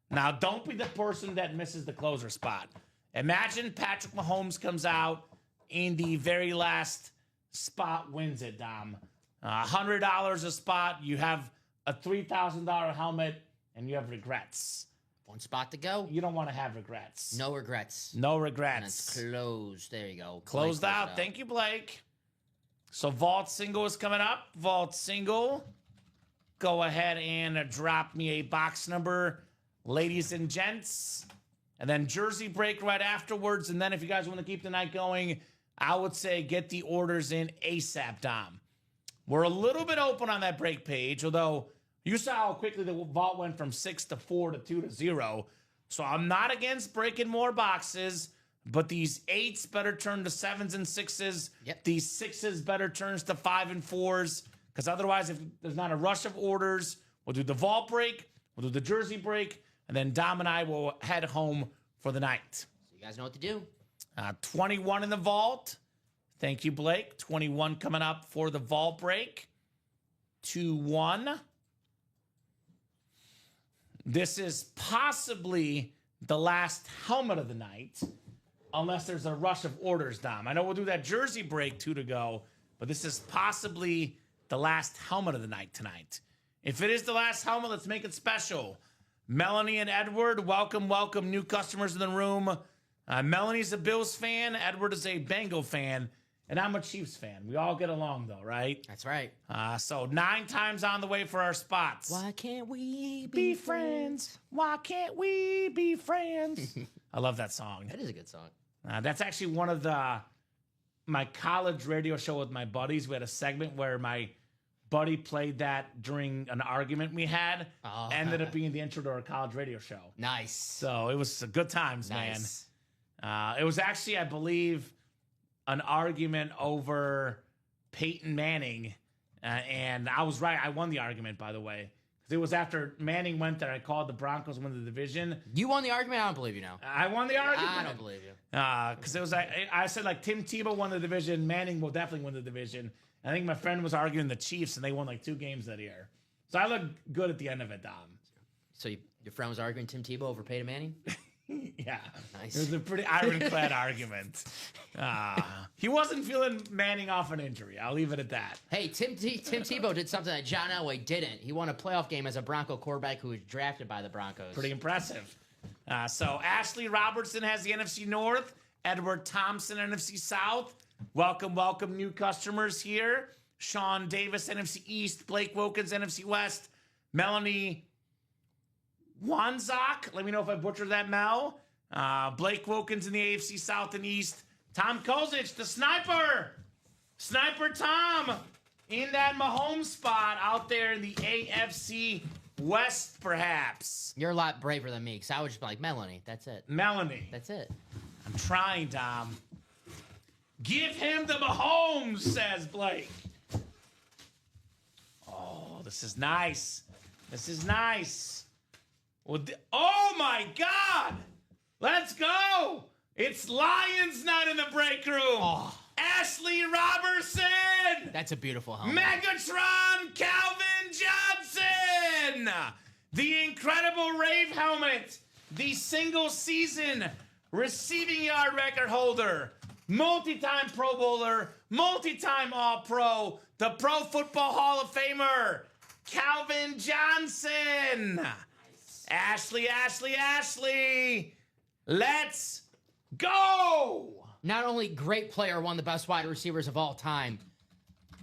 Now, don't be the person that misses the closer spot. Imagine Patrick Mahomes comes out in the very last spot, wins it, Dom. $100 a spot. You have a $3,000 helmet, and you have regrets. 1 spot to go. You don't want to have regrets. No regrets. No And regrets. it's closed. There you go. Closed out. Thank you, Blake. So vault single is coming up. Vault single. Go ahead and drop me a box number, ladies and gents. And then jersey break right afterwards. And then if you guys want to keep the night going, I would say get the orders in ASAP, Dom. We're a little bit open on that break page, although you saw how quickly the vault went from 6 to 4 to 2 to 0. So I'm not against breaking more boxes, but these 8s better turn to 7s and 6s. Yep. These 6s better turns to 5 and 4s, because otherwise, if there's not a rush of orders, we'll do the vault break, we'll do the jersey break, and then Dom and I will head home for the night. So you guys know what to do. 21 in the vault. Thank you, Blake. 21 coming up for the vault break. 2-1. This is possibly the last helmet of the night, unless there's a rush of orders, Dom. I know we'll do that jersey break 2 to go, but this is possibly the last helmet of the night tonight. If it is the last helmet, let's make it special. Melanie and Edward, welcome, welcome, new customers in the room. Melanie's a Bills fan, Edward is a Bengal fan, and I'm a Chiefs fan. We all get along, though, right? That's right. So 9 times on the way for our spots. Why can't we Be friends? Why can't we be friends? I love that song. That is a good song. That's actually one of my college radio show with my buddies. We had a segment where my buddy played that during an argument we had. Oh. Ended up being the intro to our college radio show. Nice. So it was good times, Nice. man. It was actually, I believe, an argument over Peyton Manning. And I was right. I won the argument, by the way. Because it was after Manning went there. I called the Broncos win the division. You won the argument? I don't believe you now. I won the argument. I don't believe you. Because it was I said like Tim Tebow won the division, Manning will definitely win the division. I think my friend was arguing the Chiefs, and they won like 2 games that year. So I looked good at the end of it, Dom. So your friend was arguing Tim Tebow over Peyton Manning? Yeah, Nice. It was a pretty ironclad argument. He wasn't feeling Manning off an injury. I'll leave it at that. Hey, Tim Tebow did something that John Elway didn't. He won a playoff game as a Bronco quarterback who was drafted by the Broncos. Pretty impressive. So Ashley Robertson has the NFC North. Edward Thompson, NFC South. Welcome, welcome, new customers here. Sean Davis, NFC East. Blake Wilkins, NFC West. Melanie Wanzak. Let me know if I butchered that, Mel. Blake Wilkins in the AFC South and East. Tom Kozic, the sniper. Sniper Tom in that Mahomes spot out there in the AFC West, perhaps. You're a lot braver than me, because I would just be like, Melanie, that's it. Melanie. That's it. I'm trying, Dom. Give him the Mahomes, says Blake. Oh, this is nice. This is nice. Well, oh, my God. Let's go. It's Lions night in the break room. Oh. Ashley Robertson. That's a beautiful helmet. Megatron Calvin Johnson. The incredible Rave helmet. The single season receiving yard record holder. Multi-time Pro Bowler. Multi-time All-Pro. The Pro Football Hall of Famer. Calvin Johnson. Nice. Ashley. Let's go. Not only great player, one of the best wide receivers of all time,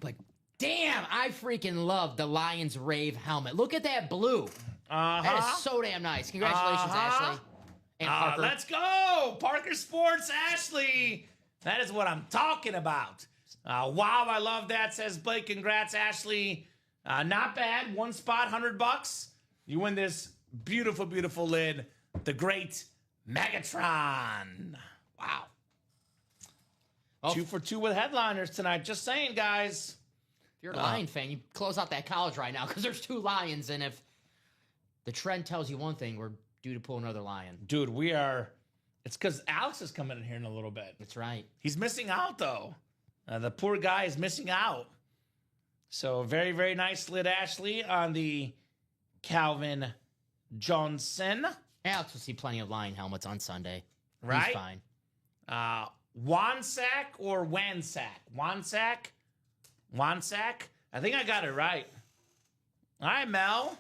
but damn, I freaking love the Lions Rave helmet. Look at that blue. That is so damn nice. Congratulations, Ashley. And Parker. Let's go. Parker Sports, Ashley. That is what I'm talking about. Wow, I love that, says Blake. Congrats, Ashley. Not bad. 1 spot, $100. You win this beautiful, beautiful lid. The great Megatron. Wow. Oh. 2 for 2 with headliners tonight. Just saying, guys. If you're a Lion fan, you close out that college right now because there's 2 Lions, and if the trend tells you one thing, we're due to pull another Lion. Dude, we are. It's because Alex is coming in here in a little bit. That's right. He's missing out, though. The poor guy is missing out. So, very, very nice lid, Ashley, on the Calvin Johnson. Alex will see plenty of Lion helmets on Sunday. Right? He's fine. Wansack or Wansack? Wansack? Wansack? I think I got it right. All right, Mel.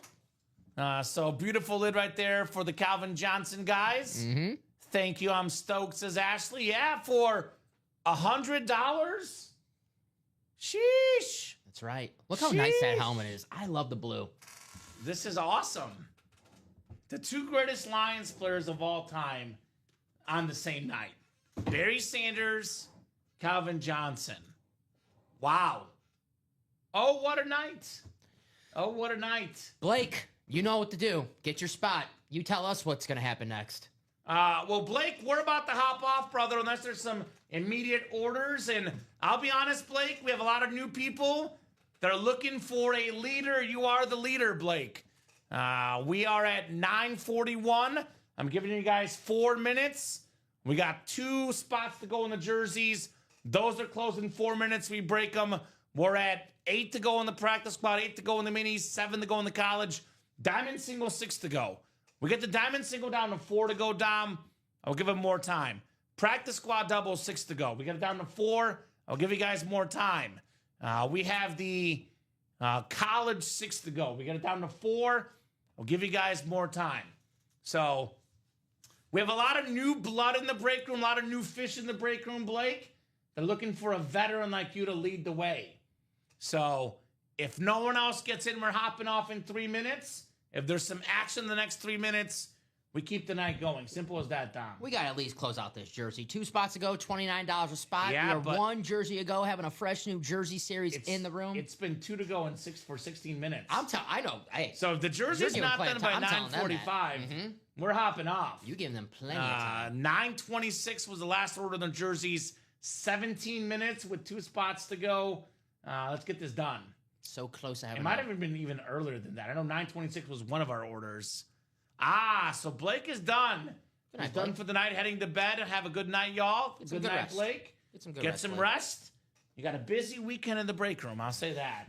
So beautiful lid right there for the Calvin Johnson guys. Mm-hmm. Thank you. I'm stoked, says Ashley. Yeah, for $100? Sheesh. That's right. Look how nice that helmet is. I love the blue. This is awesome. The 2 greatest Lions players of all time on the same night. Barry Sanders, Calvin Johnson. Wow. Oh, what a night. Oh, what a night. Blake, you know what to do. Get your spot. You tell us what's going to happen next. Well, Blake, we're about to hop off, brother, unless there's some immediate orders. And I'll be honest, Blake, we have a lot of new people that are looking for a leader. You are the leader, Blake. We are at 9:41. I'm giving you guys 4 minutes. We got 2 spots to go in the jerseys. Those are closing 4 minutes. We break them. We're at 8 to go in the practice squad, 8 to go in the minis, 7 to go in the college. Diamond single, 6 to go. We get the diamond single down to 4 to go, Dom. I'll give him more time. Practice squad double, 6 to go. We get it down to 4. I'll give you guys more time. We have the college, 6 to go. We get it down to 4. I'll give you guys more time. So we have a lot of new blood in the break room, a lot of new fish in the break room, Blake. They're looking for a veteran like you to lead the way. So if no one else gets in, we're hopping off in 3 minutes. If there's some action in the next 3 minutes, we keep the night going. Simple as that, Dom. We got to at least close out this jersey. 2 spots to go, $29 a spot. Yeah, We're but 1 jersey to go, having a fresh new jersey series in the room. It's been 2 to go and 6 for 16 minutes. I know. Hey, So if the jersey's not done by 9:45, we're hopping off. you give them plenty of time. 9:26 was the last order of the jerseys. 17 minutes with 2 spots to go. Let's get this done. So close to having It might have been even earlier than that. I know 9:26 was one of our orders. So Blake is done. Good night, He's done Blake. for the night, heading to bed. Have a good night, y'all. some Good good night, rest. Blake. Get some Blake. rest. You got a busy weekend in the break room. I'll say that.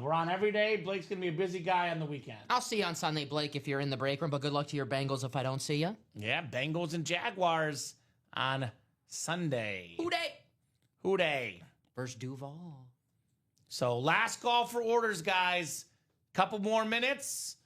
We're on every day. Blake's going to be a busy guy on the weekend. I'll see you on Sunday, Blake, if you're in the break room, but good luck to your Bengals if I don't see you. Yeah, Bengals and Jaguars on Sunday. Who dey? Who dey? Versus Duval. So last call for orders, guys. Couple more minutes.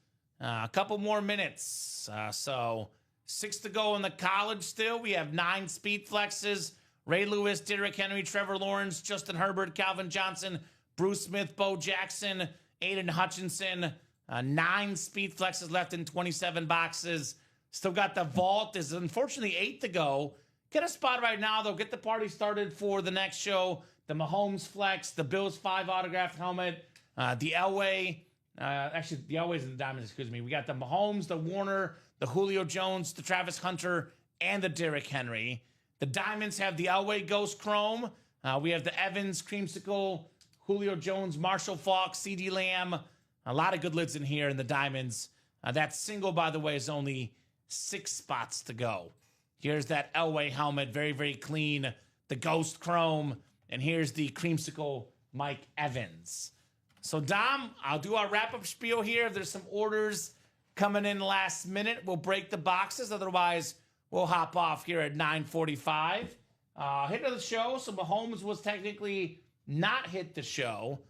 So 6 to go in the college still. We have 9 speed flexes. Ray Lewis, Derrick Henry, Trevor Lawrence, Justin Herbert, Calvin Johnson, Bruce Smith, Bo Jackson, Aiden Hutchinson. 9 speed flexes left in 27 boxes. Still got the vault. There's unfortunately 8 to go. Get a spot right now, though. Get the party started for the next show. The Mahomes flex, the Bills 5 autographed helmet, the Elway. Actually, the Elway's and the Diamonds, excuse me. We got the Mahomes, the Warner, the Julio Jones, the Travis Hunter, and the Derrick Henry. The Diamonds have the Elway Ghost Chrome. We have the Evans, Creamsicle, Julio Jones, Marshall Faulk, CD Lamb. A lot of good lids in here in the Diamonds. That single, by the way, is only 6 spots to go. Here's that Elway helmet, very, very clean. The Ghost Chrome. And here's the Creamsicle Mike Evans. So, Dom, I'll do our wrap-up spiel here. If there's some orders coming in last minute, we'll break the boxes. Otherwise, we'll hop off here at 9:45. Hit of the show. So, Mahomes was technically not hit the show.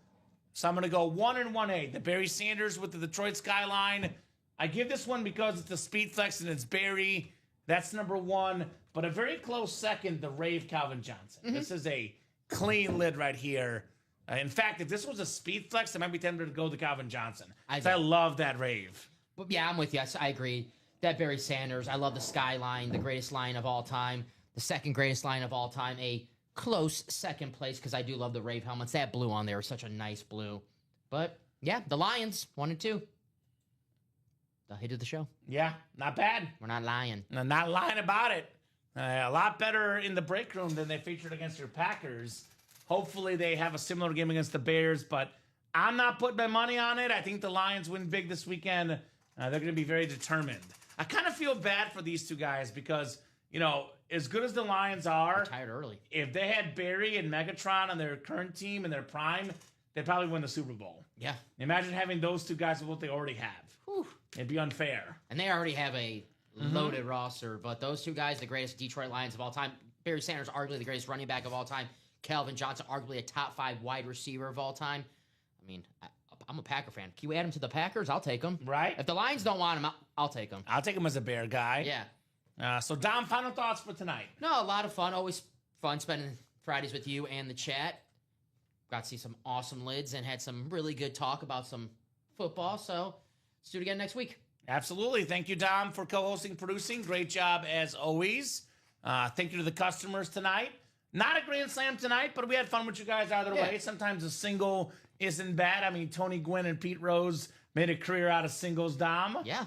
So, I'm going to go 1 and 1A. The Barry Sanders with the Detroit Skyline. I give this one because it's the speed flex and it's Barry. That's number 1. But a very close second, the Rave Calvin Johnson. This is a clean lid right here. In fact, if this was a speed flex, I might be tempted to go to Calvin Johnson. I love that Rave. But yeah, I'm with you. I agree. That Barry Sanders. I love the Skyline, the greatest line of all time. The second greatest line of all time. A close second place because I do love the Rave helmets. That blue on there is such a nice blue. But yeah, the Lions, 1 and 2. The hit of the show. Yeah, not bad. We're not lying. I'm not lying about it. A lot better in the break room than they featured against your Packers, Hopefully they have a similar game against the Bears, but I'm not putting my money on it. I think the Lions win big this weekend. They're going to be very determined. I kind of feel bad for these two guys because, as good as the Lions are, Retired early. if they had Barry and Megatron on their current team in their prime, they'd probably win the Super Bowl. Yeah. Imagine having those two guys with what they already have. Whew. It'd be unfair. And they already have a loaded roster, but those two guys, the greatest Detroit Lions of all time. Barry Sanders, arguably the greatest running back of all time. Calvin Johnson, arguably a top 5 wide receiver of all time. I mean, I'm a Packer fan. Can you add him to the Packers? I'll take him. Right. If the Lions don't want him, I'll take him. I'll take him as a Bear guy. Yeah. So, Dom, final thoughts for tonight. No, a lot of fun. Always fun spending Fridays with you and the chat. Got to see some awesome lids and had some really good talk about some football. So, let's do it again next week. Absolutely. Thank you, Dom, for co-hosting, producing. Great job as always. Thank you to the customers tonight. Not a grand slam tonight, but we had fun with you guys either way. Sometimes a single isn't bad. I mean, Tony Gwynn and Pete Rose made a career out of singles, Dom. Yeah.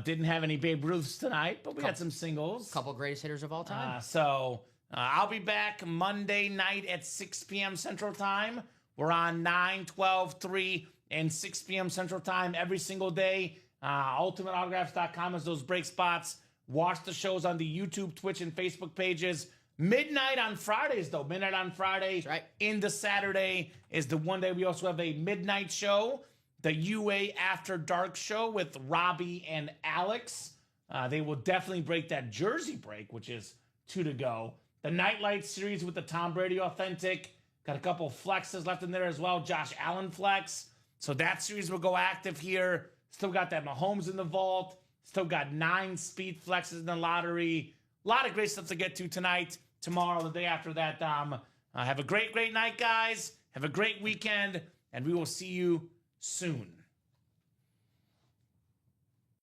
Didn't have any Babe Ruths tonight, but we had some singles. Couple greatest hitters of all time. I'll be back Monday night at 6 p.m. Central Time. We're on 9, 12, 3, and 6 p.m. Central Time every single day. UltimateAutographs.com is those break spots. Watch the shows on the YouTube, Twitch, and Facebook pages. Midnight on Fridays, though. Midnight on Friday into Saturday is the one day we also have a midnight show, the UA After Dark show with Robbie and Alex. They will definitely break that jersey break, which is 2 to go. The Nightlight series with the Tom Brady Authentic. Got a couple flexes left in there as well. Josh Allen flex. So that series will go active here. Still got that Mahomes in the vault. Still got 9 speed flexes in the lottery. A lot of great stuff to get to tonight, tomorrow, the day after that, Dom. Have a great, great night, guys. Have a great weekend, and we will see you soon.